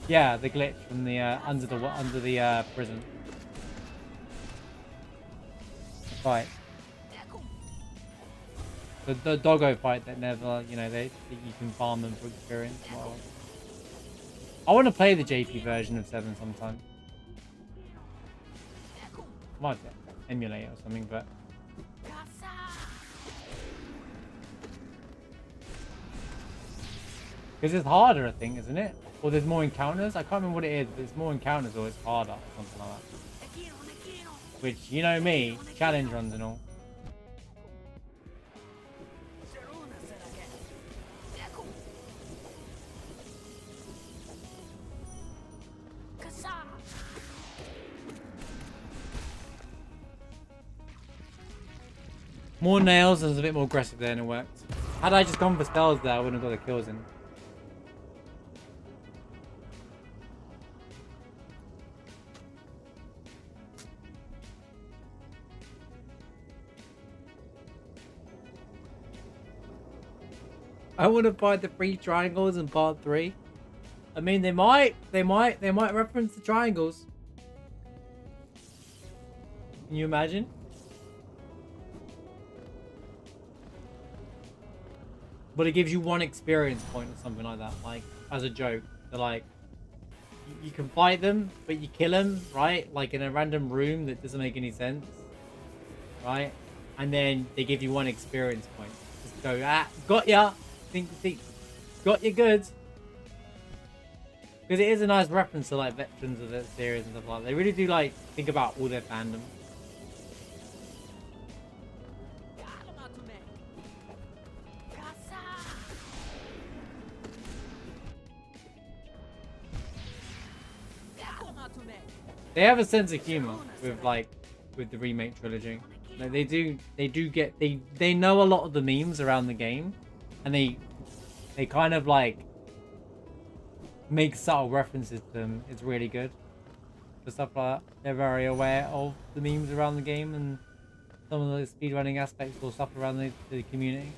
Yeah, the glitch from the under the prison. Fight. The doggo fight that never, you know, that you can farm them for experience. Well, I want to play the JP version of 7 sometime. Might emulate it or something, but because it's harder, I think, isn't it? Or there's more encounters. I can't remember what it is, but it's more encounters or it's harder, or something like that. Which, you know me, challenge runs and all. More nails and it's a bit more aggressive there and it worked. Had I just gone for spells there, I wouldn't have got the kills in. I want to find the 3 triangles in part 3. I mean, they might reference the triangles. Can you imagine? But it gives you 1 experience point or something like that, like as a joke. They're like, you can fight them, but you kill them, right? Like in a random room that doesn't make any sense, right? And then they give you 1 experience point. Just go, got ya. Think, got you good. Because it is a nice reference to like veterans of that series and stuff like that. They really do like think about all their fandom. They have a sense of humor with the remake trilogy. Like they know a lot of the memes around the game, and they kind of like make subtle references to them. It's really good for stuff like that. They're very aware of the memes around the game and some of the speedrunning aspects or stuff around the community.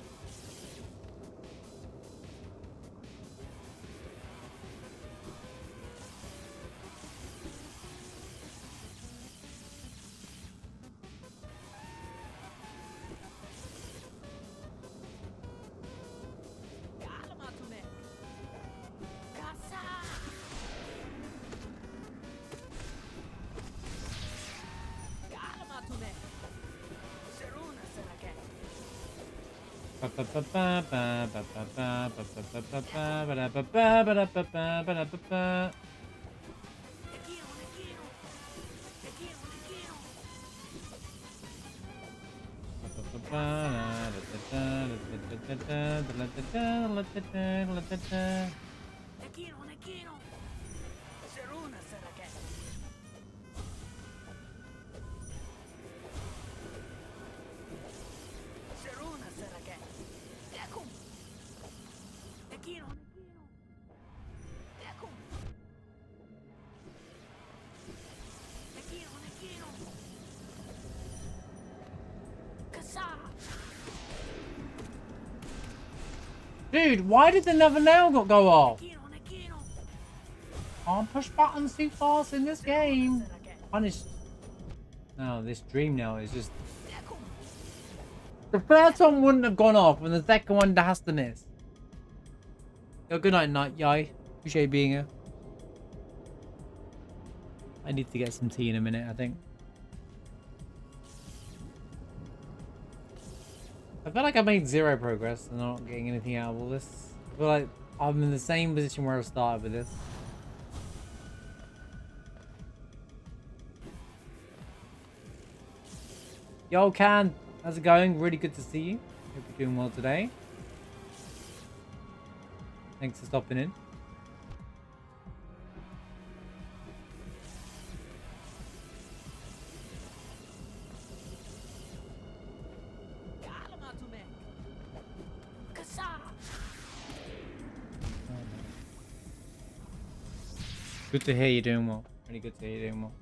Dude, why did another nail go off? Can't push buttons too fast in this game. Punished. No, this dream nail is just... The first one wouldn't have gone off, and the second one has to miss. Yo, good night, Yai. Appreciate being here. I need to get some tea in a minute, I think. I feel like I made 0 progress and I'm not getting anything out of all this. I feel like I'm in the same position where I started with this. Yo, Can, how's it going? Really good to see you. Hope you're doing well today. Thanks for stopping in. Good to hear you're doing well. Really good to hear you're doing well.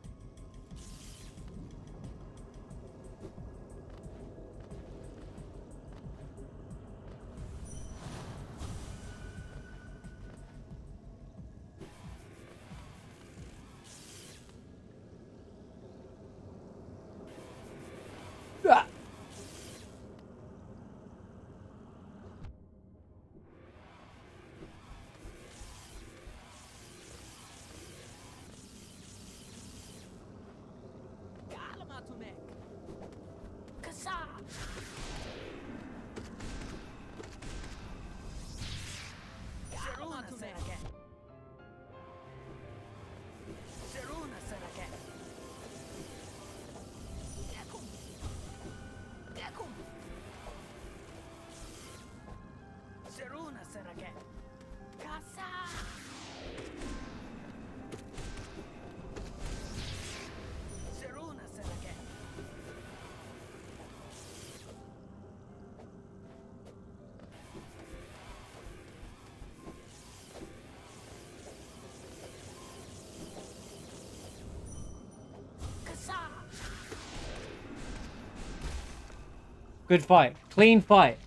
Good fight. Clean fight.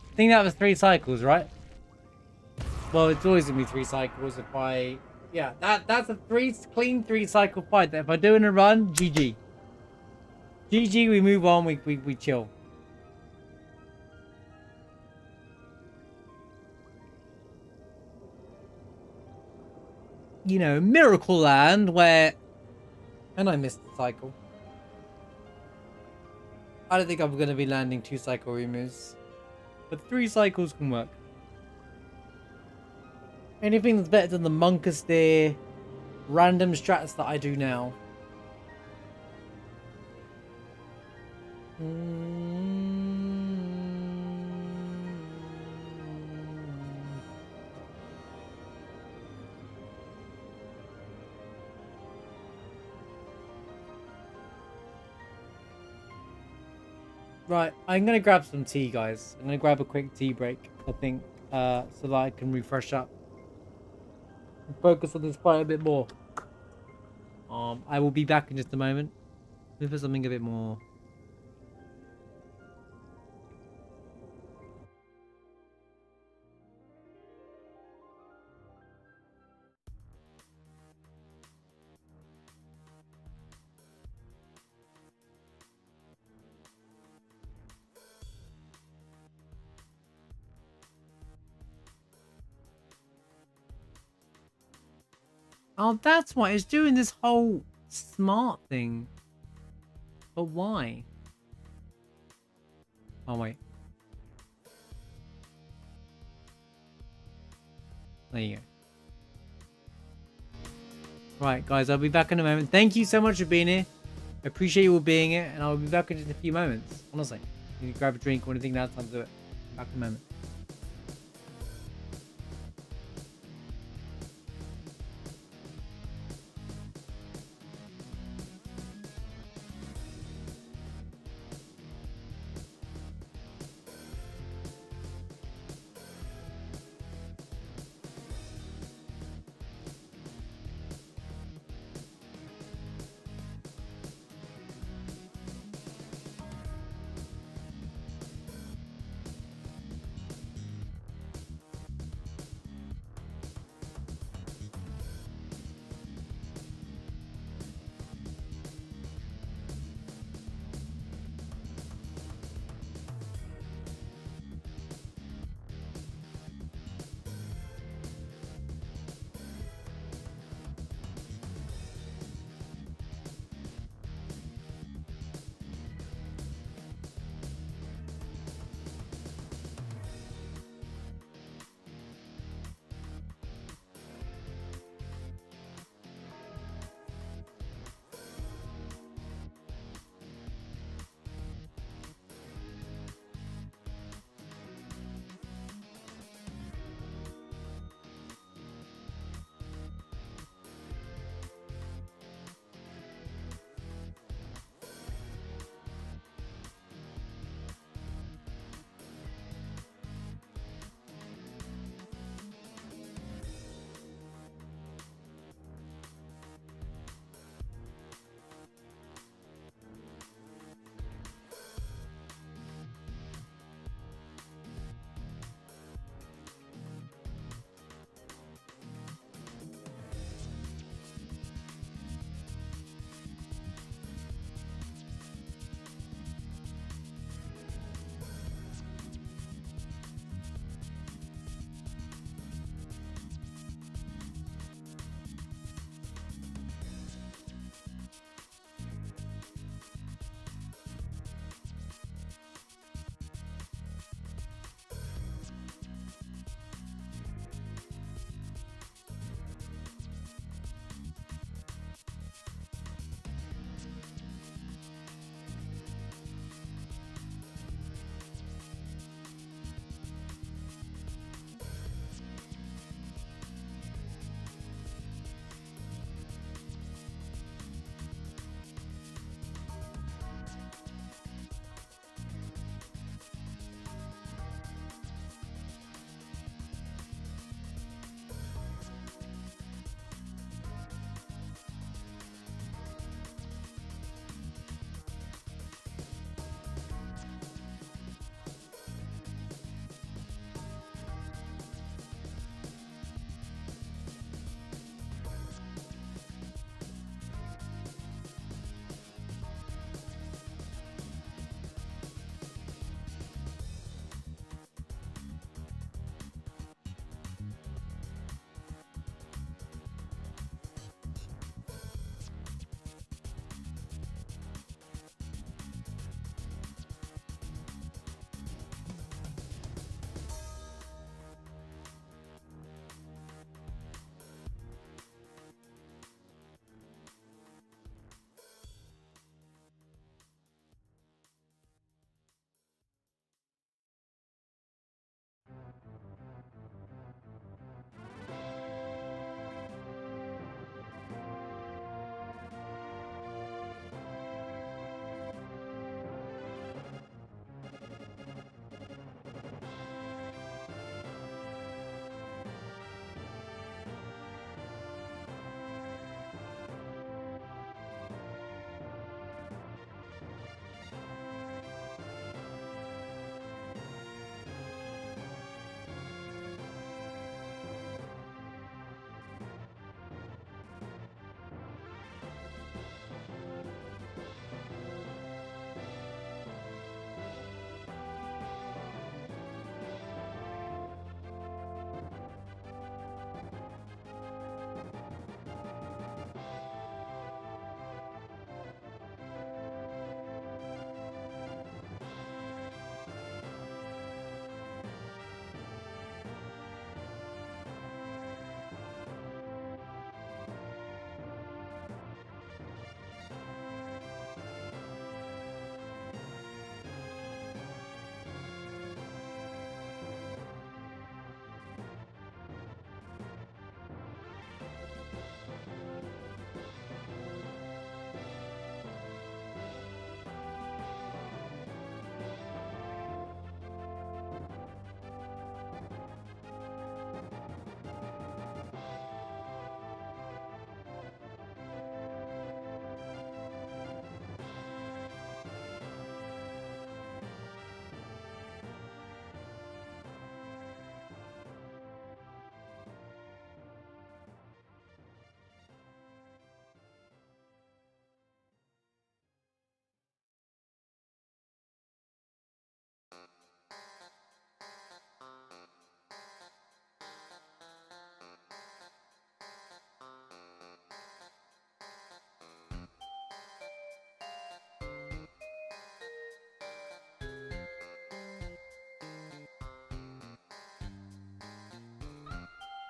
I think that was 3 cycles, right? Well, it's always gonna be 3 cycles if I... Yeah, that's a clean 3 cycle fight. That if I do in a run, GG. GG, we move on, we chill. You know, Miracle Land, where... And I missed the cycle. I don't think I'm going to be landing 2 cycle Ummus. But 3 cycles can work. Anything that's better than the Monkasteer random strats that I do now. Right, I'm going to grab some tea, guys. I'm going to grab a quick tea break, I think, so that I can refresh up. And focus on this fight a bit more. I will be back in just a moment. Maybe for something a bit more... Oh, that's why it's doing this whole smart thing. But why? Oh, wait. There you go. Right, guys, I'll be back in a moment. Thank you so much for being here. I appreciate you all being here, and I'll be back in just a few moments. Honestly. You can grab a drink or anything, now's time to do it. Back in a moment.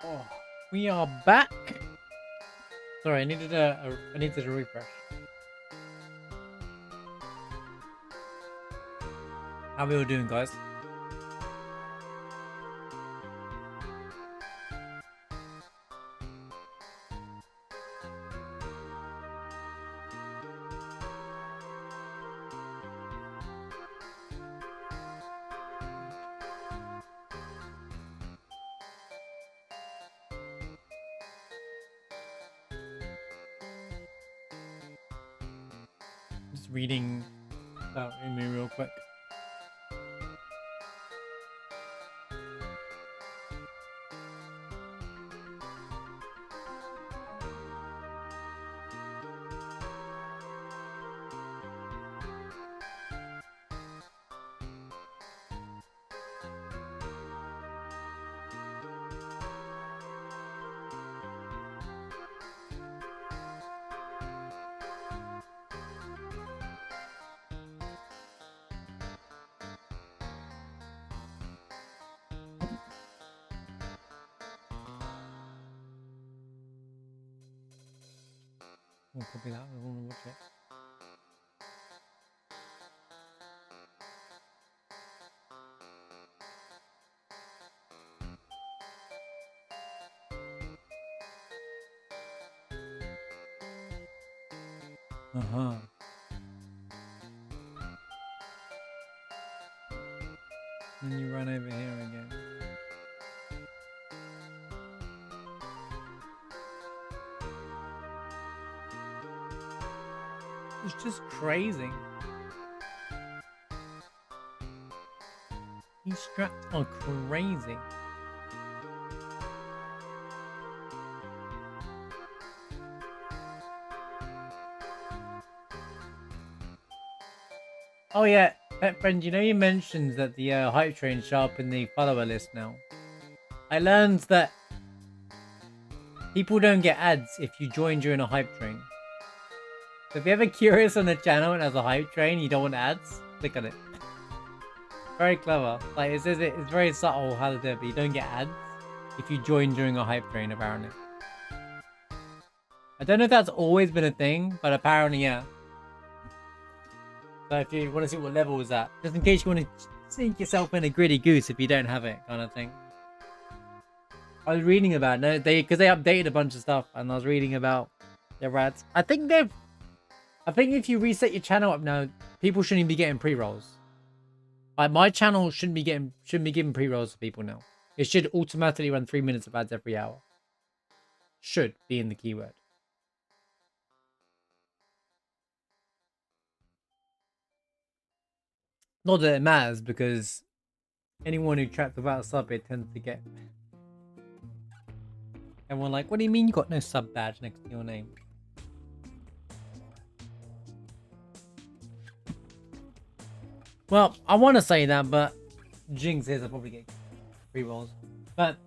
Oh, we are back. Sorry, I needed a refresh. How we all doing, guys? Just reading about Ummuu real quick. We'll copy that. We'll watch it. Uh-huh. Then you run over here again. It's just crazy. These strats are crazy. Oh yeah, pet friend, you know you mentioned that the hype train show up in the follower list now. I learned that people don't get ads if you join during a hype train. So if you're ever curious on the channel and has a hype train, you don't want ads, click on it. Very clever. Like it says it's very subtle how to do it, but you don't get ads if you join during a hype train, apparently. I don't know if that's always been a thing, but apparently yeah. So if you want to see what level is that, just in case you want to sink yourself in a gritty goose if you don't have it, kind of thing. I was reading about it, because they updated a bunch of stuff, and I was reading about their ads. I think if you reset your channel up now, people shouldn't even be getting pre-rolls. Like my channel shouldn't be giving pre-rolls to people now. It should automatically run 3 minutes of ads every hour. Should be in the keyword. Not that it matters, because anyone who chats without a sub, it tends to get everyone like, what do you mean you got no sub badge next to your name? Well, I want to say that, but Jinx says I'll probably get rerolls. But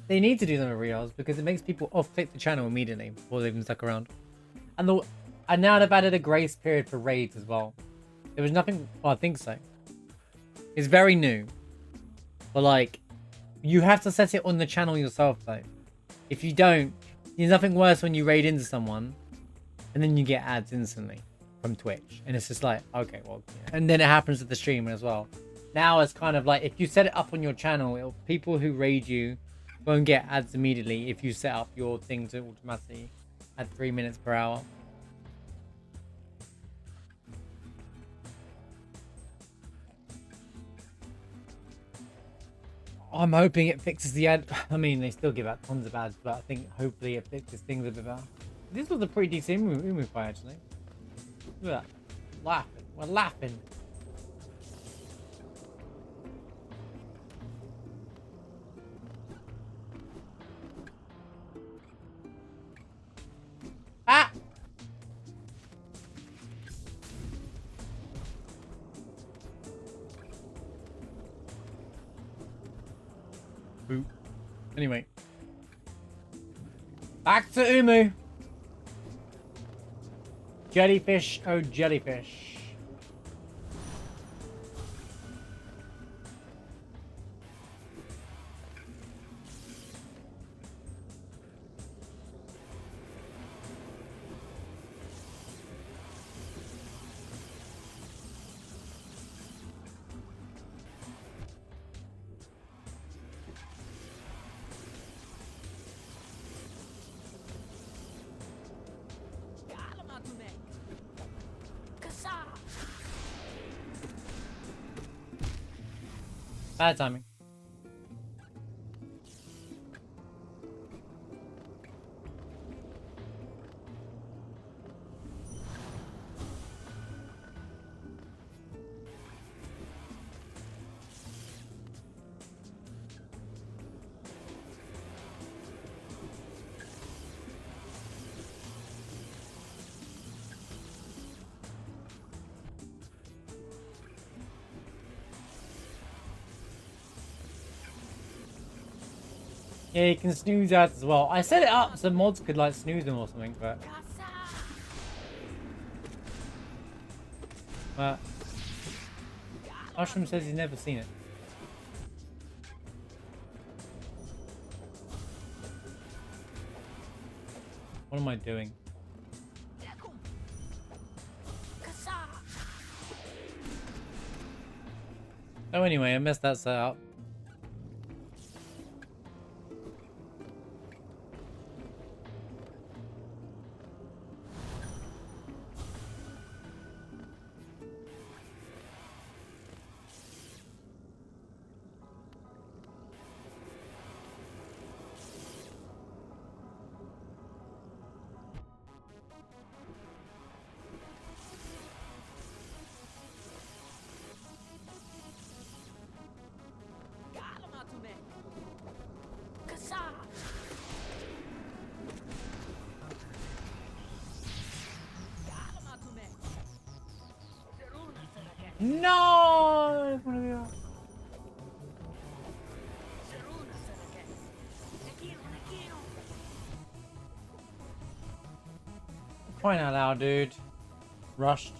they need to do them with rerolls because it makes people off-click the channel immediately before they've even stuck around. And now they've added a grace period for raids as well. There was nothing. Well, I think so. It's very new, but like, you have to set it on the channel yourself though. If you don't, there's nothing worse when you raid into someone, and then you get ads instantly from Twitch, and it's just like, okay, well, yeah. And then it happens to the streamer as well. Now it's kind of like if you set it up on your channel, people who raid you won't get ads immediately if you set up your thing to automatically at 3 minutes per hour. I'm hoping it fixes the ad. I mean, they still give out tons of ads, but I think hopefully it fixes things a bit better. This was a pretty decent Ummuu fight, actually. Look at that. Laughing. We're laughing. Ah! Boop. Anyway. Back to Ummuu. Jellyfish, oh jellyfish. Bad timing. Yeah, you can snooze ads as well. I set it up so mods could like snooze them or something, but Mushroom says he's never seen it. What am I doing? Oh, anyway, I messed that set up. No! Crying out loud, dude. Rushed.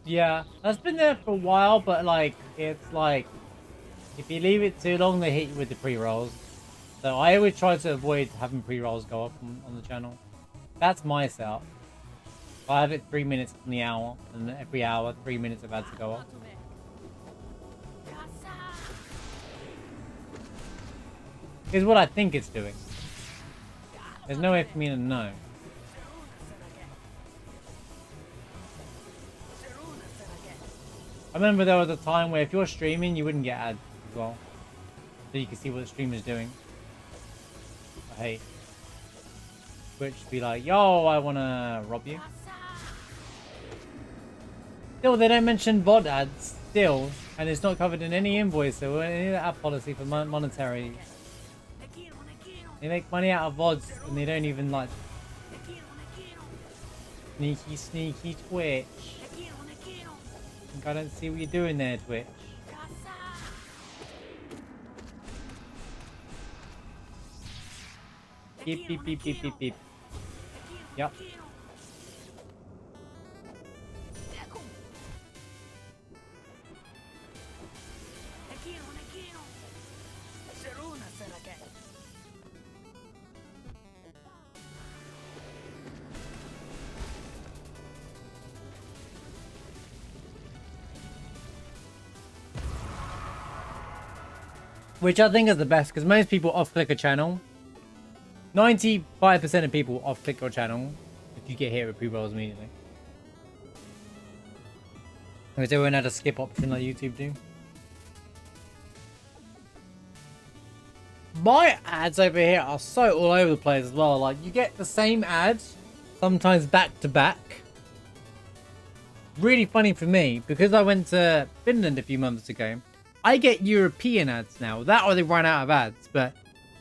Yeah, that's been there for a while, but like, it's like, if you leave it too long, they hit you with the pre-rolls. So I always try to avoid having pre-rolls go up on the channel. That's my setup. I have it 3 minutes on the hour, and every hour, 3 minutes of ads to go up. Is what I think it's doing. There's no way for me to know. I remember there was a time where if you're streaming, you wouldn't get ads as well. So you can see what the streamer's doing. But hey. Twitch be like, yo, I wanna rob you. Still, they don't mention VOD ads, still. And it's not covered in any invoice or any ad policy for monetary. They make money out of VODs and they don't even like... Sneaky, sneaky Twitch. I don't see what you're doing there, Twitch. Beep, beep, beep, beep, beep, beep. Yep. Which I think is the best, because most people off-click a channel. 95% of people off-click your channel if you get hit with pre-rolls immediately. Because everyone had a skip option like YouTube do. My ads over here are so all over the place as well. Like, you get the same ads, sometimes back to back. Really funny for me, because I went to Finland a few months ago. I get European ads now. That or they run out of ads, but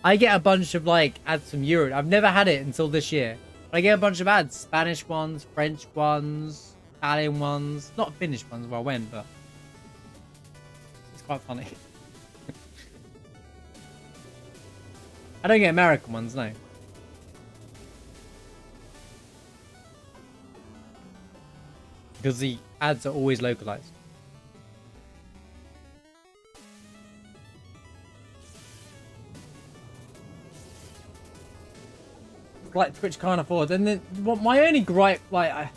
I get a bunch of like ads from Europe. I've never had it until this year. I get a bunch of ads. Spanish ones, French ones, Italian ones. Not Finnish ones where I went, but it's quite funny. I don't get American ones, no. Because the ads are always localized. Like Twitch can't afford. And then my only gripe, like,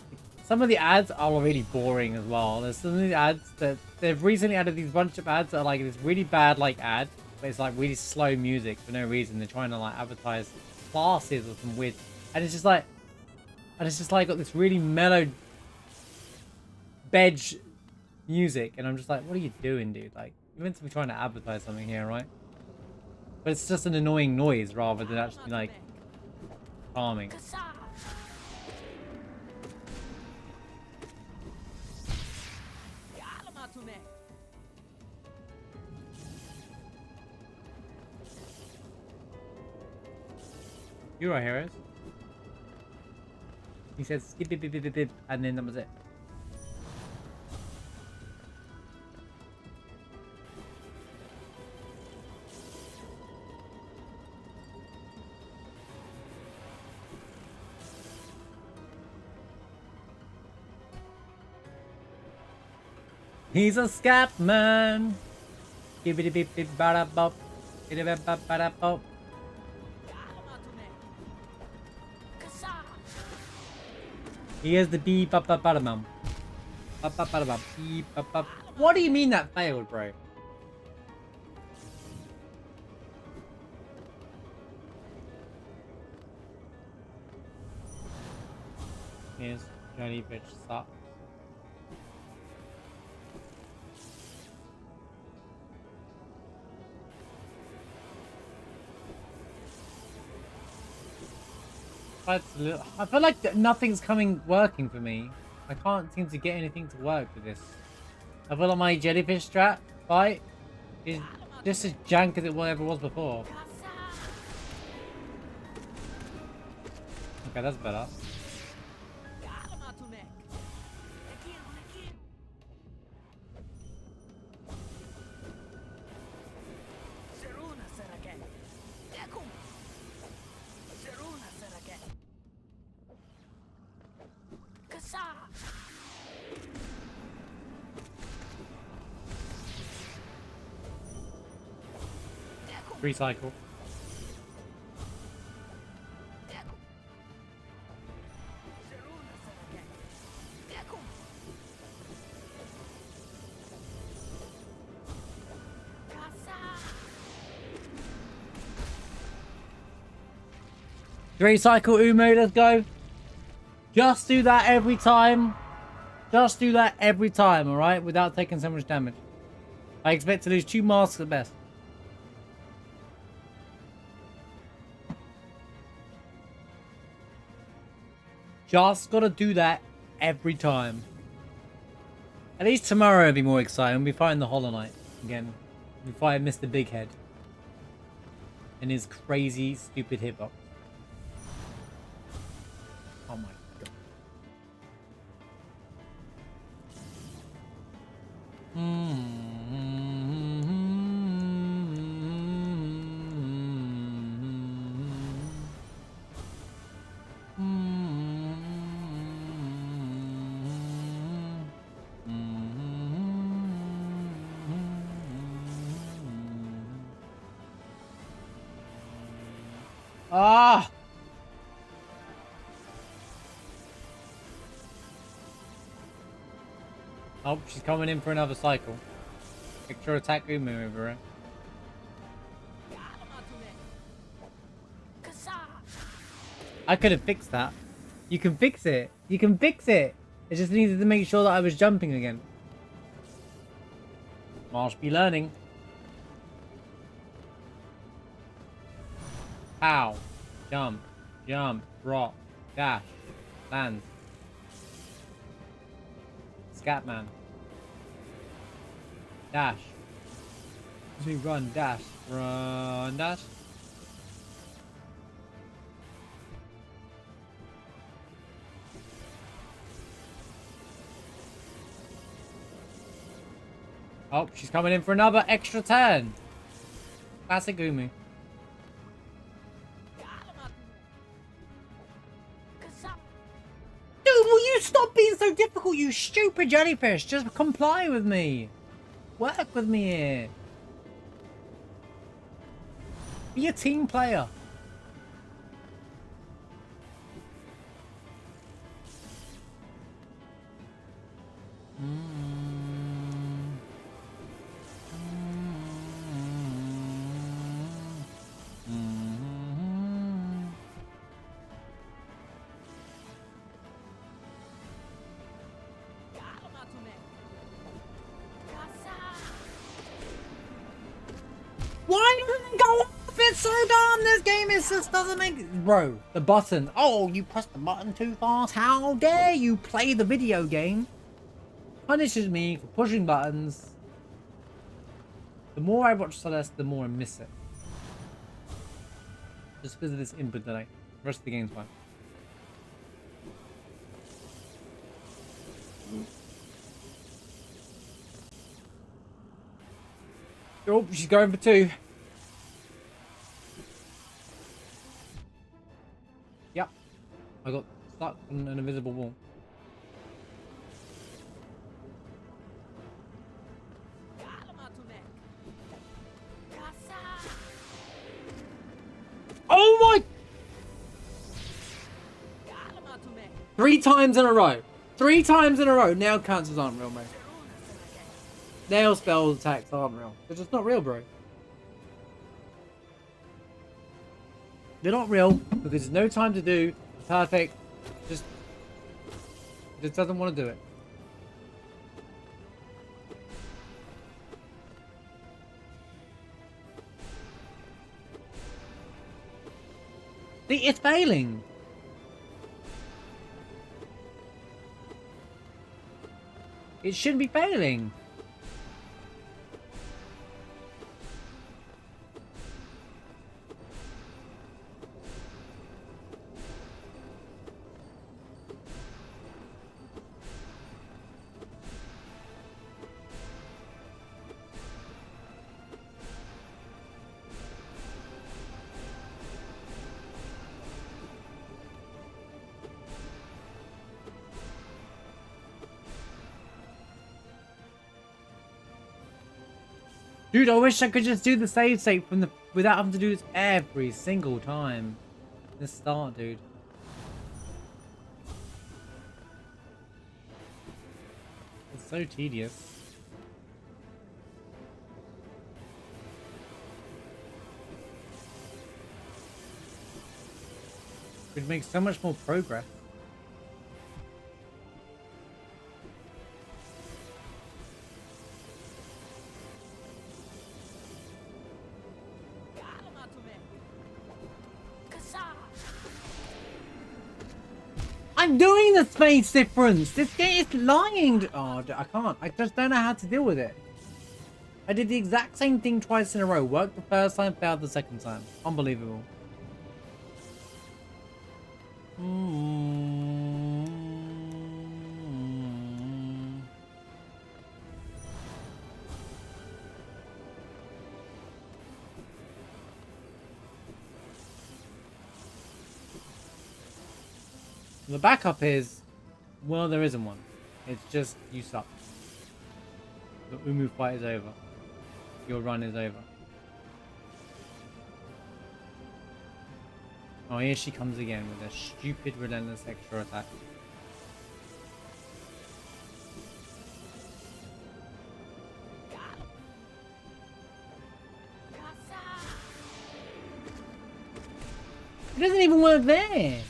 some of the ads are really boring as well. There's some of the ads that they've recently added these bunch of ads that are like this really bad like ad, but it's like really slow music for no reason. They're trying to like advertise classes or some weird, and it's just like got this really mellow bedge music, and I'm just like, what are you doing, dude? Like, you're meant to be trying to advertise something here, right? But it's just an annoying noise rather than actually like calming. You're right, heroes. He says skip bip, bip, bip, bip, and then that was it. He's a scat man. Gibbity bip bip bada bop. Bada bop. He has the beep bop bop bada bum. Bop bop bada bop. Beep bop bop. What do you mean that failed, bro? Here's Johnny bitch stop. I feel like nothing's working for me. I can't seem to get anything to work with this. I feel like my jellyfish strat fight is just as jank as it ever was before. Okay, that's better. Recycle. Recycle Ummuu, let's go. Just do that every time. Just do that every time, alright? Without taking so much damage. I expect to lose 2 masks at best. Just gotta do that every time. At least tomorrow will be more exciting. We'll be fighting the Hollow Knight again. We'll fight Mr. Big Head. And his crazy, stupid hitbox. Oh my god. Ah! Oh, she's coming in for another cycle. Extra attack Ummuu over it. I could have fixed that. You can fix it. You can fix it. It just needed to make sure that I was jumping again. Marsh be learning. Pow. Jump. Jump. Rock. Dash. Land. Scatman. Dash. Run. Dash. Run. Dash. Oh, she's coming in for another extra turn. Classic Ummuu. Dude, will you stop being so difficult, you stupid jellyfish? Just comply with me. Work with me here. Be a team player. Why doesn't it go off? It's so dumb. This game just doesn't make... Bro, the button. Oh, you pressed the button too fast. How dare you play the video game? Punishes me for pushing buttons. The more I watch Celeste, the more I miss it. Just because of this input delay. The rest of the game's fine. Oh, she's going for 2. Yep. I got stuck on an invisible wall. Oh my! 3 times in a row. 3 times in a row. Nail counters aren't real, mate. Nail spells attacks aren't real. They're just not real, bro. They're not real because there's no time to do. Perfect. Just doesn't want to do it. See, it's failing. It shouldn't be failing. Dude, I wish I could just do the save state from the without having to do this every single time. Let's start, dude. It's so tedious. We'd make so much more progress. I'm doing the space difference. This game is lying. Oh, I can't. I just don't know how to deal with it. I did the exact same thing twice in a row. Worked the first time, failed the second time. Unbelievable. The backup is, well, there isn't one. It's just, you suck. The Ummuu fight is over. Your run is over. Oh, here she comes again with a stupid, relentless extra attack. It doesn't even work there.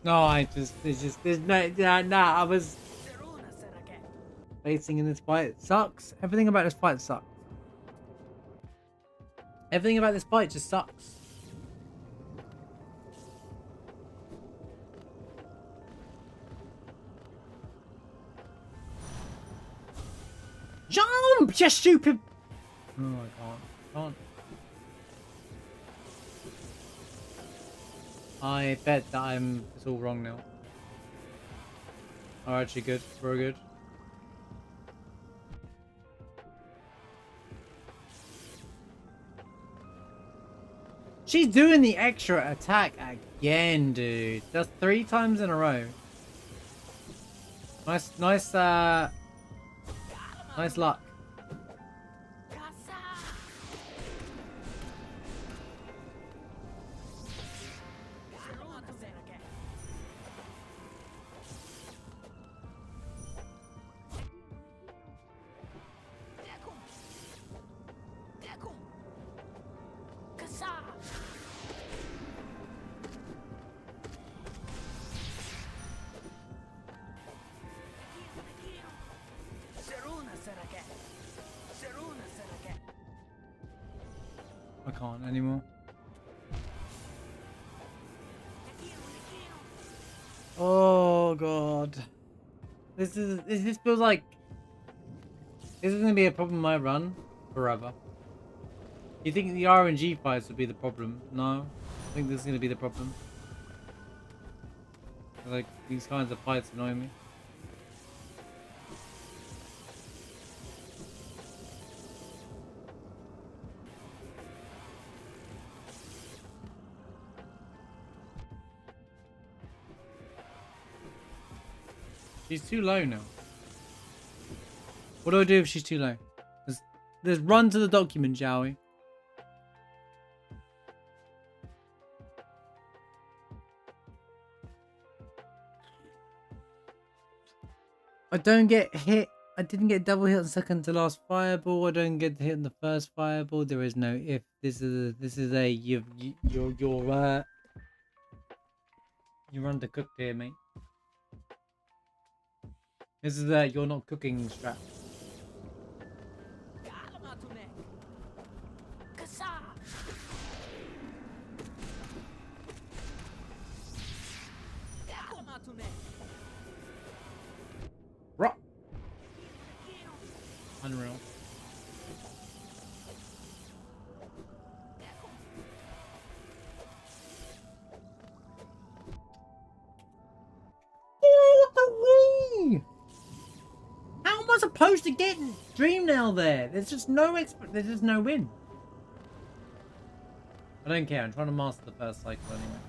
No, there's no, I was... facing in this fight sucks. Everything about this fight sucks. Everything about this fight just sucks. Jump, you stupid! Oh, I can't. I bet that it's all wrong now. Oh, actually good. Very good. She's doing the extra attack again, dude. That's 3 times in a row. Nice luck. I can't anymore. Oh god. This feels like this is gonna be a problem in my run forever. You think the RNG fights would be the problem? No. I think this is gonna be the problem. Like these kinds of fights annoy me. She's too low now. What do I do if she's too low? Let's run to the document, shall we? I don't get hit. I didn't get double hit on second to last fireball. I don't get hit on the first fireball. There is no if. You're undercooked here, mate. This is you're not cooking strap. Rock. Unreal. Oh, what the wee? How am I supposed to get Dream Nail there? There's just no win. I don't care. I'm trying to master the first cycle anyway.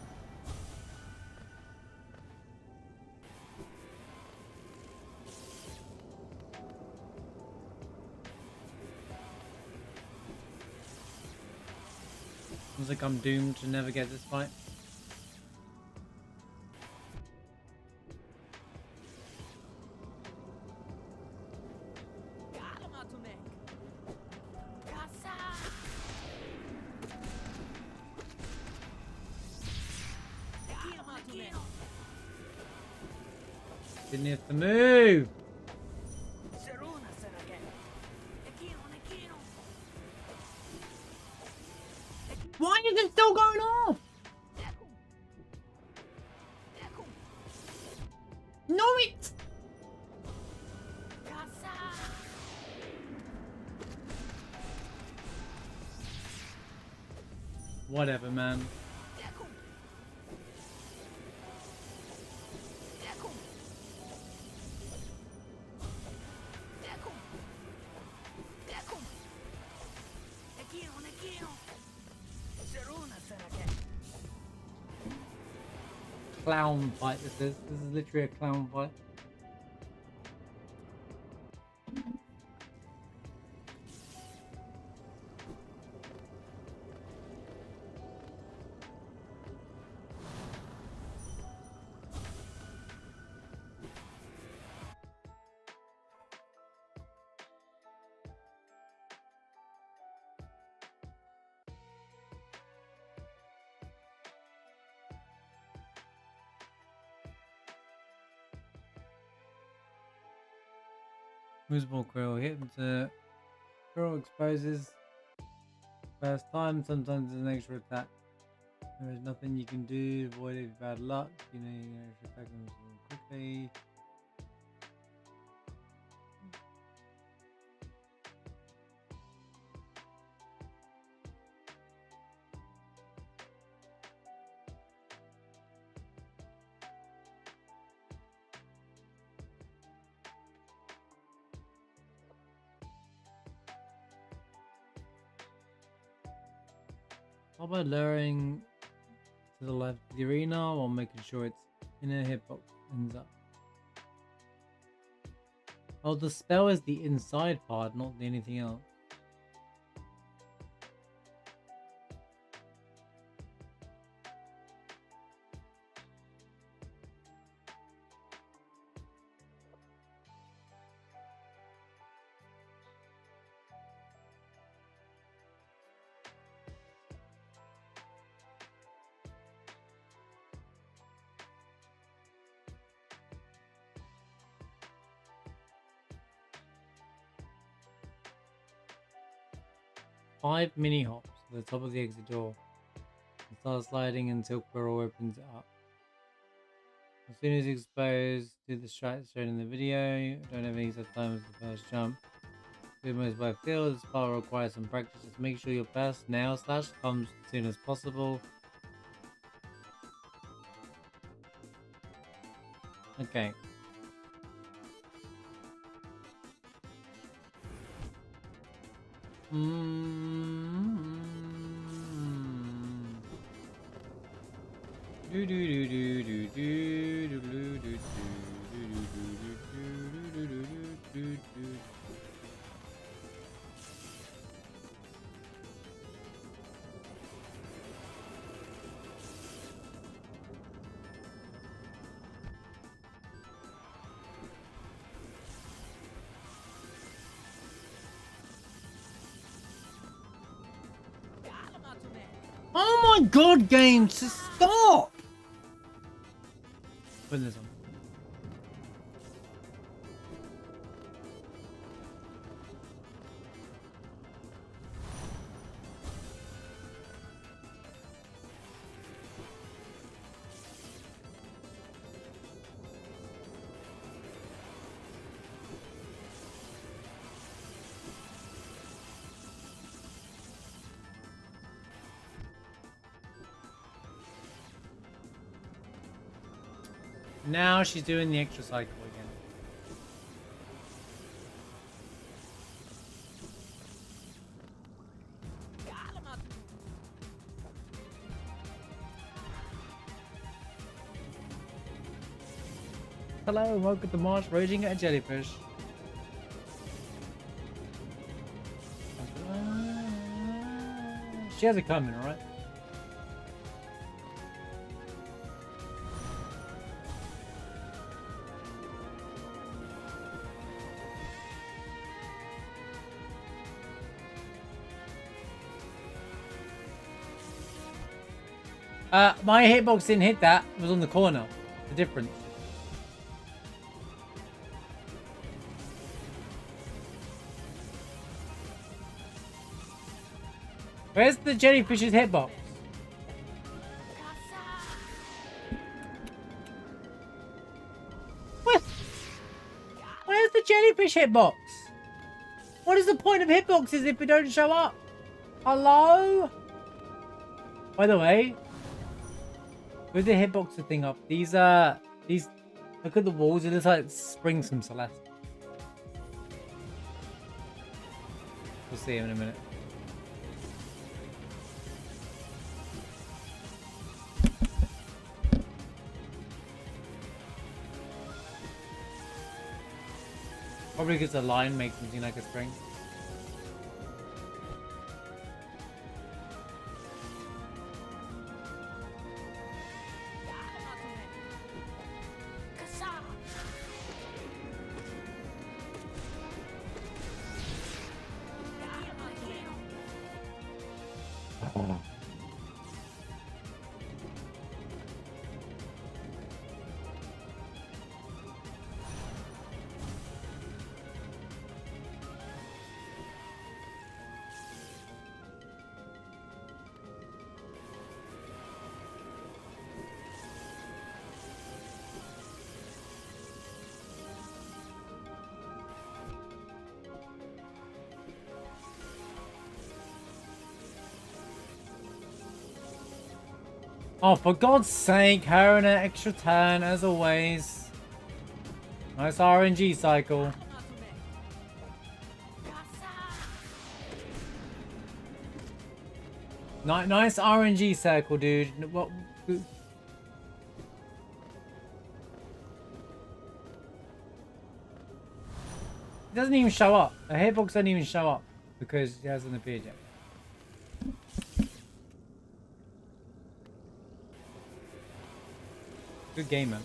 Looks like I'm doomed to never get this fight. Didn't have to move. Why is it still going off? No, it. Whatever, man. Clown fight this is. This is literally a clown fight. Movable Krill. Hit into Krill exposes. First time, sometimes there's an extra attack. There is nothing you can do to avoid it with bad luck. You know, you extra attack them quickly. How about lowering to the left of the arena while making sure its inner hitbox ends up? Oh, the spell is the inside part, not the anything else. Five mini hops to the top of the exit door and start sliding until Quirrell opens it up. As soon as exposed, do the strat shown in the video. Don't have any such time as the first jump. Do most by feel. This part requires some practice. Just make sure your first nail slash comes as soon as possible. Okay. Oh my god, game, to stop! Put this on. Now she's doing the extra cycle again. Hello and welcome to March Raging at a Jellyfish. She has it coming, alright? My hitbox didn't hit that. It was on the corner. The difference. Where's the jellyfish's hitbox? Where's the jellyfish hitbox? What is the point of hitboxes if they don't show up? Hello? By the way, with the hitboxer thing up, these look at the walls, it looks like springs from Celeste. We'll see him in a minute. Probably because the line makes them seem like a spring. Oh, for God's sake, her and an extra turn, as always. Nice RNG cycle. Nice RNG circle, dude. What? It doesn't even show up. The hitbox doesn't even show up because it hasn't appeared yet. Good game, man.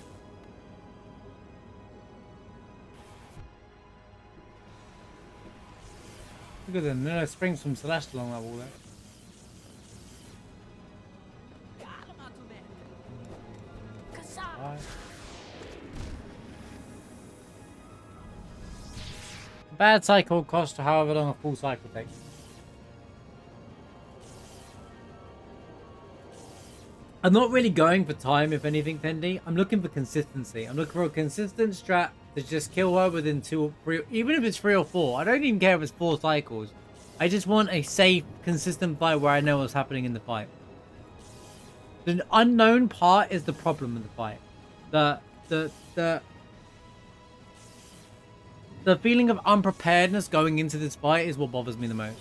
Look at them. No springs from Celeste along that wall there. Right. Bad cycle cost however long a full cycle takes. I'm not really going for time, if anything, Tendi. I'm looking for consistency. I'm looking for a consistent strat to just kill her within 2 or 3, even if it's 3 or 4. I don't even care if it's 4 cycles. I just want a safe, consistent fight where I know what's happening in the fight. The unknown part is the problem in the fight. The feeling of unpreparedness going into this fight is what bothers me the most.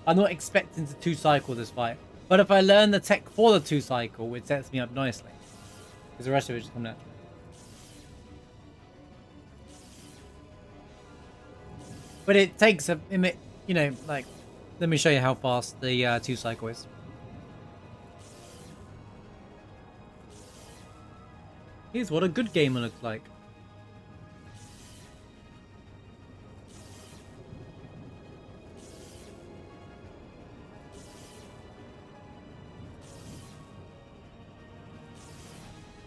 I'm not expecting to 2 cycle this fight. But if I learn the tech for the 2 cycle, it sets me up nicely. Because the rest of it just come naturally. But it takes a, you know, like, let me show you how fast the 2 cycle is. Here's what a good gamer looks like.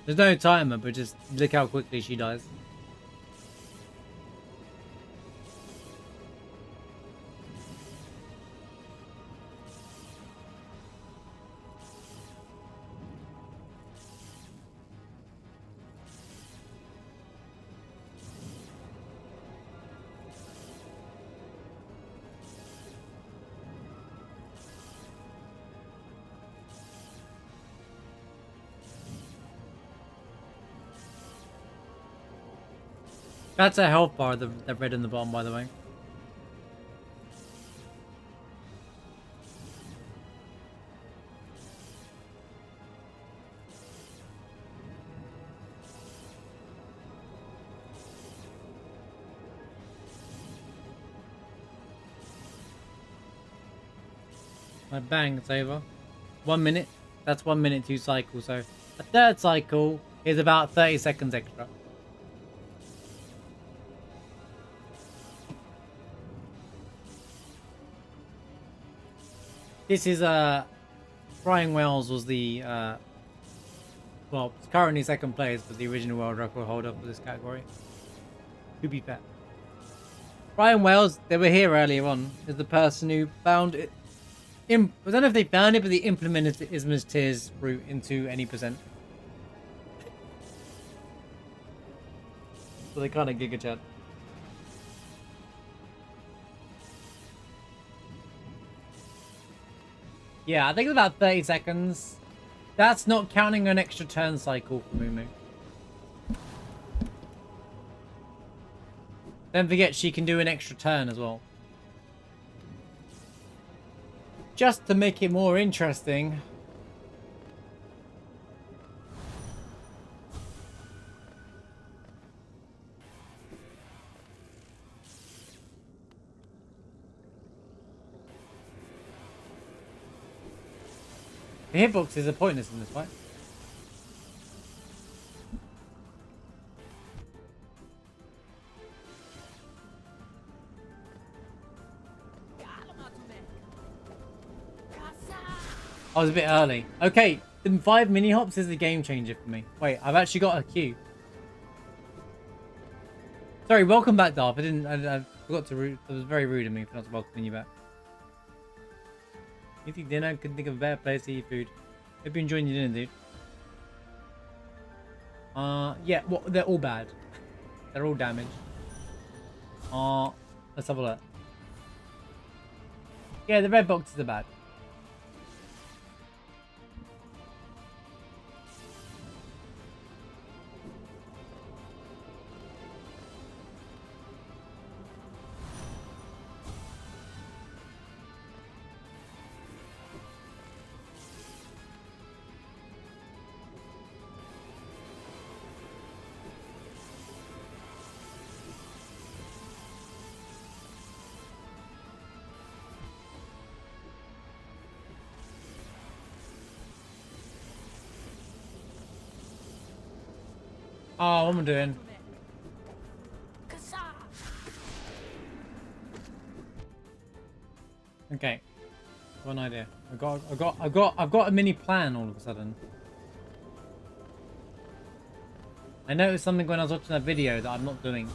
There's no timer, but just look how quickly she dies. That's a health bar, the red in the bottom, by the way. Right, bang, it's over. 1 minute. That's 1 minute 2 cycles, so a 3rd cycle is about 30 seconds extra. This is Brian Wells was the well, it's currently 2nd place, but the original world record holder for this category. To be fair, Brian Wells, they were here earlier on, is the person who found it. I don't know if they found it, but they implemented the Isma's Tears route into any percent. So they kind of giga chat. Yeah, I think it's about 30 seconds. That's not counting an extra turn cycle for Ummuu. Don't forget she can do an extra turn as well. Just to make it more interesting. The hitboxes are pointless in this fight. I was a bit early. Okay, the 5 mini hops is a game changer for me. Wait, I've actually got a queue. Sorry, welcome back, Darth. I forgot to. It was very rude of me for not welcoming you back. Eating dinner, I couldn't think of a better place to eat food. Hope you're enjoying your dinner, dude. Yeah, well, they're all bad. They're all damaged. Let's have a look. Yeah, the red boxes are bad. Oh, what am I doing? Okay. One idea. I've got a mini plan all of a sudden. I noticed something when I was watching that video that I'm not doing.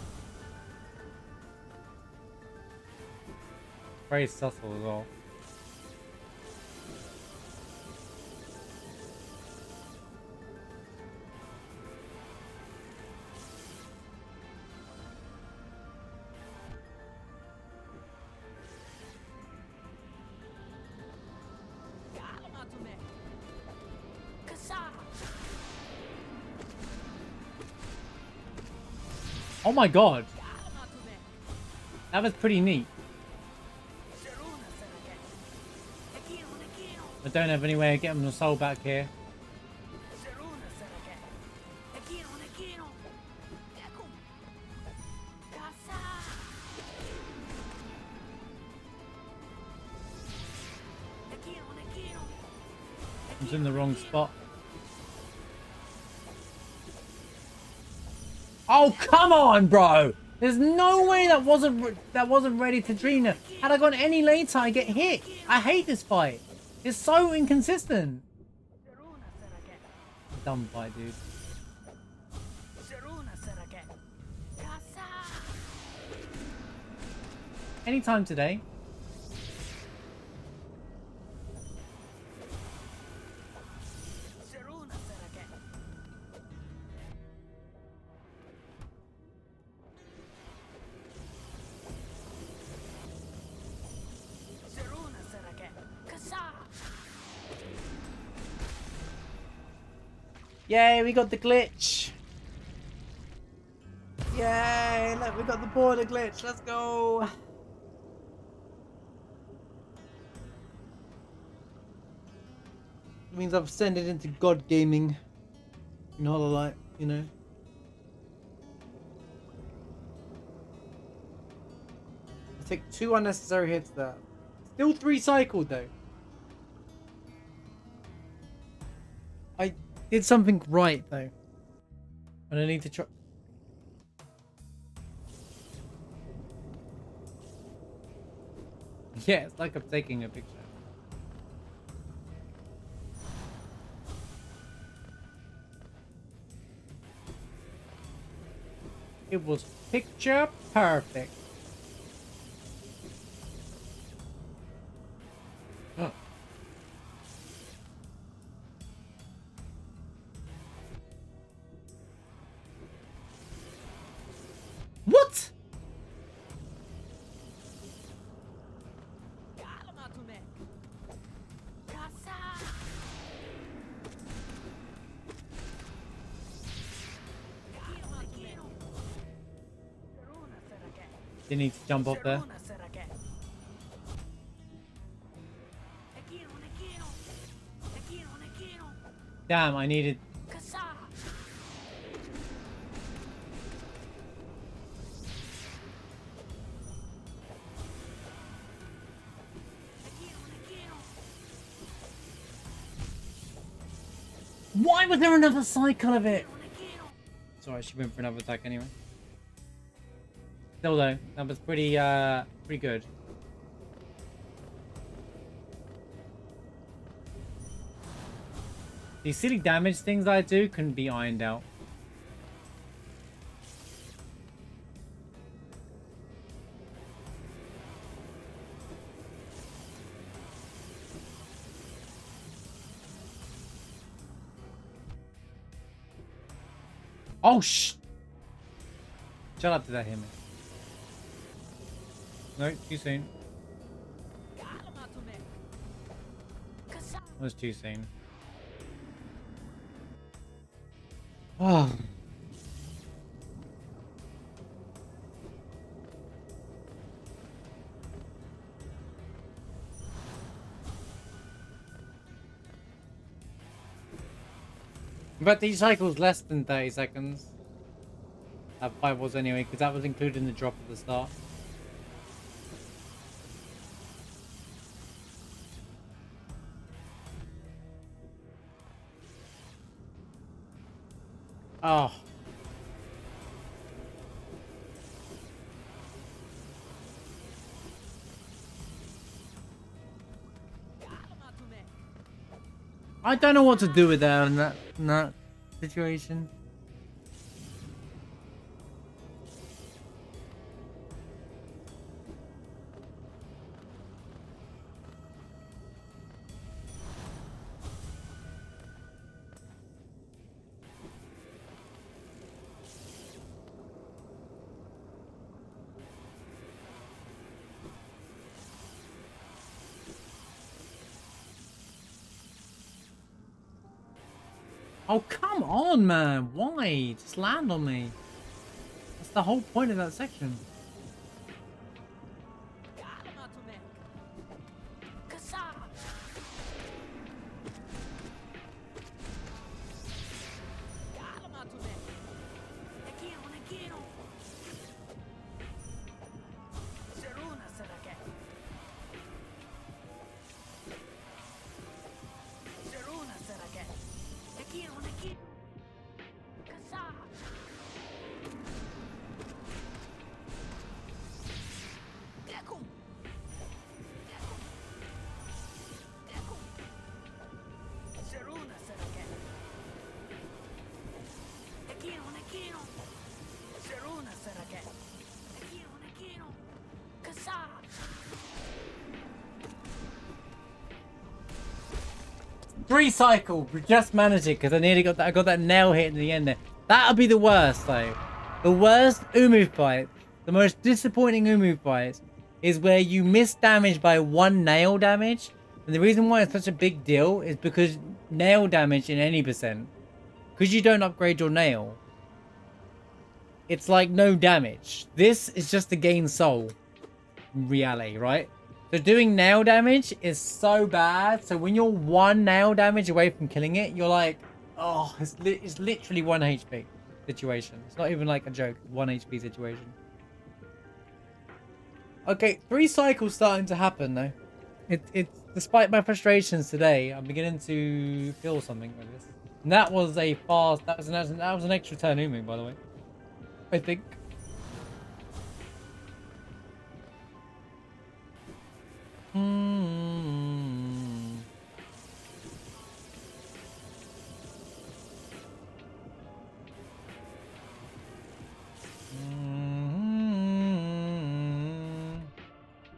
Very subtle as well. Oh my god! That was pretty neat. I don't have any way of getting my soul back here. I'm in the wrong spot. Oh, come on, bro! There's no way that wasn't ready to Trina. Had I gone any later, I get hit. I hate this fight. It's so inconsistent. Dumb fight, dude. Anytime today. Yay, we got the glitch. Yay, look, we got the border glitch. Let's go. It means I've ascended into God gaming. In Hololight, you know. I take 2 unnecessary hits there. Still 3 cycled though. I did something right though. And I need to try. Yeah, it's like I'm taking a picture. It was picture perfect. What? You need to jump up there. Damn, I needed. Why was there another cycle of it? Sorry, she went for another attack anyway. Still though, that was pretty good. These silly damage things I do can be ironed out. Oh shh! Shut up, did that hit me? No, too soon. That was too soon. Oh. But these cycles less than 30 seconds. 5 was anyway, because that was included in the drop at the start. Oh. I don't know what to do with that in that situation. Oh, come on, man. Why? Just land on me. That's the whole point of that section. Three cycle, we just managed it because I nearly got that. I got that nail hit in the end there. That would be the worst though. The worst Ummuu fight, the most disappointing Ummuu fight, is where you miss damage by 1 nail damage. And the reason why it's such a big deal is because nail damage in any percent, because you don't upgrade your nail, it's like no damage. This is just to gain soul in reality, right? So doing nail damage is so bad. So when you're 1 nail damage away from killing it, you're like, oh, it's literally 1 HP situation. It's not even like a joke. 1 HP situation. Okay, 3 cycles starting to happen though. It's despite my frustrations today, I'm beginning to feel something with this. And that was a fast. That was an extra turn Ummuu, by the way. I think.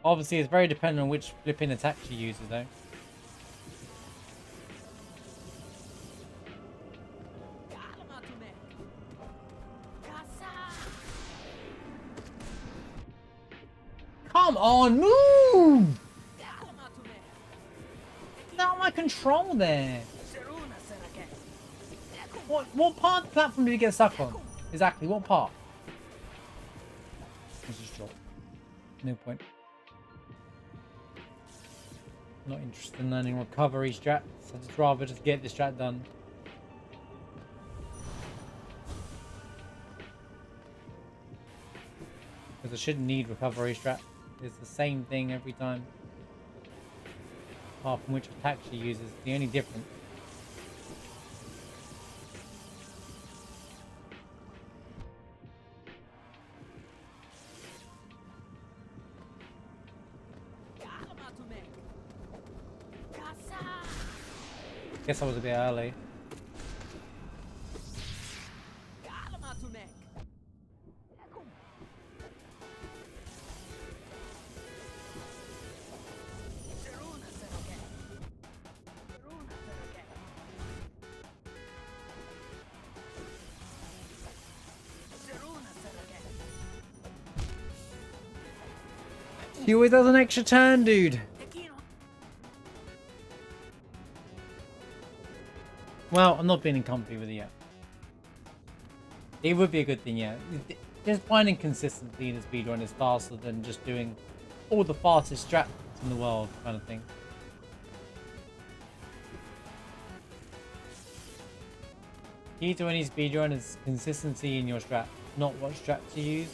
Obviously, it's very dependent on which flipping attack she uses, though. Come on, move! Not my control there. What part of the platform did you get stuck on? Exactly, what part? Let's just drop. No point. Not interested in learning recovery strats. I'd just rather just get this strat done. Because I shouldn't need recovery strat. It's the same thing every time. Apart from which attack she uses. The only difference. Guess I was a bit early. He always does an extra turn, dude. Well, I'm not feeling comfy with it yet. It would be a good thing, yeah. Just finding consistency in a speedrun is faster than just doing all the fastest strats in the world, kind of thing. Key to any speedrun is consistency in your strat, not what strat to use.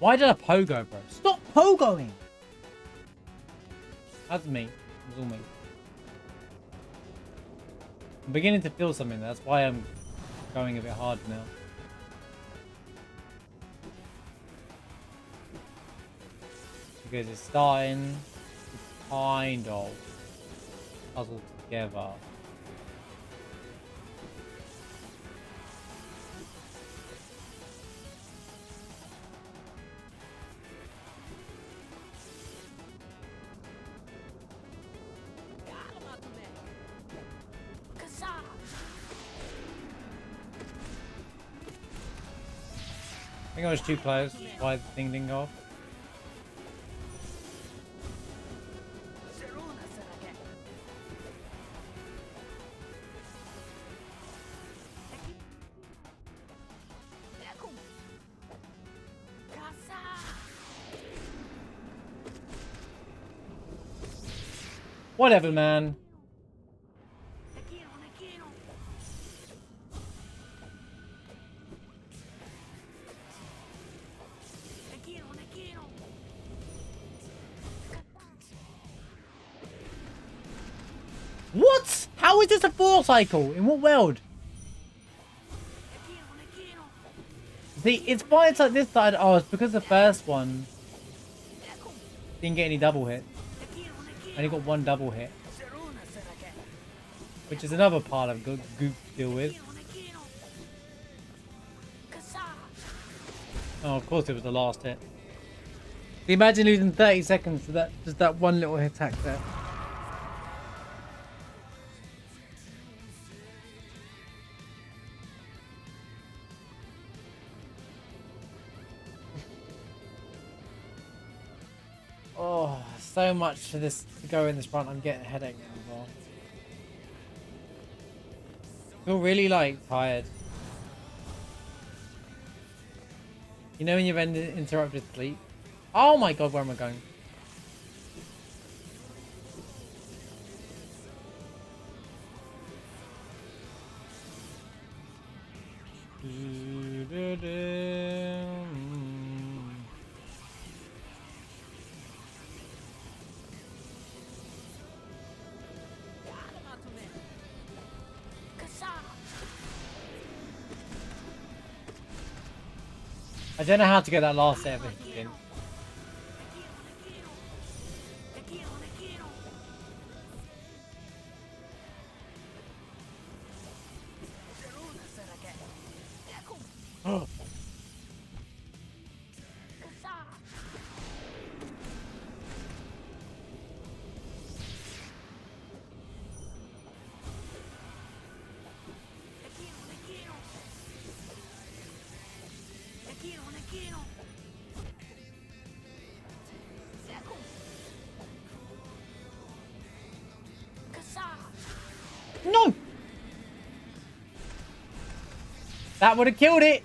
Why did I pogo, bro? Stop pogoing! That's me. It was all me. I'm beginning to feel something. That's why I'm going a bit hard now. Because it's starting to kind of puzzle together. I think I was too close. Why the thing didn't go off? Whatever, man. What? How is this a 4 cycle? In what world? See, it's why it's like this side. Oh, it's because the first one didn't get any double hit. Only got 1 double hit. Which is another part of goop to deal with. Oh, of course it was the last hit. So imagine losing 30 seconds to that, just that one little attack there. Oh, so much for this to go in this front. I'm getting a headache now as well. I feel really like tired. You know when you've interrupted sleep? Oh my god, where am I going? I don't know how to get that last set of it in. Oh. No! That would have killed it!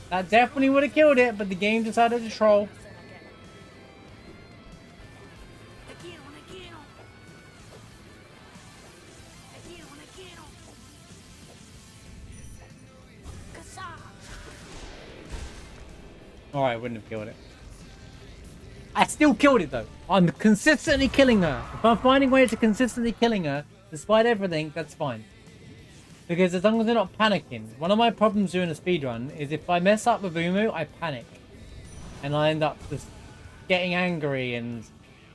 That definitely would have killed it, but the game decided to troll. Alright, I wouldn't have killed it. I still killed it though. I'm consistently killing her. If I'm finding ways to consistently killing her, despite everything, that's fine. Because as long as they're not panicking. One of my problems during a speedrun is if I mess up with Ummuu, I panic. And I end up just getting angry and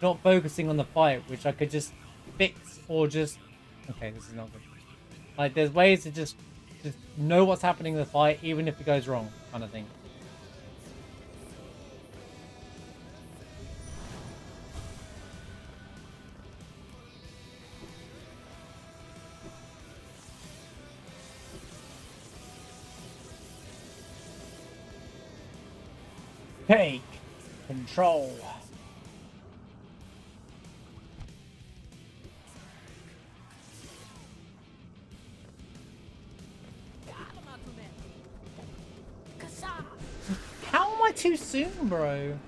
not focusing on the fight, which I could just fix or just... Okay, this is not good. Like, there's ways to just know what's happening in the fight, even if it goes wrong, kind of thing. Take control. How am I too soon, bro?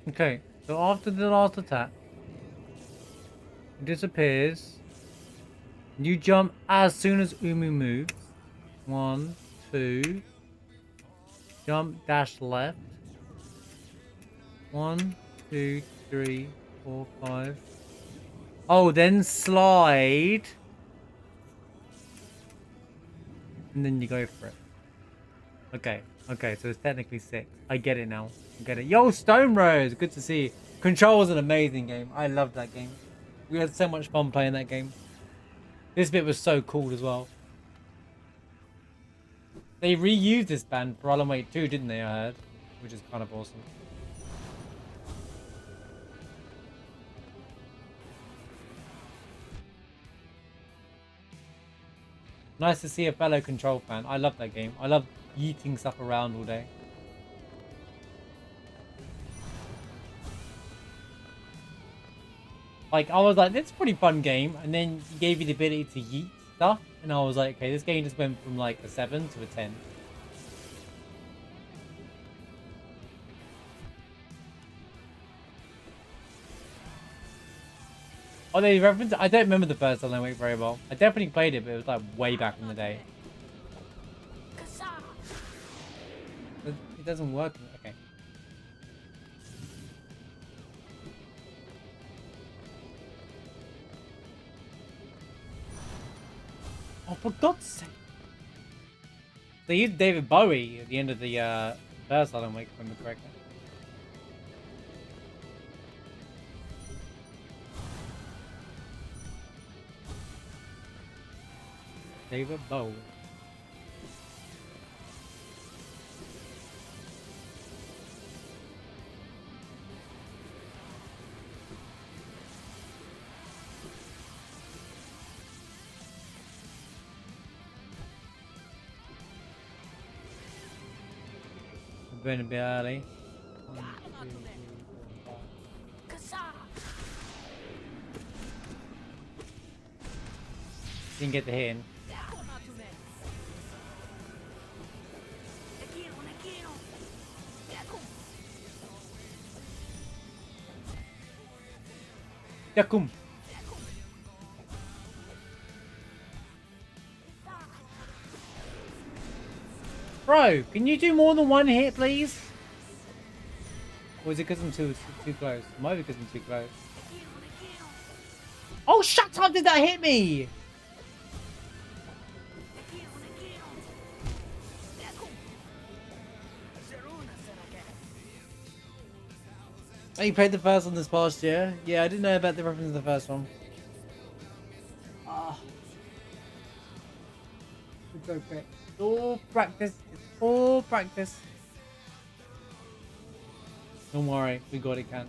Okay, so after the last attack, It disappears. You jump as soon as Ummuu moves. 1, 2. Jump, dash left. 1, 2, 3, 4, 5. Oh, then slide. And then you go for it. Okay, okay, so it's technically 6. I get it now. I get it. Yo, Stone Rose! Good to see you. Control was an amazing game. I loved that game. We had so much fun playing that game. This bit was so cool as well. They reused this band for Alan Wake 2, didn't they, I heard? Which is kind of awesome. Nice to see a fellow Control fan. I love that game. I love yeeting stuff around all day. Like, I was like, this is a pretty fun game. And then he gave you the ability to yeet stuff. And I was like, okay, this game just went from like a 7 to a 10. Oh, they reference. I don't remember the first Alan Wake very well. I definitely played it, but it was like way back in the day. It doesn't work. Okay. Oh, for God's sake! They used David Bowie at the end of the first Alan Wake, if I remember correctly. David Bowie. We're going a bit early. 1, 2, 3, 4, 5. Didn't get the hit in. Yakum. Bro, can you do more than one hit, please? Or is it because I'm too close? It might be because I'm too close. Oh, shut up! Did that hit me? Oh, you played the first one this past year? Yeah, I didn't know about the reference to the first one. Ah. It's okay. It's all practice. It's all practice. Don't worry, we got it, Can.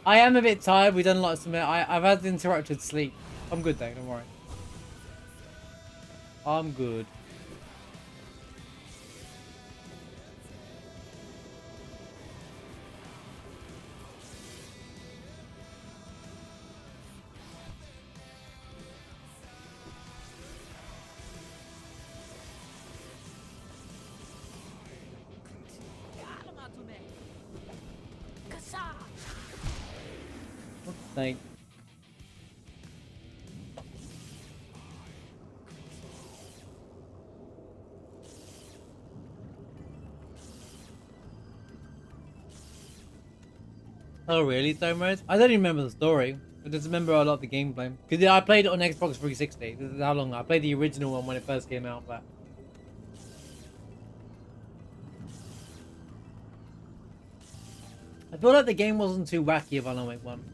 I am a bit tired. We've done a lot of submit. I've had interrupted sleep. I'm good though, don't worry. I'm good. Like, oh really, Thomas? I don't even remember the story. I just remember a lot of the gameplay. Because I played it on Xbox 360. This is how long I played the original one when it first came out, but I feel like the game wasn't too wacky of Alan Wake 1.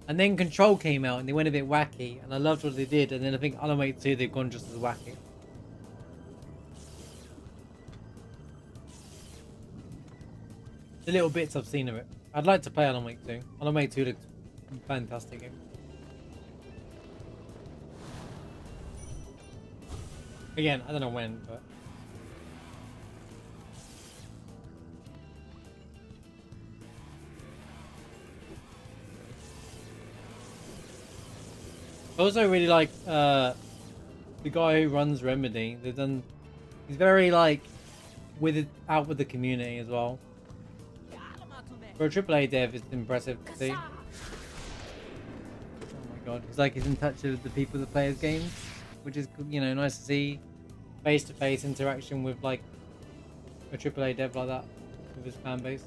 And then Control came out and they went a bit wacky, and I loved what they did. And then I think Alan Wake 2, they've gone just as wacky. The little bits I've seen of it. I'd like to play Alan Wake 2. Alan Wake 2 looks fantastic game. Again, I don't know when, but I also really like the guy who runs Remedy. They've done. He's very like out with the community as well. For a AAA dev, it's impressive to see. Oh my god, it's like he's in touch with the people that play his games, which is, you know, nice to see face-to-face interaction with like a AAA dev like that with his fan base.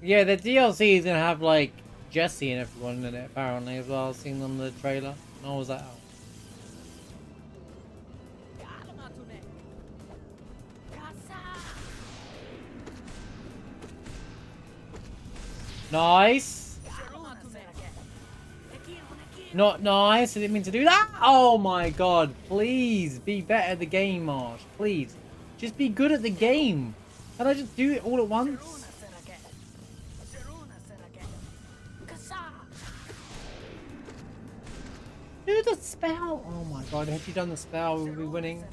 Yeah, the DLC is gonna have like Jesse and everyone in it apparently as well. I've seen on the trailer, and I was like, oh. Nice. Not nice. I didn't mean to do that. Oh my god! Please be better at the game, Marsh. Please, just be good at the game. Can I just do it all at once? Do the spell! Oh my god, had you done the spell, we would be winning.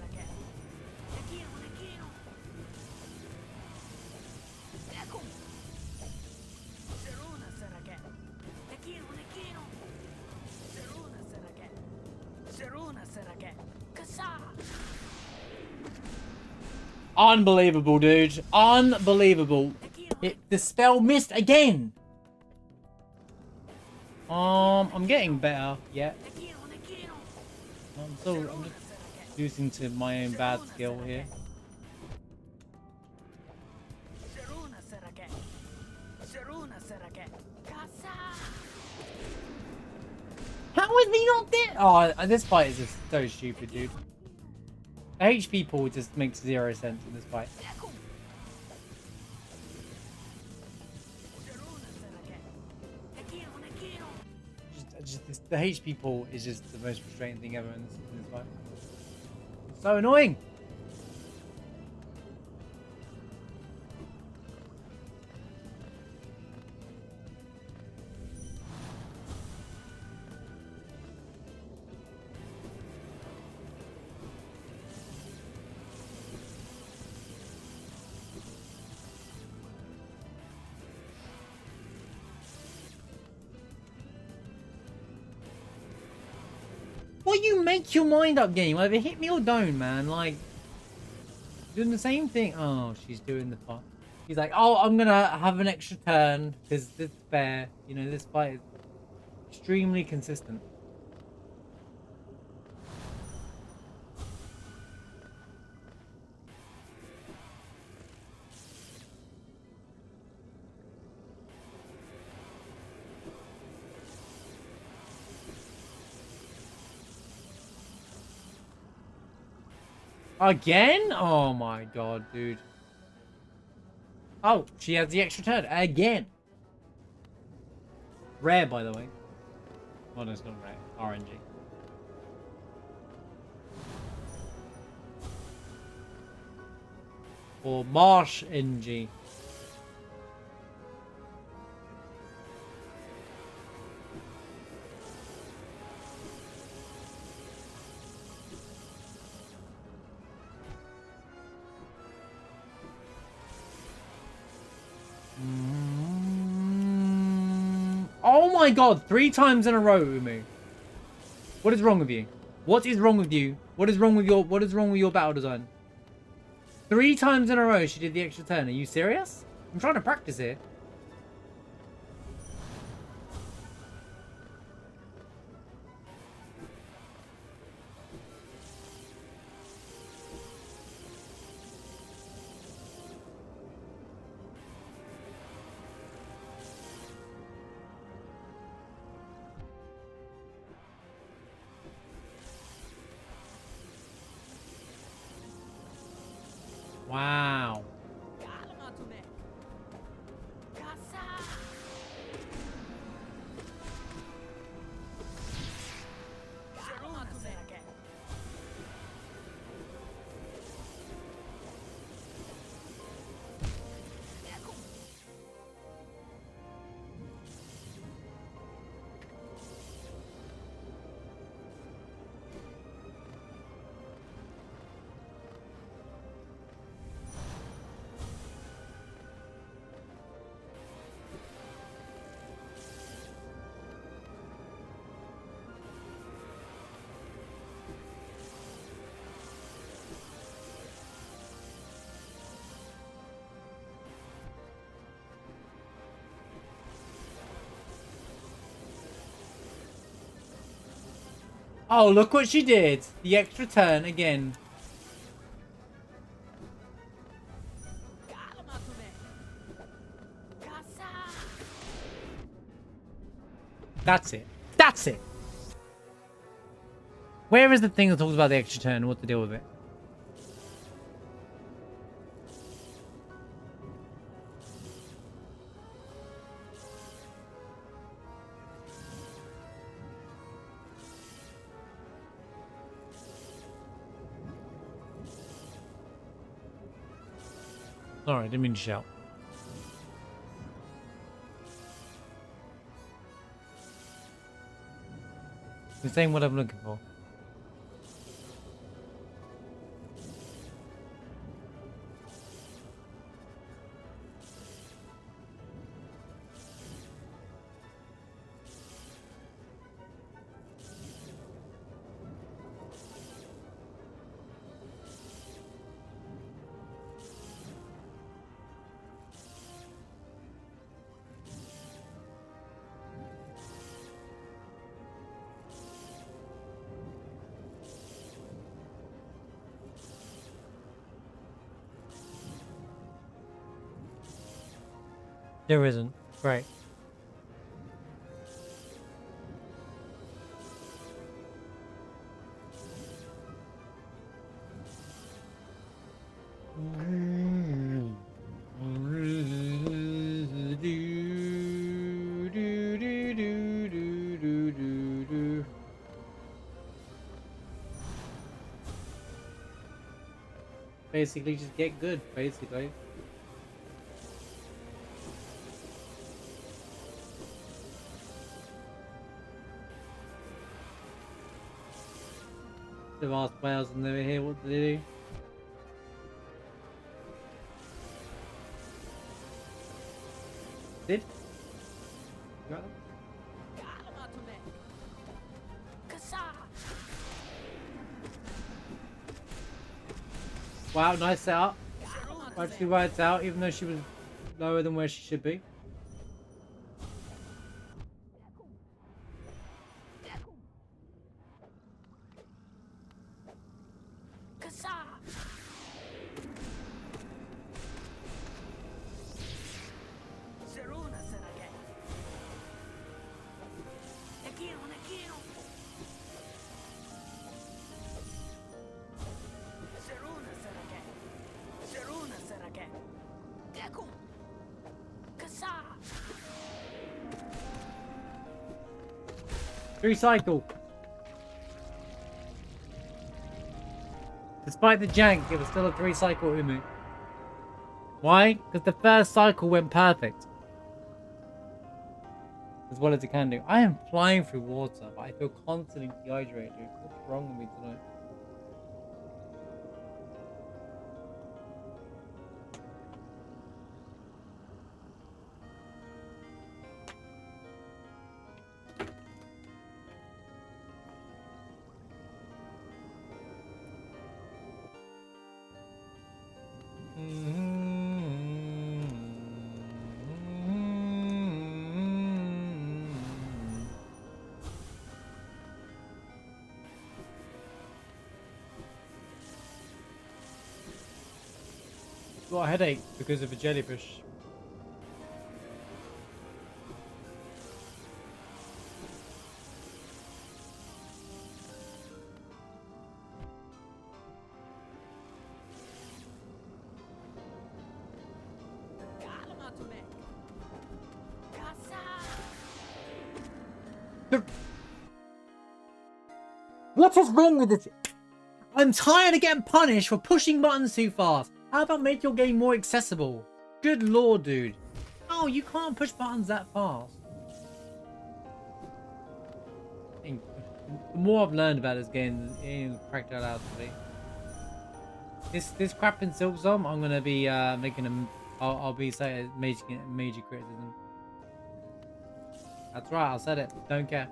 Unbelievable, dude. Unbelievable. The spell missed again. I'm getting better. Yeah. I'm just losing to my own bad skill here. How is he not dead? Oh, this fight is just so stupid, dude. The HP pool just makes 0 sense in this fight. The HP pool is just the most frustrating thing ever in this fight. It's so annoying! What you make your mind up game? Either hit me or don't, man. Like, doing the same thing. Oh, she's doing the fight. He's like, oh, I'm gonna have an extra turn because this is fair. You know, this fight is extremely consistent. Again? Oh my god, dude. Oh, she has the extra turn. Again. Rare, by the way. Oh, no, it's not rare. RNG. Or Marsh NG. Oh my god, 3 times in a row, Ummuu. What is wrong with you? What is wrong with you? What is wrong with your battle design? 3 times in a row she did the extra turn. Are you serious? I'm trying to practice here. Wow. Oh, look what she did. The extra turn again. That's it. That's it. Where is the thing that talks about the extra turn and what to deal with it? Sorry, I didn't mean to shout. The same what I'm looking for. There isn't. Great. Basically, just get good, basically. They've asked Wales and they were here, what do they do? Did? You got them? Wow, nice setup. Actually rides out, even though she was lower than where she should be. Recycle. Despite the jank, it was still a 3-cycle Ummuu. Why? Because the first cycle went perfect. As well as it can do. I am flying through water, but I feel constantly dehydrated. What's wrong with me tonight? Got a headache because of a jellyfish. What is wrong with this? I'm tired of getting punished for pushing buttons too fast. How about make your game more accessible? Good lord, dude. Oh, you can't push buttons that fast. The more I've learned about this game, it's cracked out loud to me. This crap in Silk Zone, I'm gonna be making them. I'll be saying major criticism. That's right, I said it. Don't care.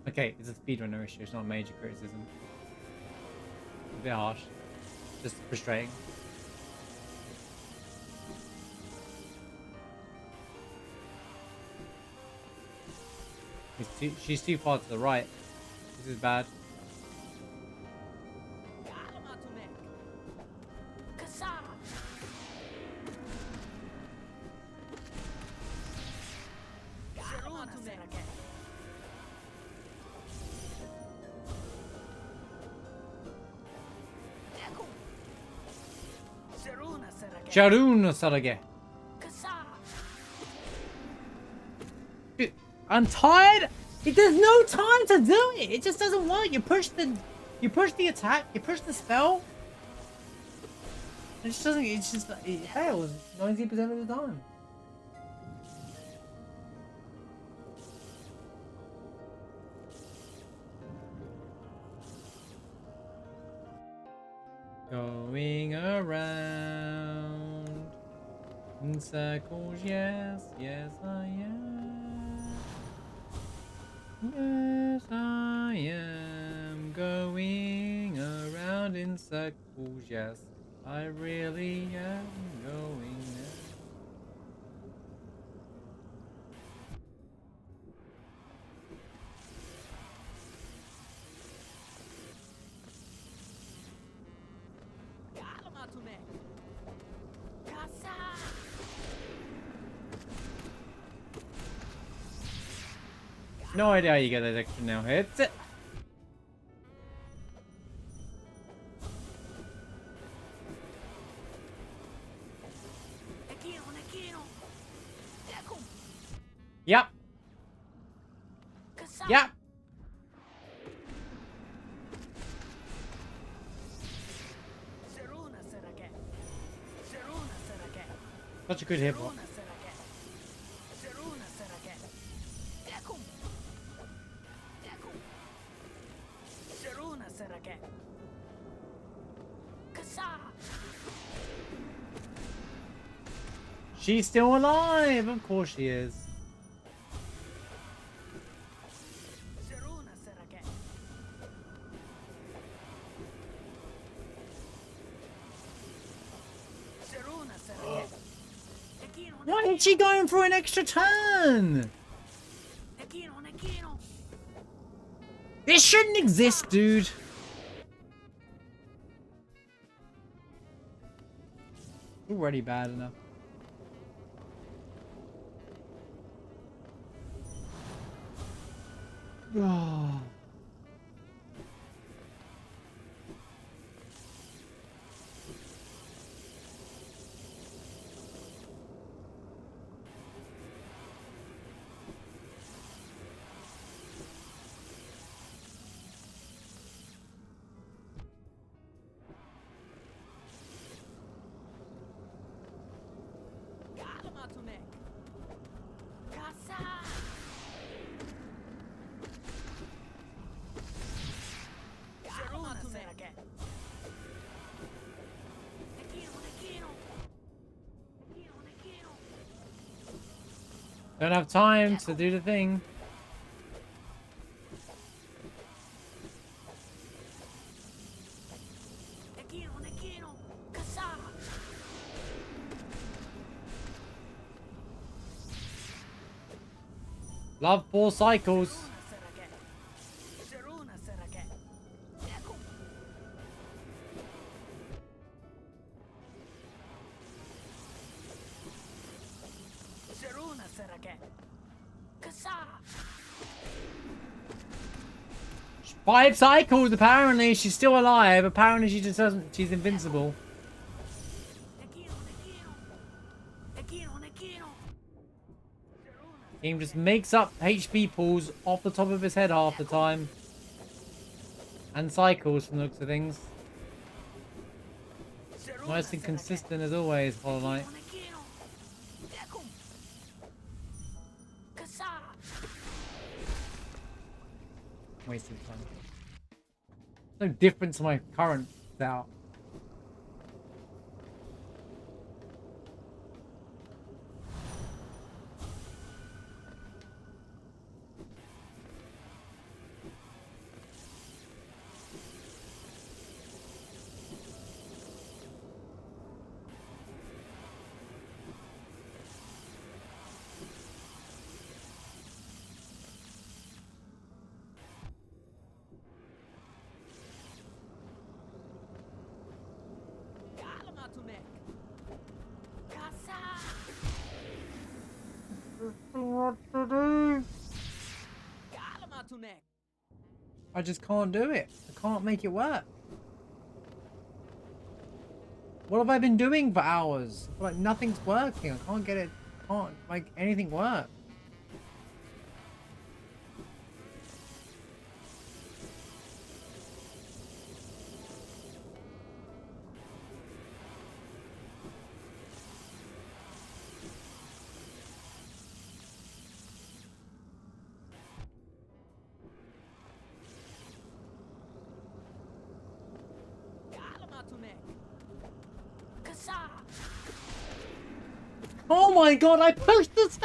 Okay, it's a speedrunner issue, it's not a major criticism. A bit harsh. Just frustrating. She's too far to the right. This is bad. Sharun Sarage. Dude, I'm tired. There's no time to do it. It just doesn't work. You push the attack, you push the spell. It just doesn't. It fails 90% of the time. Going around in circles, yes, yes I am. Yes I am going around in circles, yes, I really am going there. No idea how you get that extra now hits. Yep. Yep. Such a good hit. She's still alive! Of course she is. Why is she going for an extra turn? This shouldn't exist, dude. Already bad enough. Oh. Don't have time to do the thing. Love 4 cycles. Five cycles, apparently. She's still alive. Apparently she just doesn't. She's invincible. Game just makes up HP pools off the top of his head half the time. And cycles from the looks of things. Nice and consistent as always, Hollow Knight. Wasting time. No difference to my current setup. What to do? I just can't do it. I can't make it work. What have I been doing for hours? Like nothing's working. I can't get it. Can't make anything work. Oh my god, I pushed this.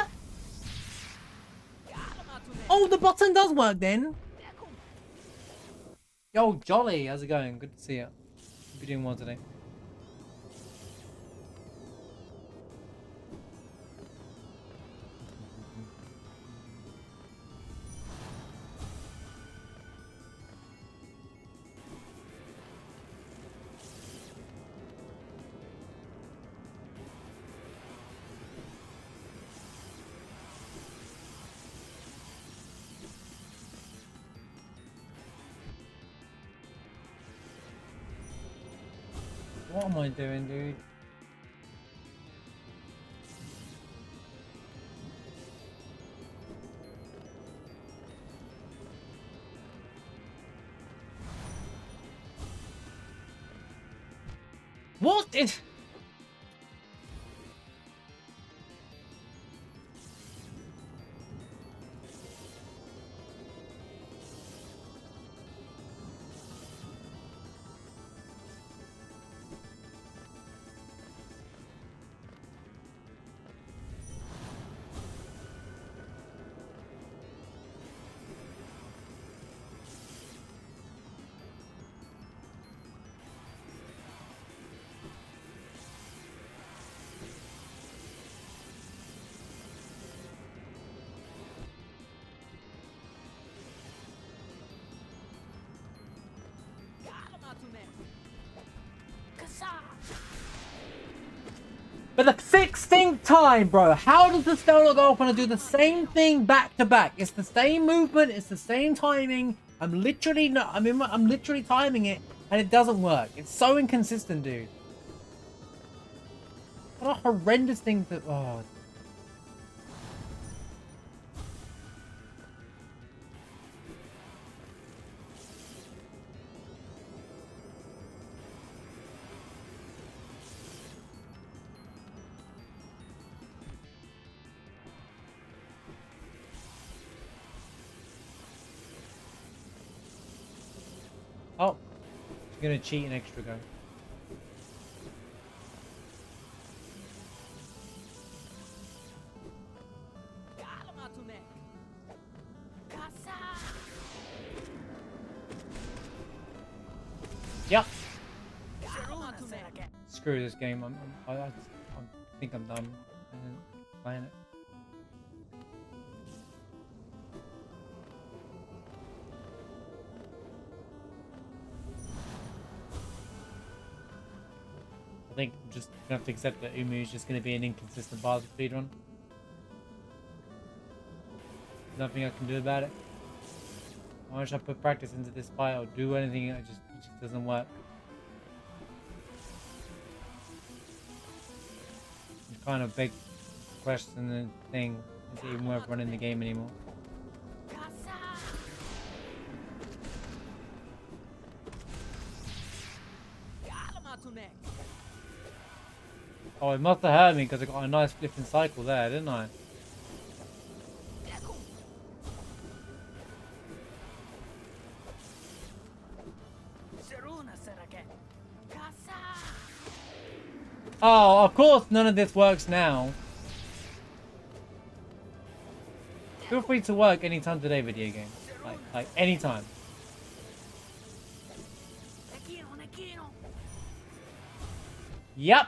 Oh, the button does work then. Yo, Jolly, how's it going? Good to see you. Hope you're doing well today. What am I doing, dude? What is... For the 16th time, bro, how does the spell not go off when I do the same thing back to back? It's the same movement, it's the same timing. I'm literally timing it, and it doesn't work. It's so inconsistent, dude. What a horrendous thing to... Oh. Oh, I'm gonna cheat an extra go. Yep. Screw this game. I think I'm done playing it. I think I'm just gonna have to accept that Ummuu is just gonna be an inconsistent part of the speedrun. Nothing I can do about it. How much I put practice into this fight or do anything, it just doesn't work. It kind of big question the thing, is it even worth running the game anymore? Oh, it must have hurt me because I got a nice flipping cycle there, didn't I? Oh, of course none of this works now. Feel free to work anytime today, video game. Like anytime. Yep.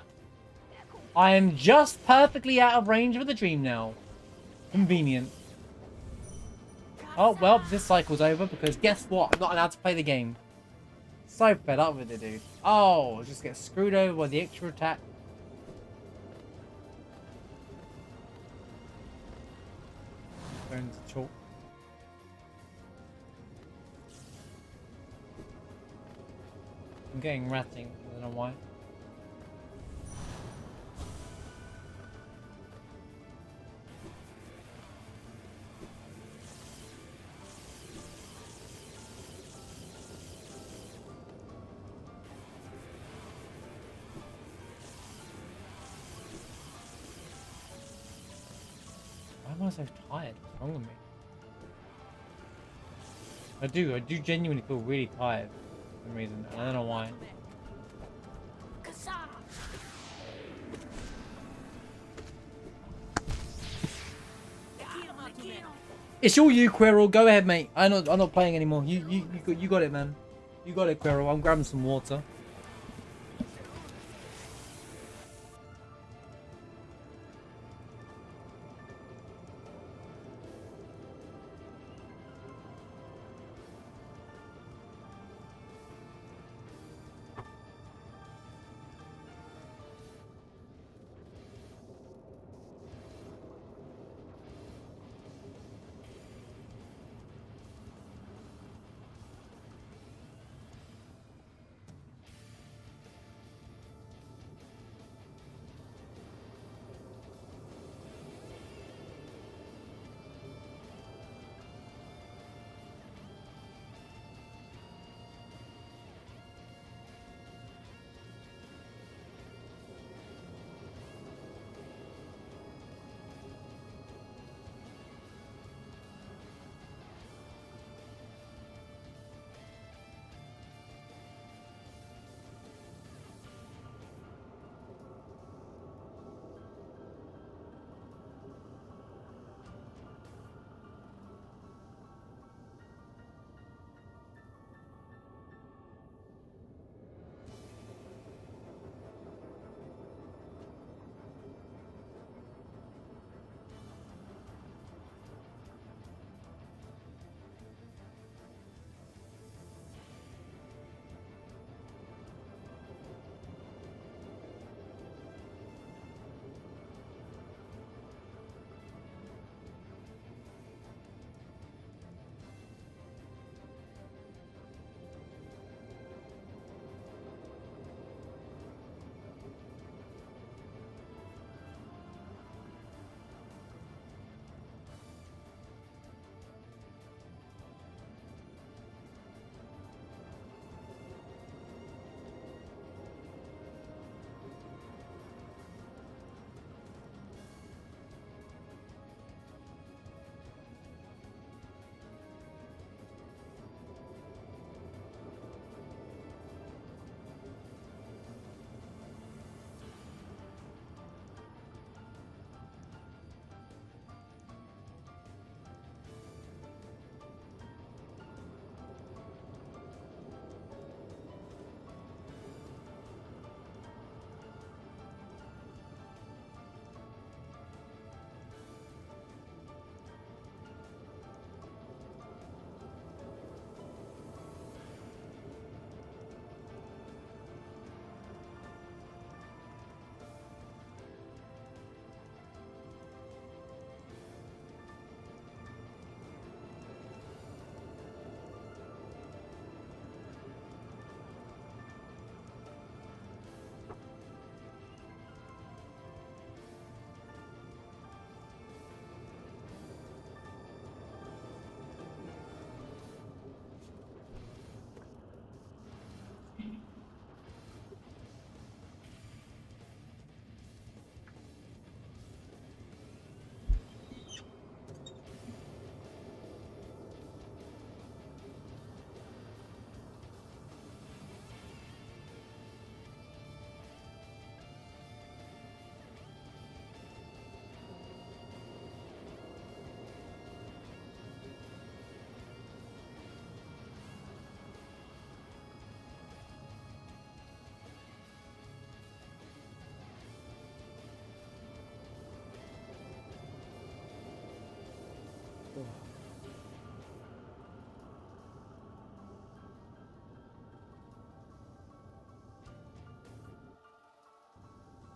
I am just perfectly out of range of the dream now. Convenient. Oh, well, this cycle's over because guess what? I'm not allowed to play the game. So fed up with it, dude. Oh, just get screwed over by the extra attack. I'm getting ratting. I don't know why. Why am I so tired? What's wrong with me? I do genuinely feel really tired for some reason. I don't know why. It's all you, Quirrell. Go ahead, mate. I'm not playing anymore. You got it, man. You got it, Quirrell. I'm grabbing some water.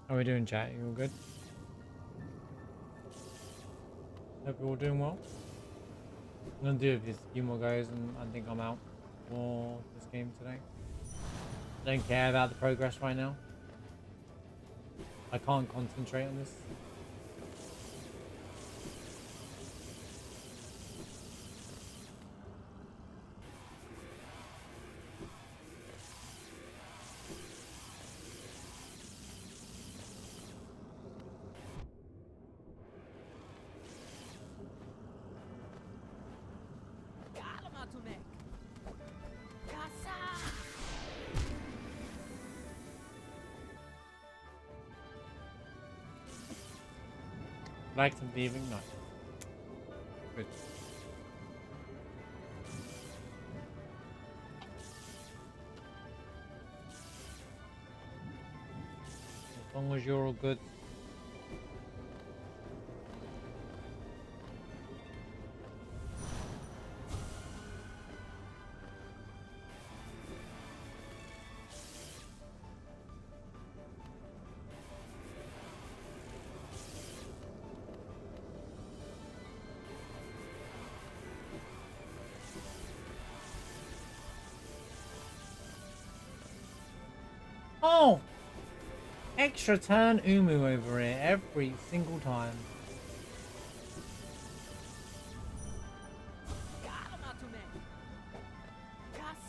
How are we doing, chat? You all good? Hope you're all doing well. I'm gonna do a few more goes and I think I'm out for this game today. I don't care about the progress right now. I can't concentrate on this. Like some leaving? No. Good. As long as you're all good. Oh! Extra turn Ummuu over here every single time.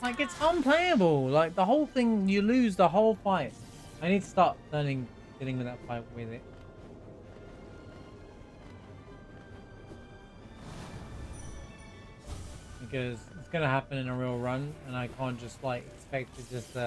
Like, it's unplayable. Like, the whole thing, you lose the whole fight. I need to start dealing with that fight with it. Because it's gonna happen in a real run, and I can't just, like, expect to just,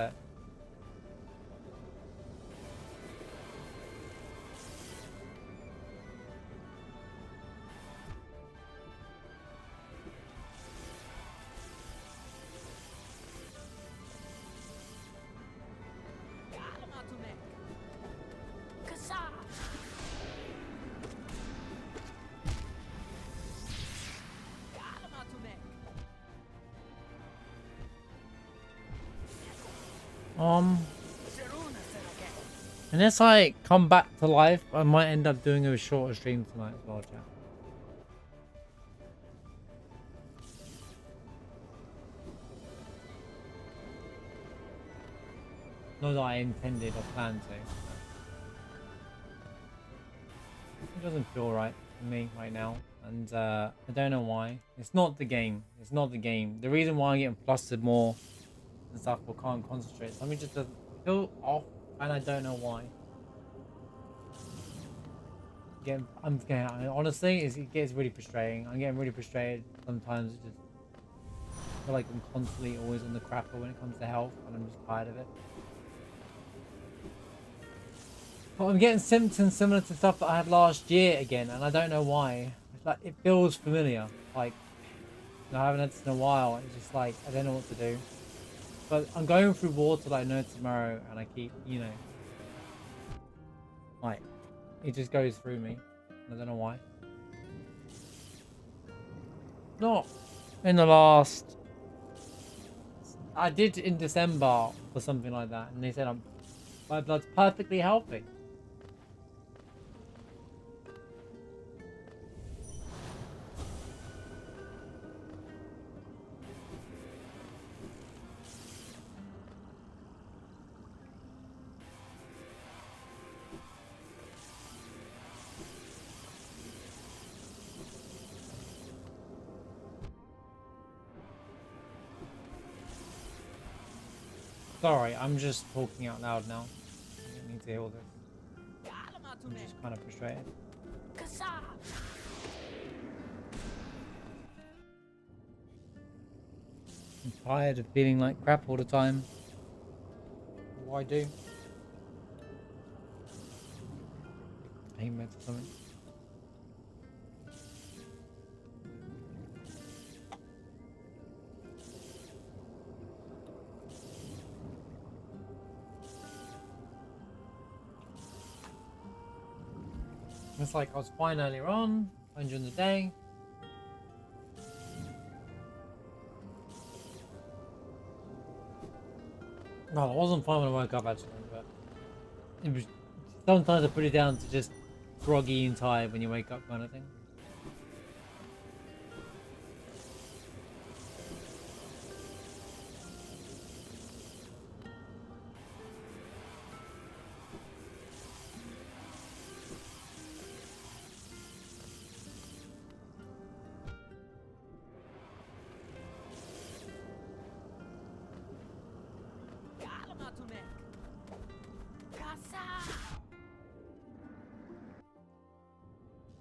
unless I come back to life, I might end up doing a shorter stream tonight as well, chat. Not that I intended or planned to. It doesn't feel right for me right now, and I don't know why. It's not the game. It's not the game. The reason why I'm getting flustered more and stuff or can't concentrate, something just doesn't feel off, and I don't know why. Honestly, it gets really frustrating. I'm getting really frustrated sometimes. It just I feel like I'm constantly always on the crapper when it comes to health, and I'm just tired of it. But I'm getting symptoms similar to stuff that I had last year again, and I don't know why. It's like, it feels familiar. Like, I haven't had this in a while. It's just like, I don't know what to do. But I'm going through water like no tomorrow, and I keep, you know, like, it just goes through me. I don't know why. Not in the last... I did in December or something like that, and they said my blood's perfectly healthy. Sorry, I'm just talking out loud now. I don't need to hear all this. I'm just kind of frustrated. I'm tired of feeling like crap all the time. What do I do? Pain meds or something. It's like I was fine earlier on, fine during the day. No, I wasn't fine when I woke up actually, but it was sometimes I put it down to just groggy and tired when you wake up kind of thing.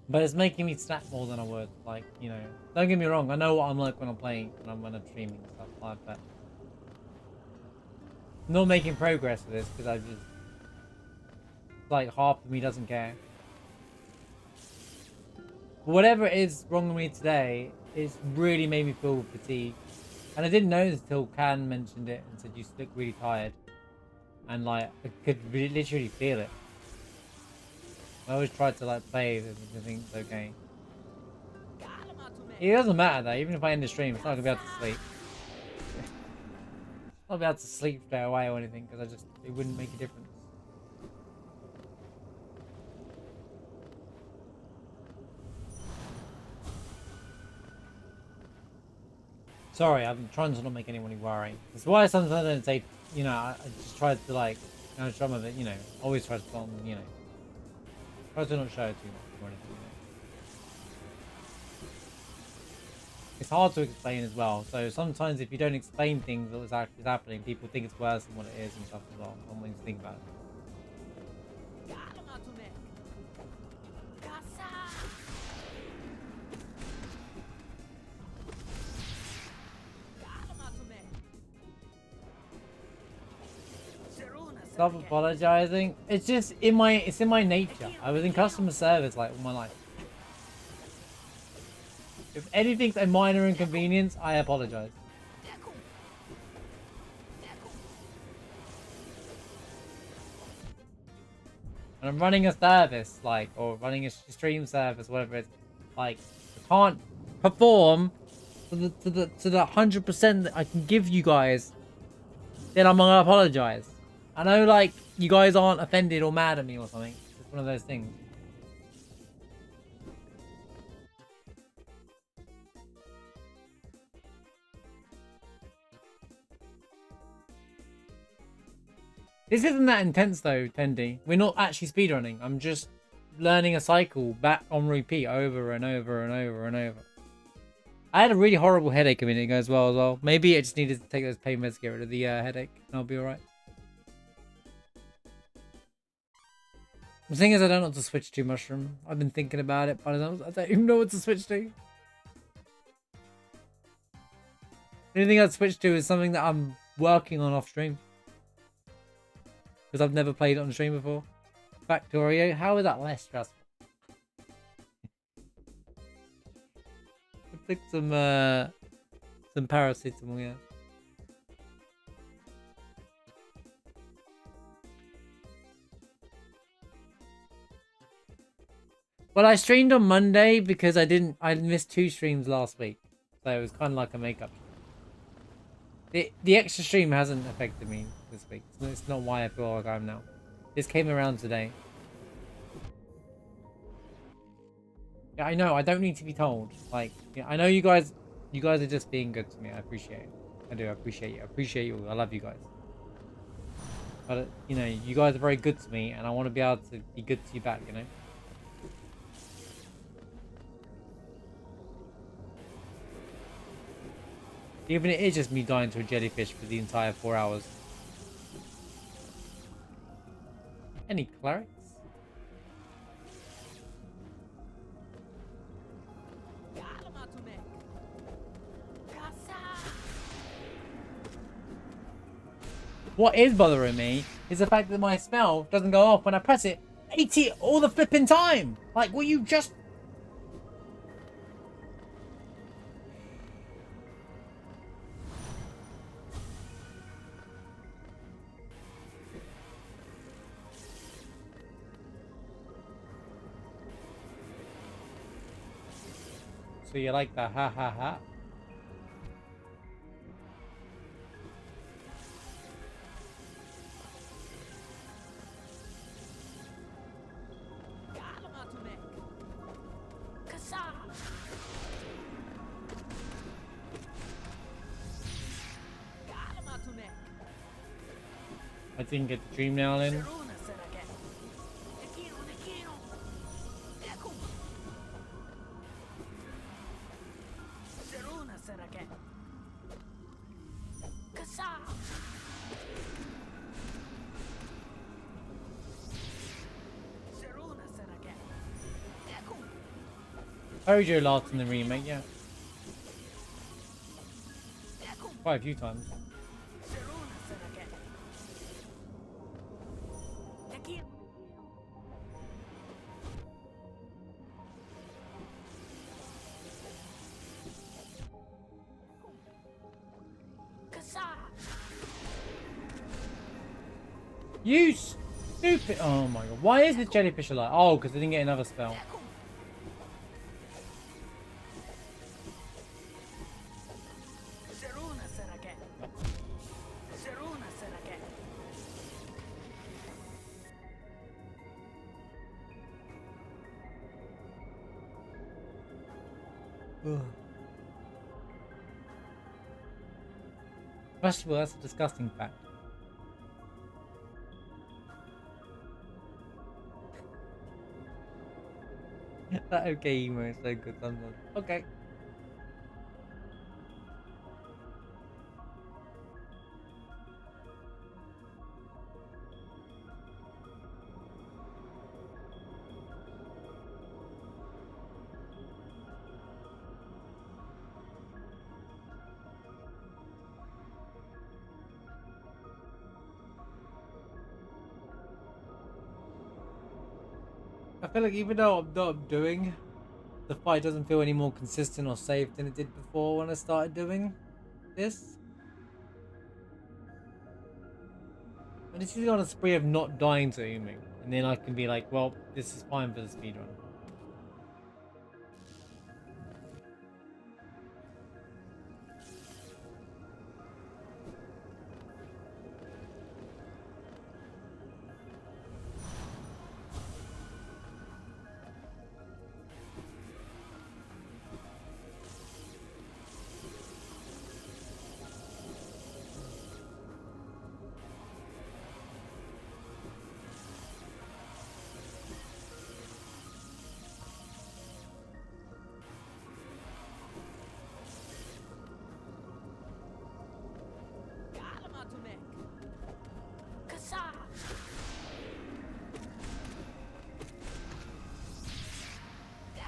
But it's making me snap more than I would. Like, you know, don't get me wrong. I know what I'm like when I'm playing, when I'm streaming and stuff like that. I'm not making progress with this because I just, like, half of me doesn't care. But whatever it is wrong with me today, it's really made me feel fatigued. And I didn't know this until Can mentioned it and said you look really tired. And like, I could literally feel it. I always try to like play with everything okay. It doesn't matter though, even if I end the stream, it's not gonna be able to sleep. I'll be able to sleep straight away or anything because it wouldn't make a difference. Sorry, I'm trying to not make anyone worry. That's why sometimes I don't say, you know, I just try to like, you know, some of it, you know, always try to, you know, try to not show too much or anything. You know. It's hard to explain as well, so sometimes if you don't explain things that is actually happening, people think it's worse than what it is and stuff as well. I'm willing to think about it. Stop apologizing. It's just in my nature. I was in customer service like all my life. If anything's a minor inconvenience, I apologize. And I'm running a service, like, or running a stream service, whatever it is, like, I can't perform to the 100% that I can give you guys. Then I'm gonna apologize. I know, like, you guys aren't offended or mad at me or something. It's one of those things. This isn't that intense though, Tendy. We're not actually speedrunning. I'm just learning a cycle back on repeat over and over and over and over. I had a really horrible headache a minute ago as well. Maybe I just needed to take those pain meds to get rid of the headache and I'll be alright. The thing is, I don't know what to switch to, Mushroom. I've been thinking about it, but I don't even know what to switch to. The only thing I'd switch to is something that I'm working on off stream. Because I've never played it on stream before. Factorio, how is that less stressful? I took some paracetamol, yeah. Well, I streamed on Monday because I missed 2 streams last week. So it was kind of like a makeup. The extra stream hasn't affected me this week. It's not why I feel like I'm now. This came around today. Yeah, I know. I don't need to be told. Like, yeah, I know you guys are just being good to me. I appreciate it. I do. I appreciate you. I appreciate you all. I love you guys. But, you know, you guys are very good to me and I want to be able to be good to you back, you know? Even if it is just me dying to a jellyfish for the entire 4 hours. Any clerics? What is bothering me is the fact that my spell doesn't go off when I press it 80 all the flipping time. Like, will you just... So you like the ha ha ha? I didn't get the dream nail in. Hojo last in the remake, yeah. Quite a few times. You stupid! Oh my god. Why is the jellyfish alive? Oh, because they didn't get another spell. Ugh. First of all, that's a disgusting fact. That okay emo is so good sometimes. Okay. I feel like even though I'm not doing, the fight doesn't feel any more consistent or safe than it did before when I started doing this. I just usually on a spree of not dying to Ummuu, and then I can be like, well, this is fine for the speedrun.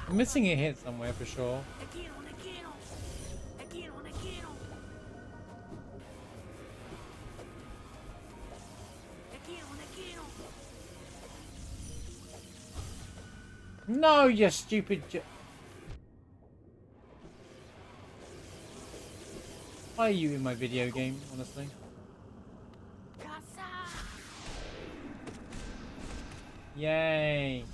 I'm missing a hit somewhere for sure. No, you stupid Why are you in my video game, honestly? Yay.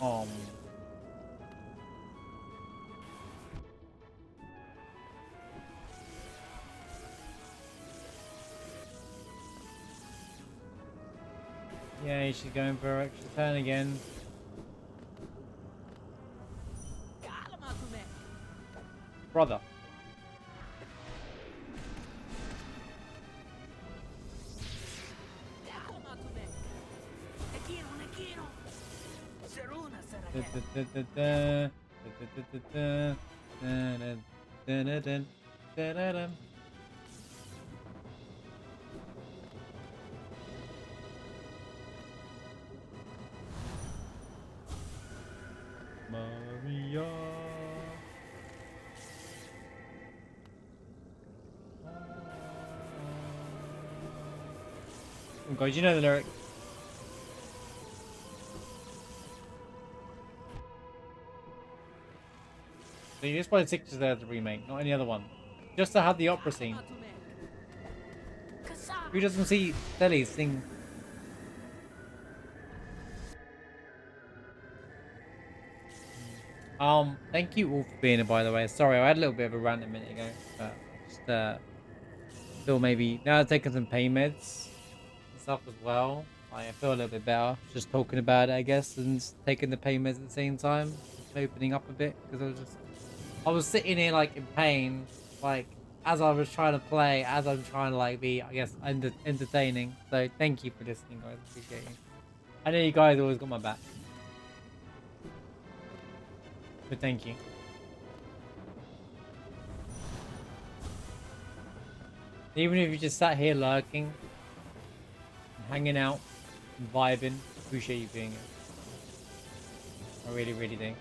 Um. Yay, she's going for her extra turn again. Brother. Maria. Oh god, you know the lyric. So you just play 6 deserves a remake, not any other one. Just to have the opera scene. Who doesn't see Telly sing? Thank you all for being here, by the way. Sorry, I had a little bit of a rant a minute ago, but just still maybe now I've taken some pain meds and stuff as well. I feel a little bit better just talking about it, I guess, and taking the pain meds at the same time, just opening up a bit because I was sitting here like in pain, like as I was trying to play, as I'm trying to like be, I guess, entertaining. So thank you for listening, guys. Appreciate you. I know you guys always got my back. But thank you. Even if you just sat here lurking, hanging out, and vibing, appreciate you being here. I really, really do.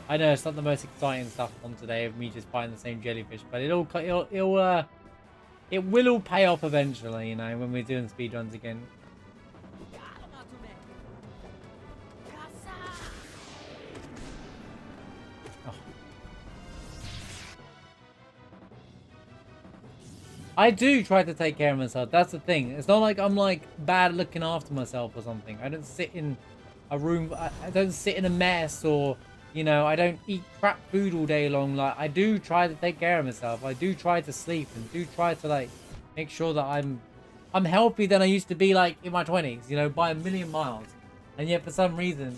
I know it's not the most exciting stuff on today of me just fighting the same jellyfish, but it will all pay off eventually, you know, when we're doing speedruns again. I do try to take care of myself. That's the thing. It's not like I'm like bad looking after myself or something. I don't sit in a room. I don't sit in a mess, or you know, I don't eat crap food all day long. Like I do try to take care of myself. I do try to sleep and do try to like make sure that I'm healthy than I used to be like in my 20s. You know, by a million miles. And yet for some reason,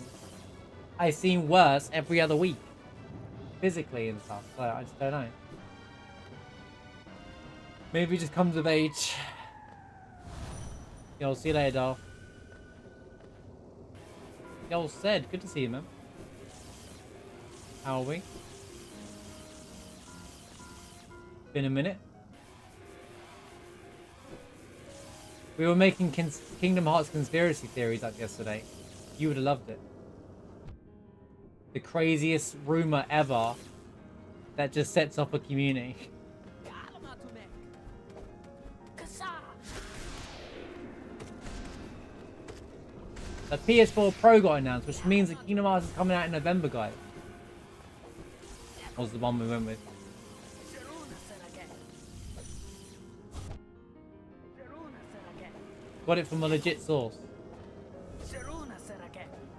I seem worse every other week, physically and stuff. So I just don't know. Maybe it just comes of age. Yo, see you later, doll. Yo, Sed, good to see you, man. How are we? Been a minute. We were making Kingdom Hearts conspiracy theories up yesterday. You would have loved it. The craziest rumor ever that just sets off a community. The PS4 Pro got announced, which means that Kingdom Hearts is coming out in November, guys. Was the one we went with. Got it from a legit source.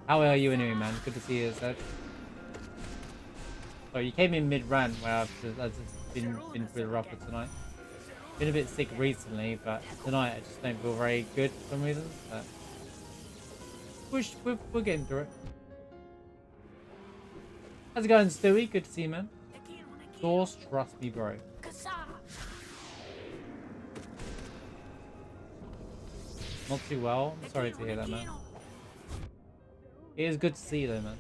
How are you anyway, man? Good to see you, Serge. Oh, you came in mid-rant where I've just been through the rougher tonight. Been a bit sick recently, but tonight I just don't feel very good for some reason. But we're getting through it. How's it going, Stewie? Good to see you, man. Source, trust me, bro. Not too well. I'm sorry to hear that, man. It is good to see you, though, man.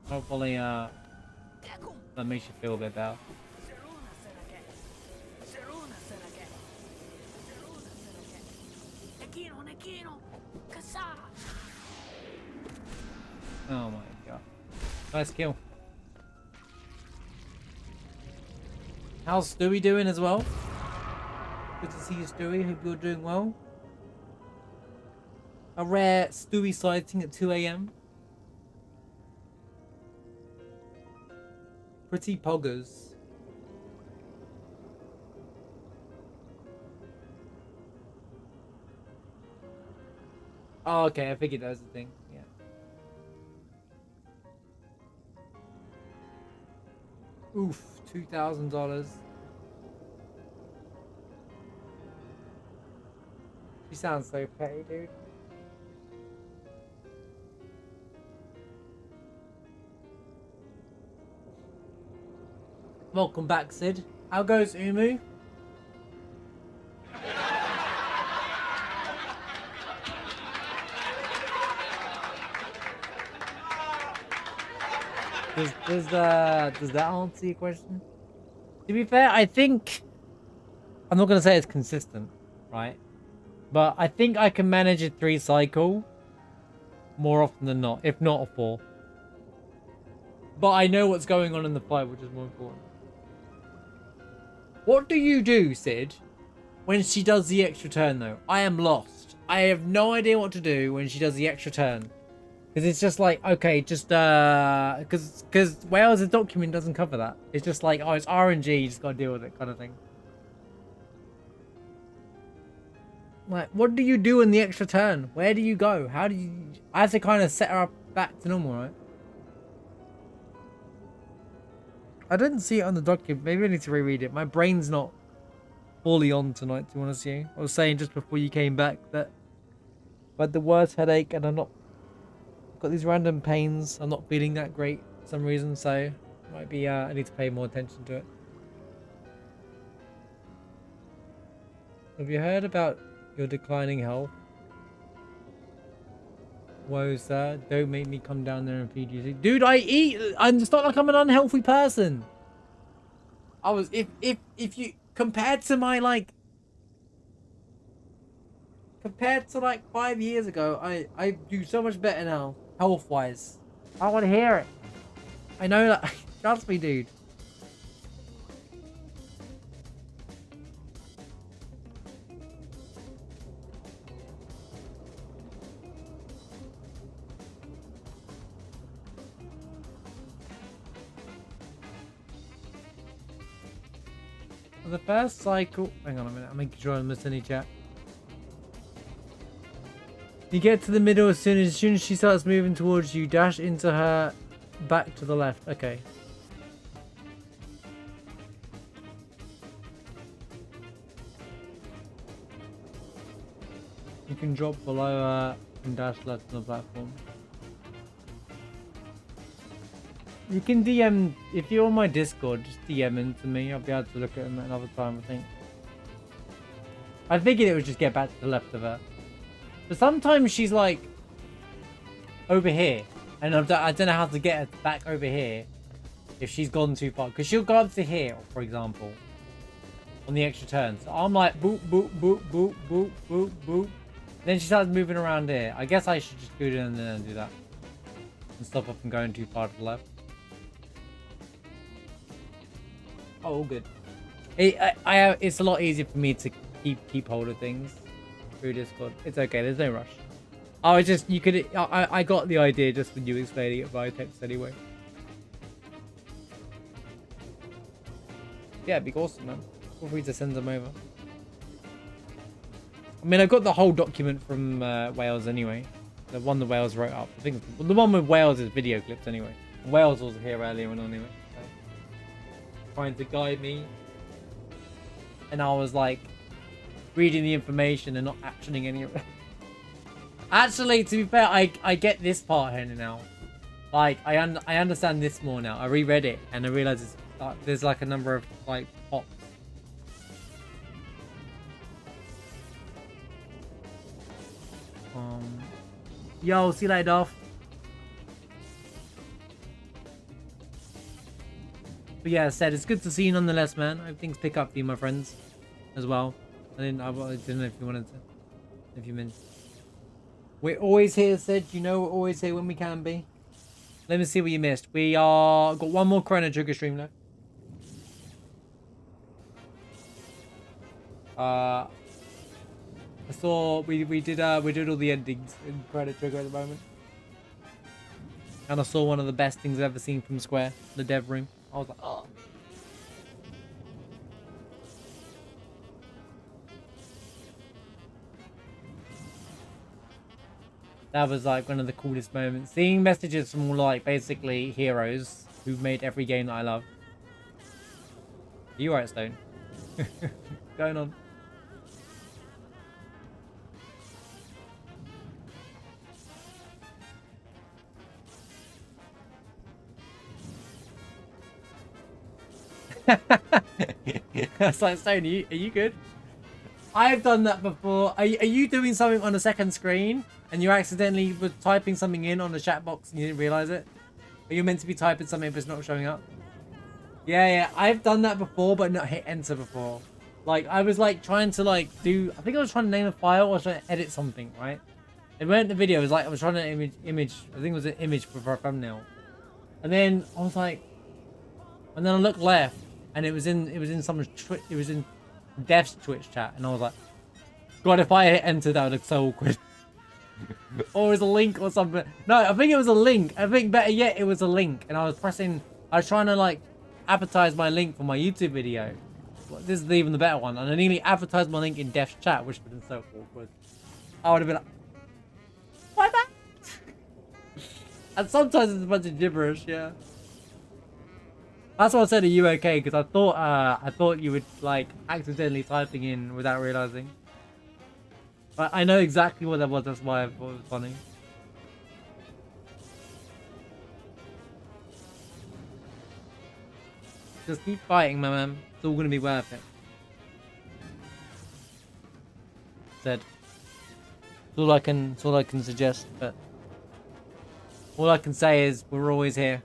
Hopefully, that makes you feel a bit better. Oh my god. Nice kill. How's Stewie doing as well? Good to see you, Stewie. Hope you're doing well. A rare Stewie sighting at 2 AM. Pretty poggers. Oh, okay. I figured that was the thing. Yeah. Oof. $2,000. You sound so petty, dude. Welcome back, Sid. How goes Ummuu? Does that answer your question? To be fair, I think I'm not gonna say it's consistent, right? But I think I can manage a 3 cycle more often than not, if not a 4. But I know what's going on in the fight, which is more important. What do you do, Sid, when she does the extra turn, though? I am lost. I have no idea what to do when she does the extra turn. Because it's just like, okay, just, because Wales' document doesn't cover that. It's just like, oh, it's RNG, you just gotta deal with it kind of thing. Like, what do you do in the extra turn? Where do you go? How do you... I have to kind of set her up back to normal, right? I didn't see it on the document. Maybe I need to reread it. My brain's not fully on tonight, to be honest with you. I was saying just before you came back that I had the worst headache and I've got these random pains. I'm not feeling that great for some reason, so might be I need to pay more attention to it. Have you heard about your declining health? Whoa, sir, don't make me come down there and feed you. Dude, I eat. It's not like I'm an unhealthy person. I was, if you, compared to my, like, compared to like 5 years ago, I do so much better now, health-wise. I want to hear it. I know that. Trust me, dude. The first cycle. Hang on a minute. I'm making sure I don't miss any chat. You get to the middle as soon as she starts moving towards you. Dash into her back to the left. Okay. You can drop below her and dash left on the platform. You can DM, if you're on my Discord, just DM in to me. I'll be able to look at them at another time, I think. I figured it would just get back to the left of her. But sometimes she's like over here. And I don't know how to get her back over here if she's gone too far. Because she'll go up to here, for example, on the extra turn. So I'm like, boop, boop, boop, boop, boop, boop, boop. Then she starts moving around here. I guess I should just go down there and do that. And stop her from going too far to the left. Oh, all good. It's a lot easier for me to keep hold of things through Discord. It's okay. There's no rush. Oh, it's just you could. I got the idea just when you were explaining it via text anyway. Yeah, it'd be awesome, man. Feel free to send them over. I mean, I've got the whole document from Wales anyway. The one that Wales wrote up. I think the one with Wales is video clips anyway. Wales was here earlier on anyway. Trying to guide me, and I was like reading the information and not actioning any of it. Actually, to be fair, I get this part here now. Like I understand this more now. I reread it and I realized there's like a number of like pops. Yo, see you later, Dolph. But yeah, as I said, it's good to see you nonetheless, man. I hope things pick up for you, my friends, as well. I didn't know if you wanted to, if you meant. We're always here, said. You know, we're always here when we can be. Let me see what you missed. We got one more Chrono Trigger stream left. I saw we did all the endings in Chrono Trigger at the moment, and I saw one of the best things I've ever seen from Square, the dev room. I was like, oh. That was like one of the coolest moments. Seeing messages from like basically heroes who've made every game that I love. Are you right, Stone? Going on. That's like, Stone, are you good? I've done that before. Are you doing something on a second screen and you accidentally were typing something in on the chat box and you didn't realize it? Are you meant to be typing something but it's not showing up? Yeah, I've done that before but not hit enter before. Like, I was like trying to like do, I think I was trying to name a file or trying to edit something, right? It went in the video, it was like I was trying to image, I think it was an image for a thumbnail. And then I was like, and then I looked left and it was in someone's it was in Dev's Twitch chat, and I was like, God, if I hit enter, that would look so awkward. Or it was a link or something. No, I think it was a link. I think better yet, it was a link. And I was trying to like advertise my link for my YouTube video. Well, this is even the better one. And I nearly advertised my link in Def's chat, which would have been so awkward. I would have been like, why that? And sometimes it's a bunch of gibberish, yeah. That's why I said, are you okay? Because I thought you would like accidentally typing in without realizing. But I know exactly what that was. That's why I thought it was funny. Just keep fighting, my man. It's all gonna be worth it. Said. It's all I can suggest. But all I can say is we're always here.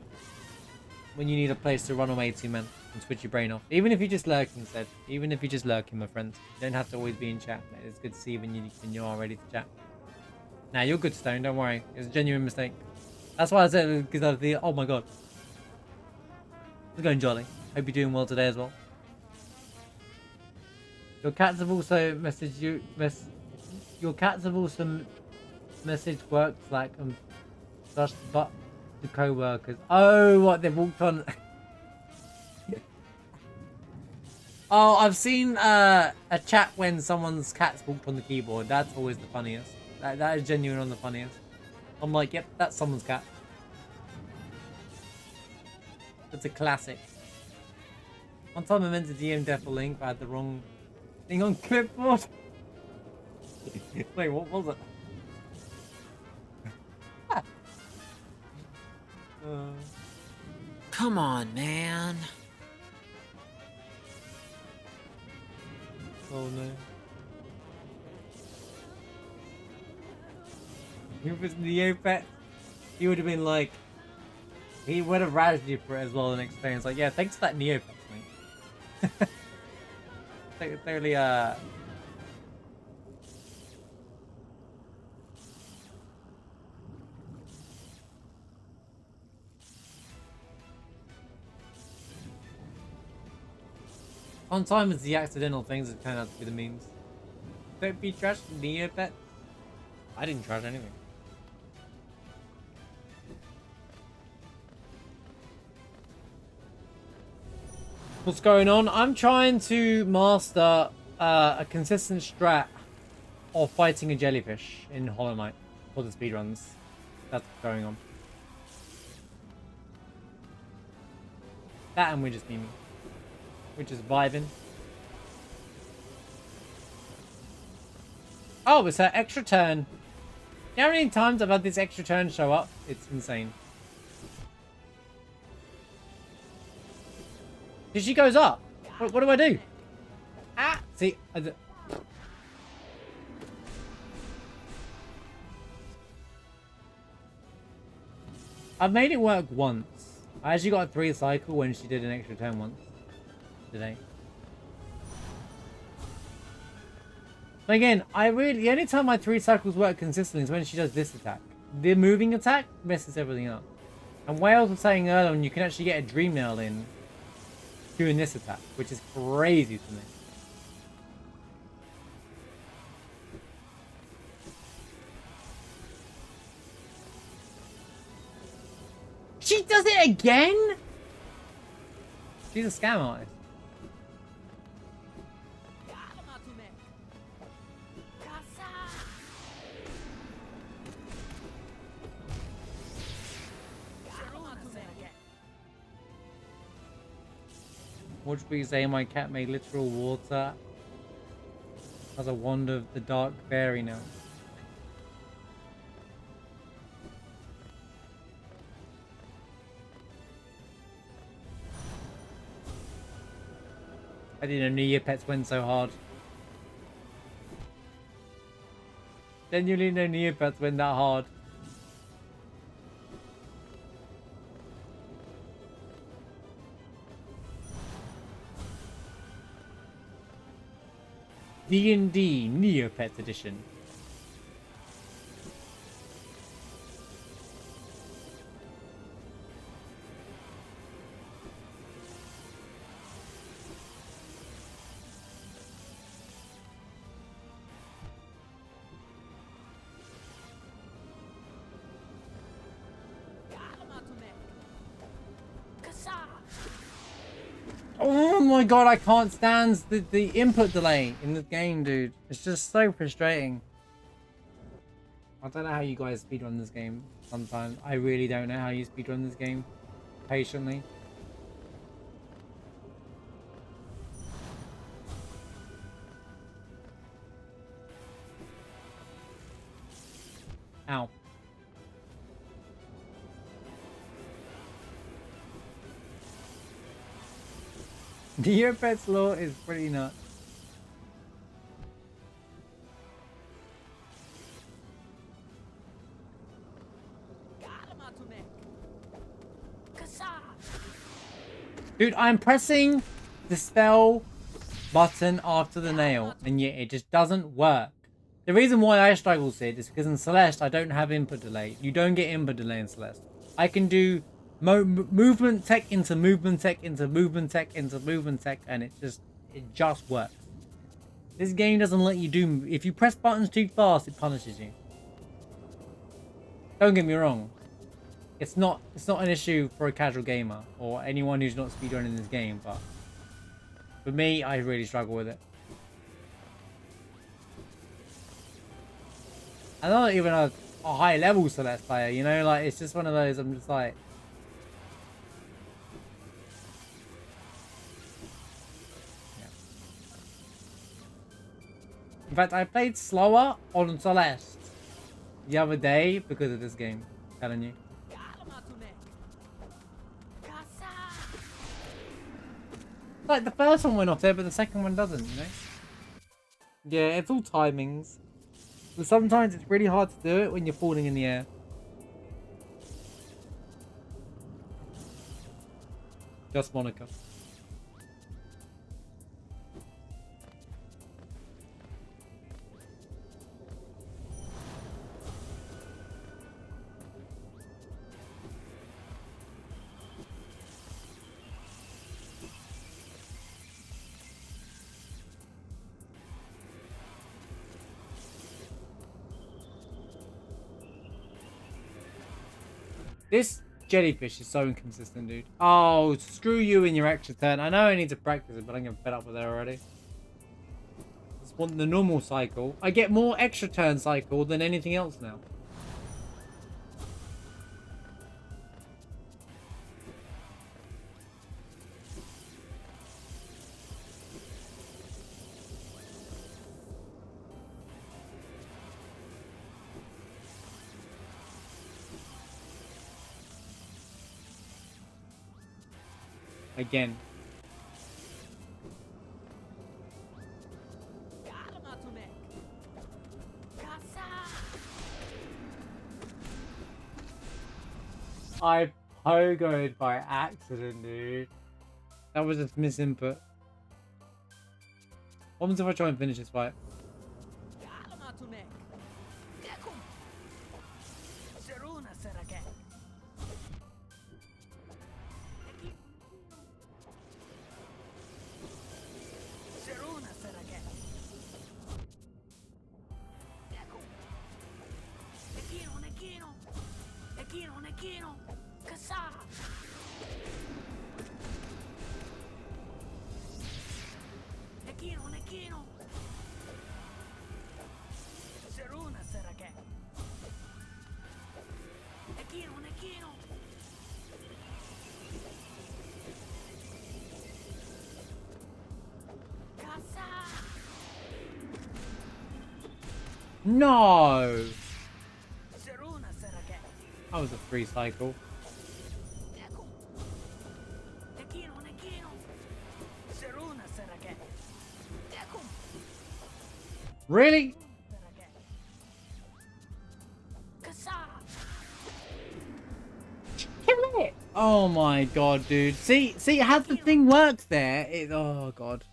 When you need a place to run away to, man, and switch your brain off. Even if you're just lurking, said. Even if you're just lurking, my friends. You don't have to always be in chat, mate. It's good to see when you are ready to chat. Nah, you're good, Stone. Don't worry. It's a genuine mistake. That's why I said, because of the... Oh, my God. How's it going, Jolly? Hope you're doing well today as well. Your cats have also messaged you... Your cats have also messaged work like such but the co-workers. Oh, what they've walked on. Oh, I've seen a chat when someone's cat's walked on the keyboard. That's always the funniest. That is genuine on the funniest. I'm like, yep, that's someone's cat. It's a classic. One time I meant to DM Def a link, but I had the wrong thing on clipboard. Wait, what was it? Come on, man. Oh no. If it was Neopet, he would have been like, he would have razzed you for it as well and explained, like, yeah, thanks for that Neopet, mate. Totally, Sometimes it's the accidental things that turn out to be the memes. Don't be trashed, Neopet. I didn't trash anything. What's going on? I'm trying to master a consistent strat of fighting a jellyfish in Hollow Knight for the speedruns. That's what's going on. That and we're just memeing. We're just vibing. Oh, it's her extra turn. You know how many times I've had this extra turn show up? It's insane. Here she goes up. What do I do? Ah! See, I've made it work once. I actually got a 3 cycle when she did an extra turn once. Today. But again, the only time my 3 cycles work consistently is when she does this attack. The moving attack messes everything up. And Wales was saying earlier, when you can actually get a dream nail in doing this attack, which is crazy to me. She does it again? She's a scam artist. What should we say? My cat made literal water as a wand of the dark fairy now. I didn't know Neopets went so hard. Genuinely no Neopets went that hard. D&D Neopets Edition. my god, I can't stand the input delay in the game, dude. It's just so frustrating. I don't know how you guys speedrun this game sometimes. I really don't know how you speedrun this game patiently. Ow. The Neopets law is pretty nuts. Dude, I'm pressing the spell button after the nail, and yet it just doesn't work. The reason why I struggle, Sid, is because in Celeste, I don't have input delay. You don't get input delay in Celeste. I can do movement tech into movement tech into movement tech into movement tech, and it just works. This game doesn't let you do... If you press buttons too fast, it punishes you. Don't get me wrong. It's not an issue for a casual gamer or anyone who's not speedrunning this game, but for me, I really struggle with it. I'm not even a high level Celeste player, you know, like it's just one of those. I'm just like, yeah. In fact, I played slower on Celeste the other day because of this game. I'm telling you. Like the first one went off there, but the second one doesn't, you know? Yeah, it's all timings. But sometimes it's really hard to do it when you're falling in the air. Just Monica. This jellyfish is so inconsistent, dude. Oh, screw you in your extra turn. I know I need to practice it, but I'm getting fed up with it already. I just want the normal cycle. I get more extra turn cycle than anything else now. Again. I pogoed by accident, dude. That was just misinput. What happens if I try and finish this fight? No! That was a free cycle. Really? Kill it! Oh my god, dude. See how the thing works there? Oh god.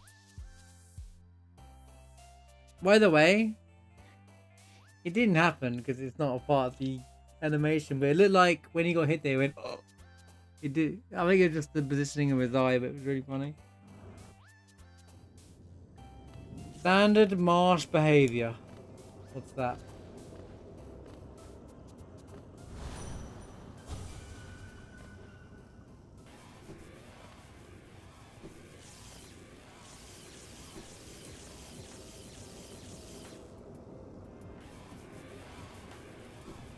By the way, it didn't happen because it's not a part of the animation, but it looked like when he got hit there, it went, oh. It did. I think it's just the positioning of his eye, but it was really funny. Standard marsh behavior. What's that?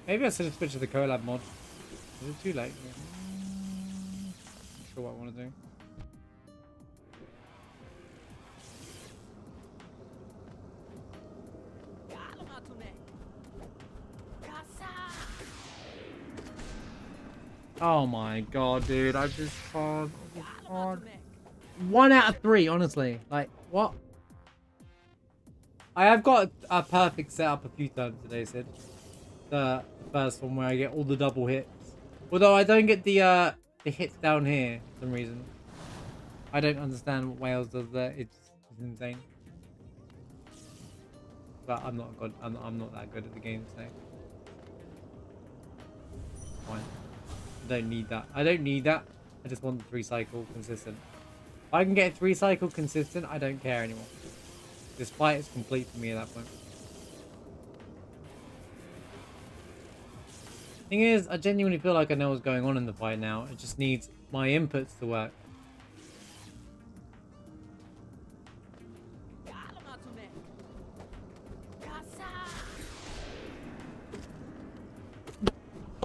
Maybe I should have switched to the collab mod. Is it too late? Not sure what I want to do. Oh my god, dude! I just can't. 1 out of 3, honestly. Like what? I have got a perfect setup a few times today, Sid. The first one where I get all the double hits. Although I don't get the hits down here for some reason. I don't understand what Wales does there. It's insane. But I'm not good. I'm not that good at the game, so fine. I don't need that. I don't need that. I just want 3 cycle consistent. If I can get 3 cycle consistent, I don't care anymore. This fight is complete for me at that point. Thing is, I genuinely feel like I know what's going on in the fight now. It just needs my inputs to work.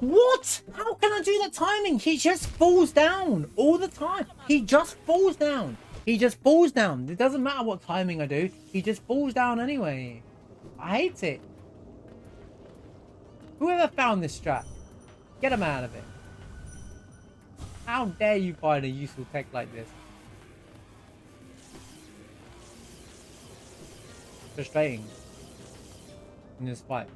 What? How can I do that timing? He just falls down all the time. He just falls down. He just falls down. It doesn't matter what timing I do. He just falls down anyway. I hate it. Whoever found this strat, get him out of it. How dare you find a useful tech like this? Frustrating in this fight.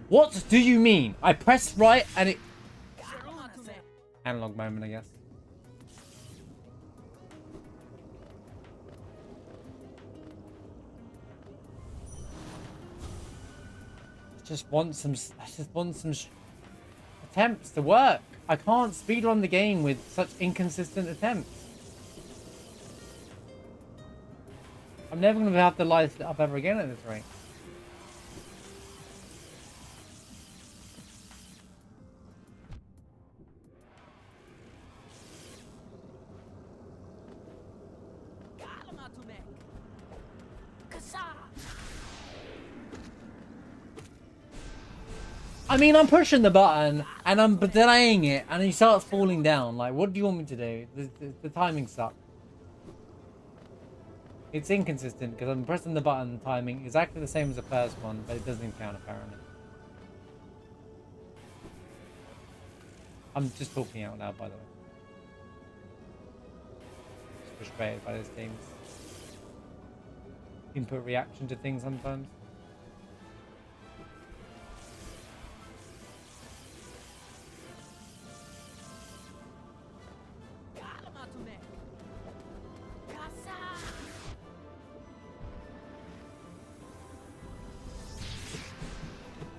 What do you mean? I pressed right and it... Analog moment, I guess. I just want some attempts to work. I can't speedrun the game with such inconsistent attempts. I'm never going to have to light it up ever again at this rate. I mean, I'm pushing the button and I'm delaying it and he starts falling down. Like, what do you want me to do? The timing sucks. It's inconsistent because I'm pressing the button timing exactly the same as the first one, but it doesn't count apparently. I'm just talking out loud, by the way. Just frustrated by this game's input reaction to things sometimes.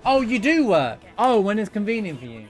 Oh, you do work. Oh, when it's convenient for you.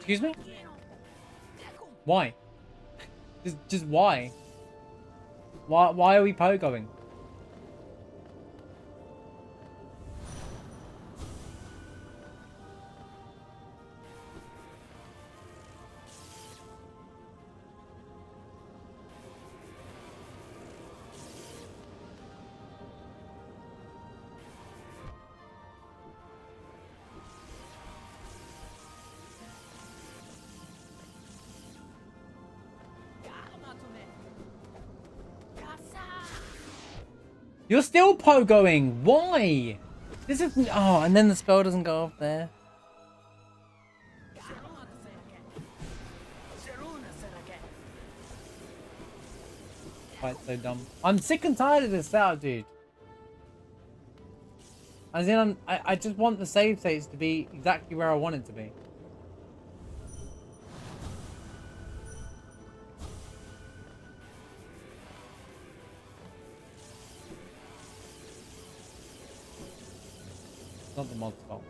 Excuse me? Why? Just why? Why are we pogoing? You're still pogoing. Why? This is... Oh, and then the spell doesn't go off there. Quite so dumb. I'm sick and tired of this setup, dude. As in, I just want the save states to be exactly where I want it to be. It's not the mod's fault.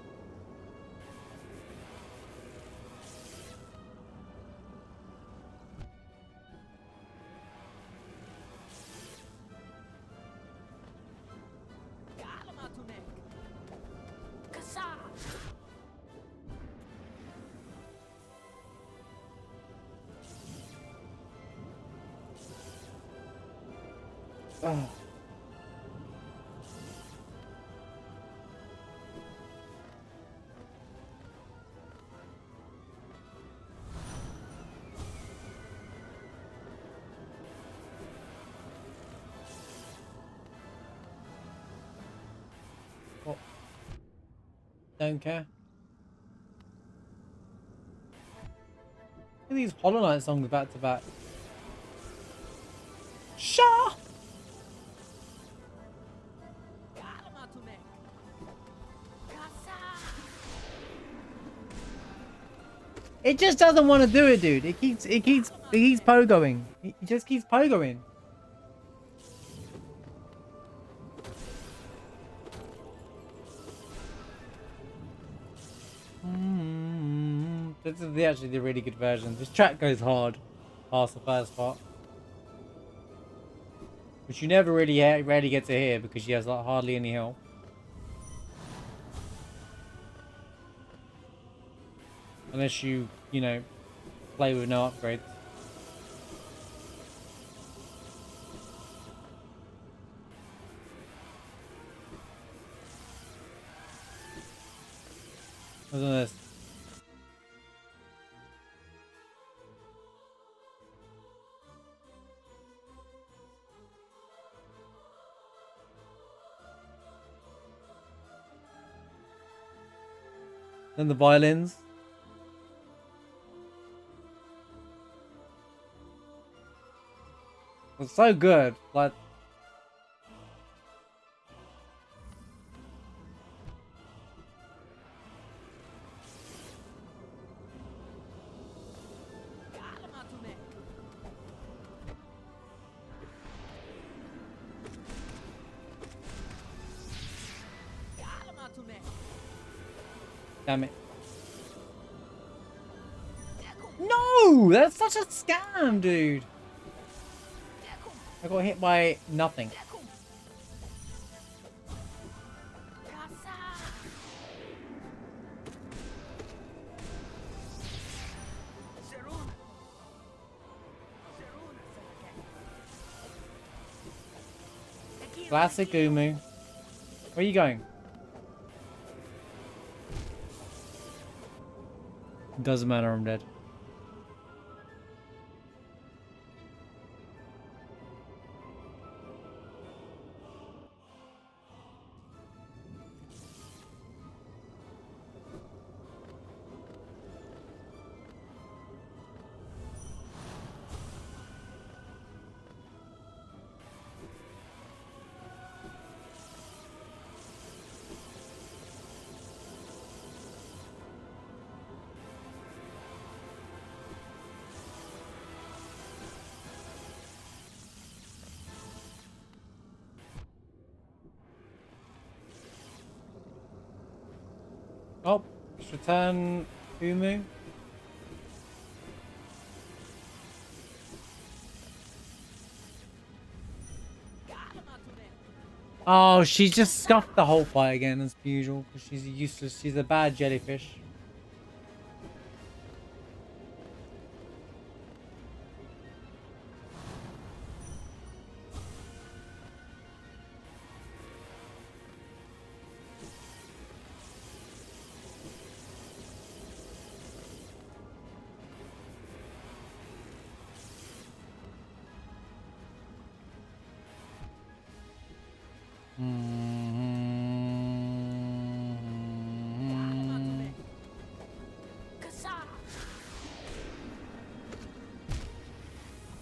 Ugh. What? Don't care. Look at these Hollow Knight songs back to back. Shaw! It just doesn't want to do it, dude. It keeps pogoing. It just keeps pogoing. This is actually the really good version. This track goes hard past the first part, which you never really rarely get to hear because she has like hardly any health. Unless you know, play with no upgrades. What's this? Then the violins. It's so good, like. Damn it. No! That's such a scam, dude. I got hit by nothing. Classic Ummuu. Where are you going? Doesn't matter, I'm dead. Oh, let's return Ummuu. Oh, she just scuffed the whole fight again as usual because she's useless. She's a bad jellyfish.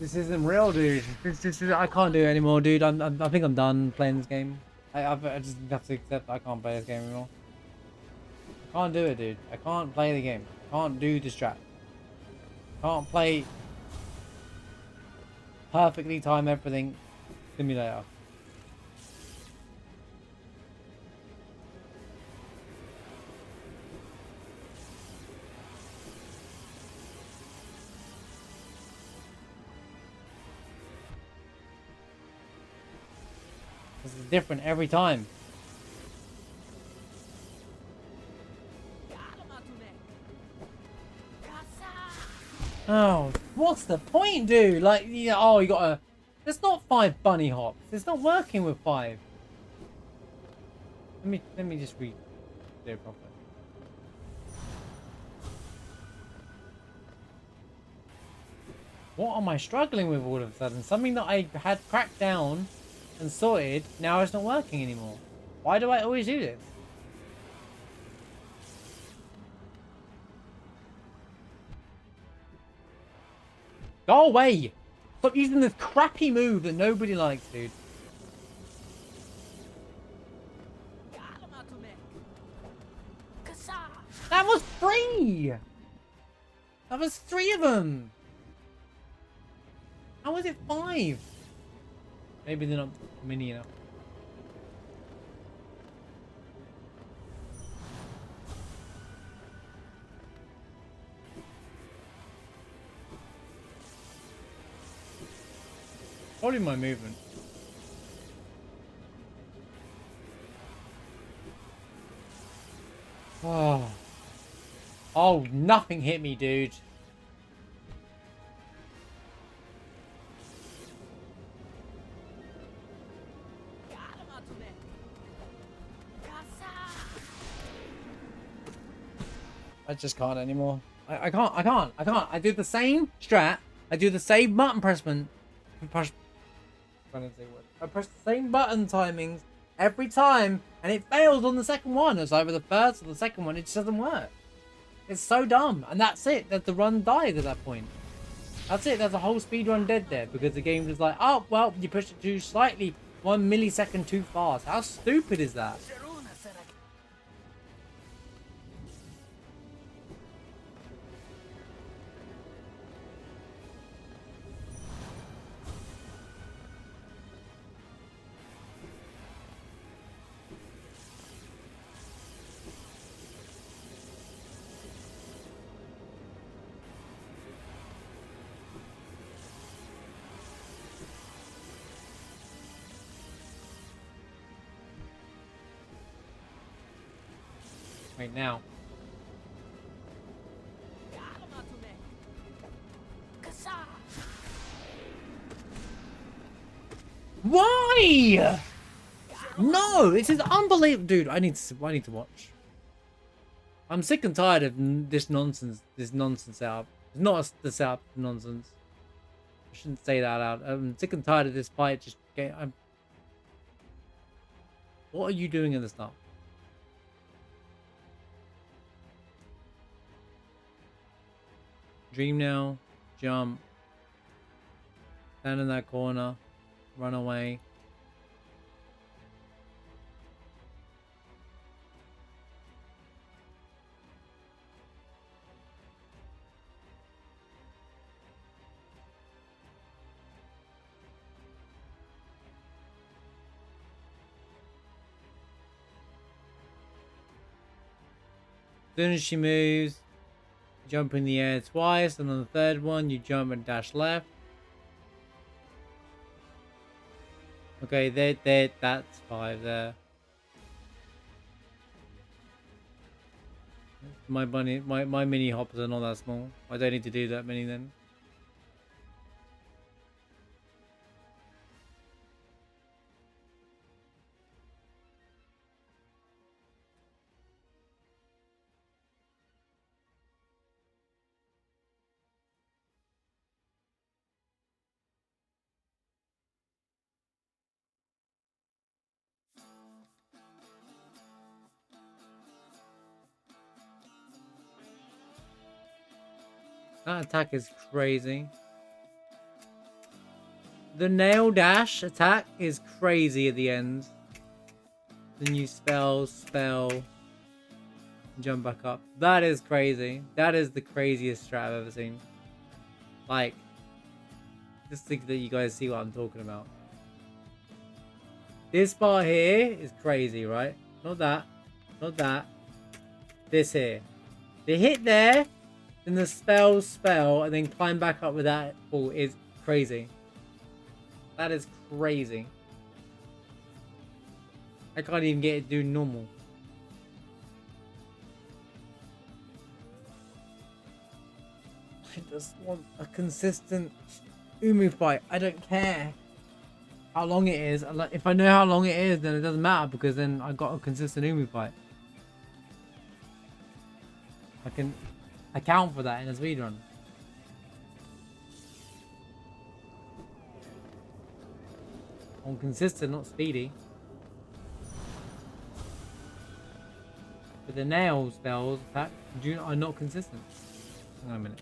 This isn't real, dude. This is, I can't do it anymore, dude. I think I'm done playing this game. I just have to accept I can't play this game anymore. I can't do it, dude. I can't play the game. I can't do the strat. I can't play perfectly time everything simulator. This is different every time. Oh, what's the point, dude? Like, yeah, oh, you gotta... There's not 5 bunny hops. It's not working with 5. Let me just read it properly. What am I struggling with all of a sudden? Something that I had cracked down and sorted, now it's not working anymore. Why do I always do this? Go away! Stop using this crappy move that nobody likes, dude. That was 3! That was 3 of them! How was it 5? Maybe they're not mini enough. Probably my movement. Oh. Oh, nothing hit me, dude. I just can't anymore. I can't. I do the same strat. I do the same button pressment. I press the same button timings every time, and it fails on the second one. It's either the first or the second one. It just doesn't work. It's so dumb, and that's it. That the run dies at that point. That's it. There's a whole speedrun dead there because the game was like, oh well, you pushed it too slightly 1 millisecond too fast. How stupid is that? Right now. Why? No, this is unbelievable, dude. I need to watch. I'm sick and tired of this nonsense. This nonsense setup. It's not the setup nonsense. I shouldn't say that out. I'm sick and tired of this fight. Just get. What are you doing at the start? Dream now, jump, stand in that corner, run away. As soon as she moves, jump in the air twice, and on the third one, you jump and dash left. Okay, that's 5 there. My mini hoppers are not that small. I don't need to do that many then. That attack is crazy. The nail dash attack is crazy at the end. Then you spell, jump back up. That is crazy. That is the craziest strat I've ever seen. Like, just think that you guys see what I'm talking about. This part here is crazy, right? Not that. Not that. This here. The hit there, then the spell, and then climb back up with that ball is crazy. That is crazy. I can't even get it to do normal. I just want a consistent Ummuu fight. I don't care how long it is. If I know how long it is, then it doesn't matter because then I got a consistent Ummuu fight. I can account for that in a speedrun. I'm consistent, not speedy. But the nail spells attack are not consistent. Hang on a minute.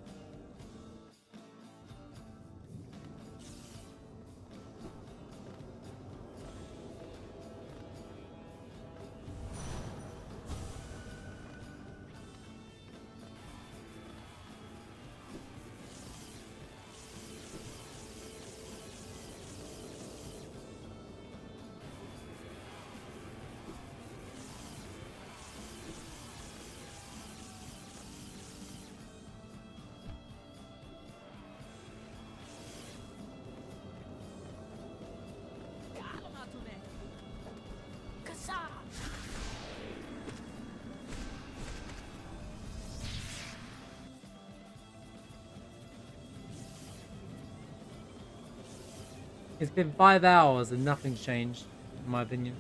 It's been 5 hours and nothing's changed, in my opinion.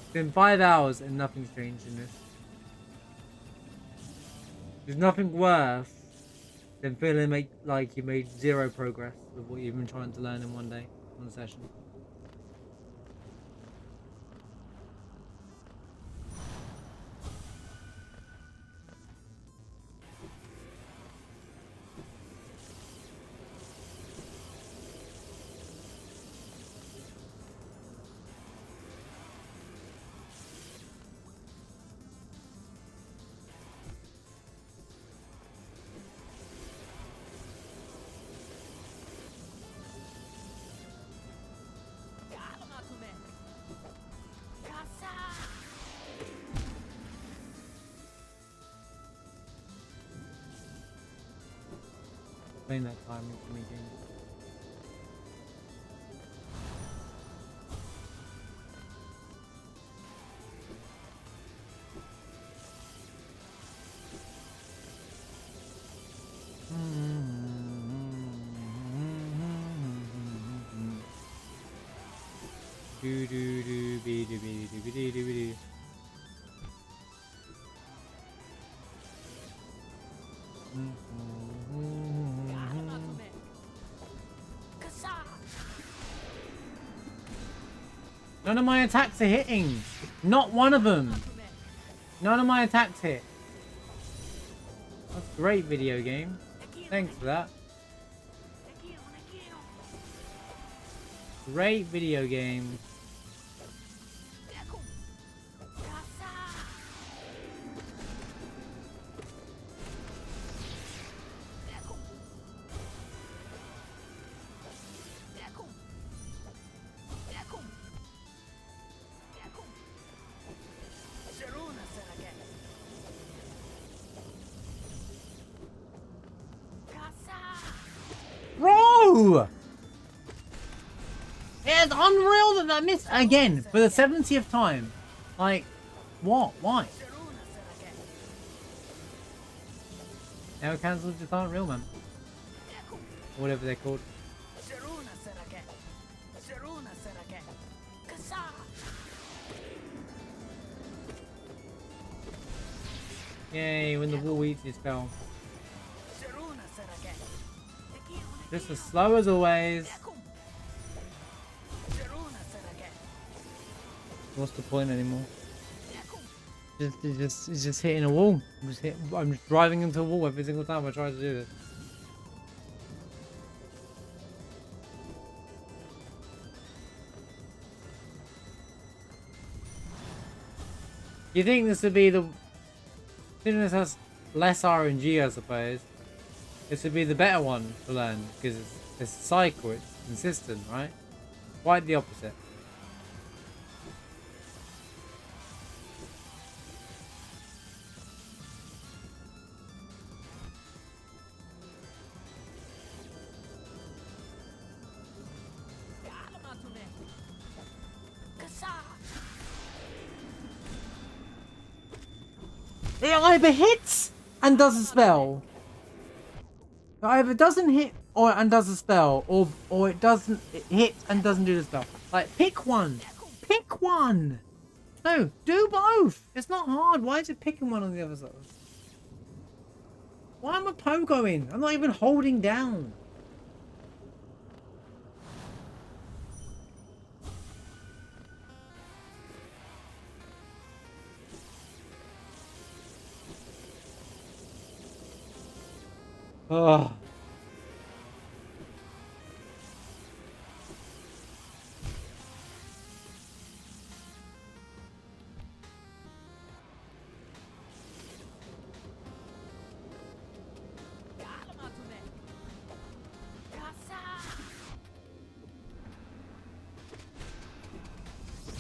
It's been 5 hours and nothing's changed in this. There's nothing worse than feeling like you made zero progress with what you've been trying to learn in one day, one session. Playing that time for me game. Do do do be do be do be do be do. None of my attacks are hitting. Not one of them. None of my attacks hit. That's a great video game. Thanks for that. Great video game. Bro! It's unreal that that missed again for the 70th time. Like, what? Why? Now cancels just aren't real, man. Or whatever they're called. Yay, when the wall eats his spell. Just as slow as always. What's the point anymore? It's just hitting a wall. I'm just driving into a wall every single time I try to do this. You think this would be the... Since this has less RNG, I suppose. This would be the better one to learn. Because it's a cycle, it's consistent, right? Quite the opposite. It either hits and does a spell. It either doesn't hit and does a spell, or it doesn't hit and doesn't do the spell. Like, pick one. Pick one. No, do both. It's not hard. Why is it picking one on the other side? Why am I pogoing? I'm not even holding down. Oh.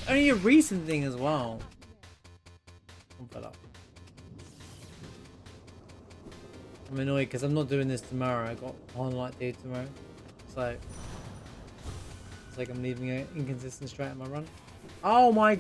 Only a recent thing as well. I'm annoyed because I'm not doing this tomorrow. I got one light day tomorrow. So it's like I'm leaving an inconsistent strat in my run. Oh my.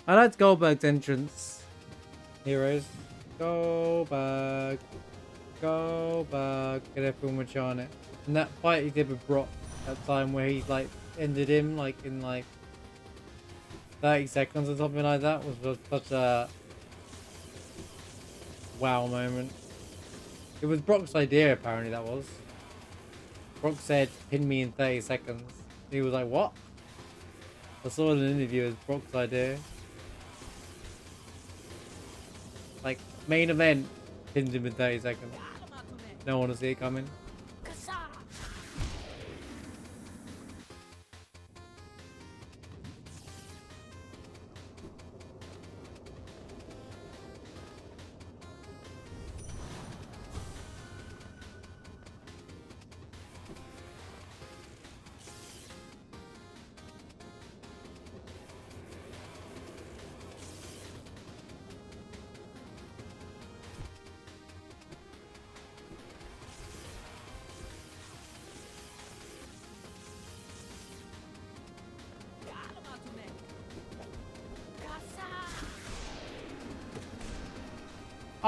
I liked Goldberg's entrance. Heroes. Goldberg. Goldberg. Get everyone with on it. And that fight he did with Brock, that time where he like ended him like in like 30 seconds or something like that, was such a wow moment. It was Brock's idea, apparently, that was. Brock said, pin me in 30 seconds. He was like, what? I saw in an interview as Brock's idea. Like, main event, pins him in 30 seconds. No one will see it coming.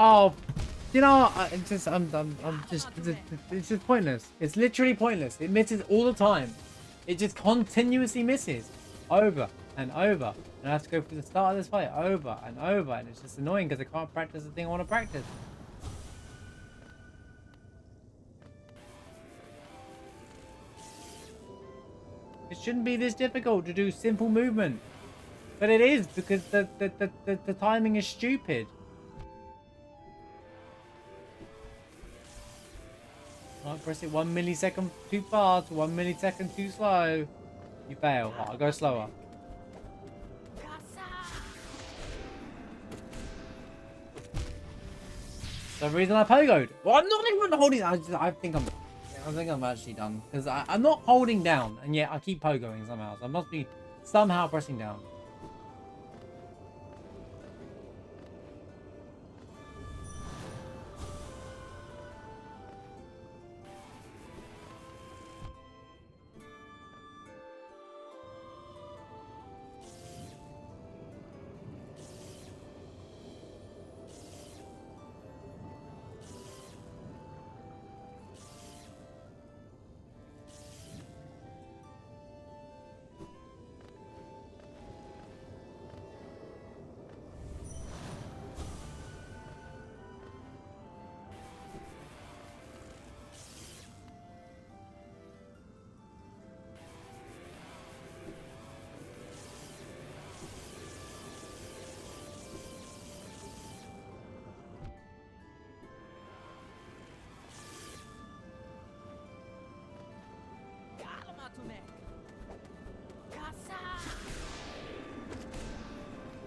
Oh, you know, it's just, it's just pointless. It's literally pointless. It misses all the time. It just continuously misses over and over. And I have to go through the start of this fight over and over. And it's just annoying because I can't practice the thing I want to practice. It shouldn't be this difficult to do simple movement. But it is because the timing is stupid. I press it 1 millisecond too fast, 1 millisecond too slow. You fail. I'll go slower. The reason I pogoed. Well, I'm not even holding. I think I'm actually done because I'm not holding down, and yet I keep pogoing somehow. So I must be somehow pressing down.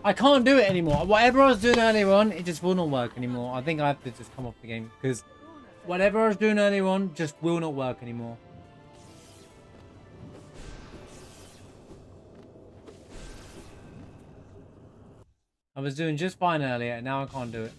I can't do it anymore. Whatever I was doing earlier on, it just will not work anymore. I think I have to just come off the game because whatever I was doing earlier on just will not work anymore. I was doing just fine earlier, and now I can't do it.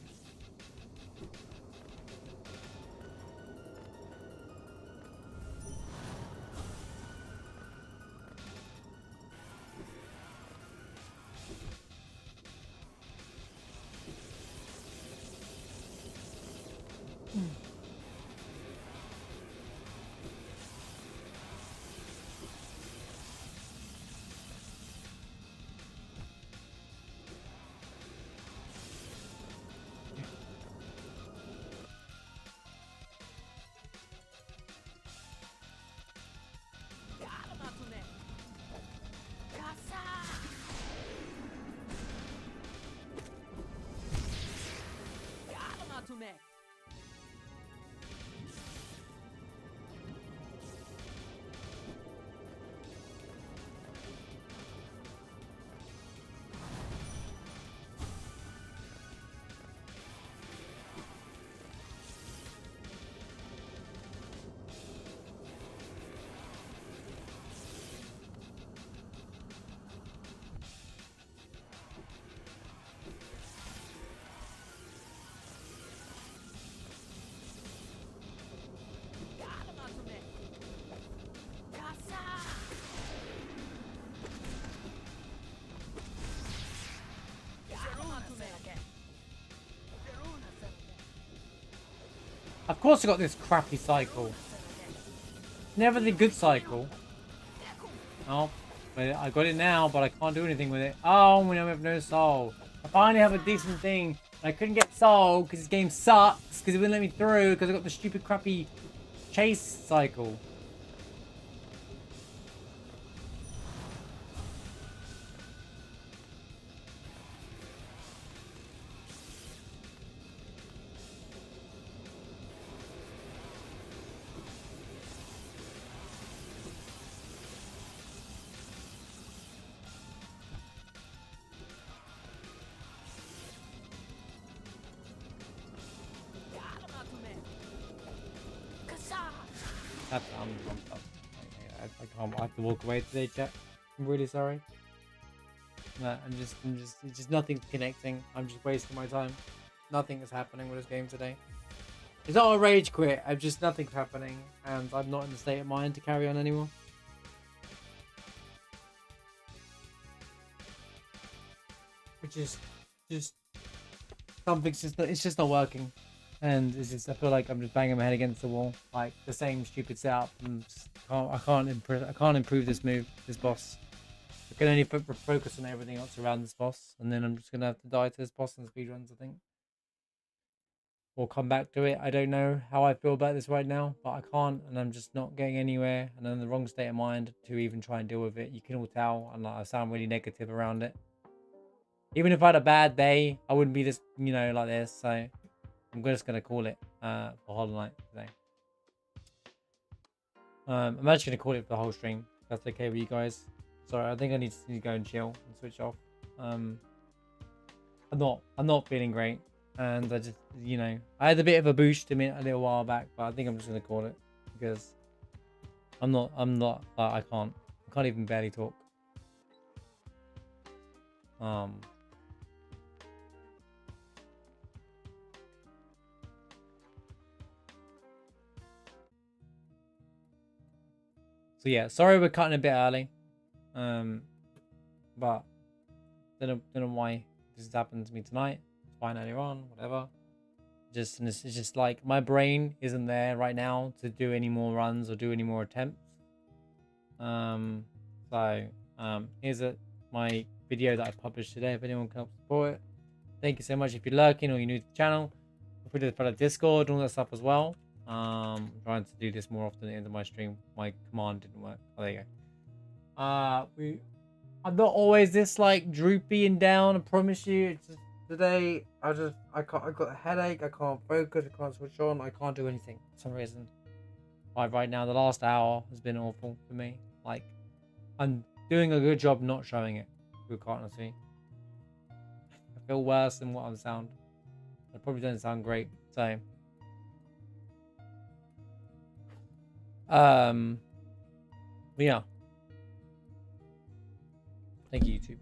Of course I got this crappy cycle. Never the good cycle. Oh, but I got it now, but I can't do anything with it. Oh, we have no soul. I finally have a decent thing. I couldn't get soul because this game sucks because it wouldn't let me through because I got the stupid crappy chase cycle. I can't. I have to walk away today, chat. I'm really sorry. No, it's just nothing's connecting. I'm just wasting my time. Nothing is happening with this game today. It's not a rage quit. Nothing's happening, and I'm not in the state of mind to carry on anymore. Which is just something's it's just not working. And it's just, I feel like I'm just banging my head against the wall, like the same stupid setup. And I can't improve this boss. I can only focus on everything else around this boss, and then I'm just gonna have to die to this boss in speedruns, I think, or come back to it. I don't know how I feel about this right now, but I can't, and I'm just not getting anywhere, and I'm in the wrong state of mind to even try and deal with it. You can all tell, and I sound really negative around it. Even if I had a bad day, I wouldn't be this, like this. So I'm just gonna call it for Hollow Knight today. I'm actually gonna call it for the whole stream. If that's okay with you guys. Sorry, I think I need to go and chill and switch off. I'm not feeling great, and I just I had a bit of a boost a little while back, but I think I'm just gonna call it because I can't even barely talk. So yeah, sorry we're cutting a bit early. But don't know why this has happened to me tonight. It's fine earlier on, whatever. It's just like my brain isn't there right now to do any more runs or do any more attempts. Here's my video that I published today. If anyone can help support it, thank you so much. If you're lurking or you're new to the channel, feel free to follow Discord and all that stuff as well. I'm trying to do this more often at the end of my stream. My command didn't work. Oh, there you go. I'm not always this like droopy and down, I promise you. It's just today I got a headache, I can't focus, I can't switch on, I can't do anything for some reason. Like right now, the last hour has been awful for me. Like I'm doing a good job not showing it, quite honestly. feel worse than what I sound. I probably don't sound great. So, but yeah. Thank you, YouTube.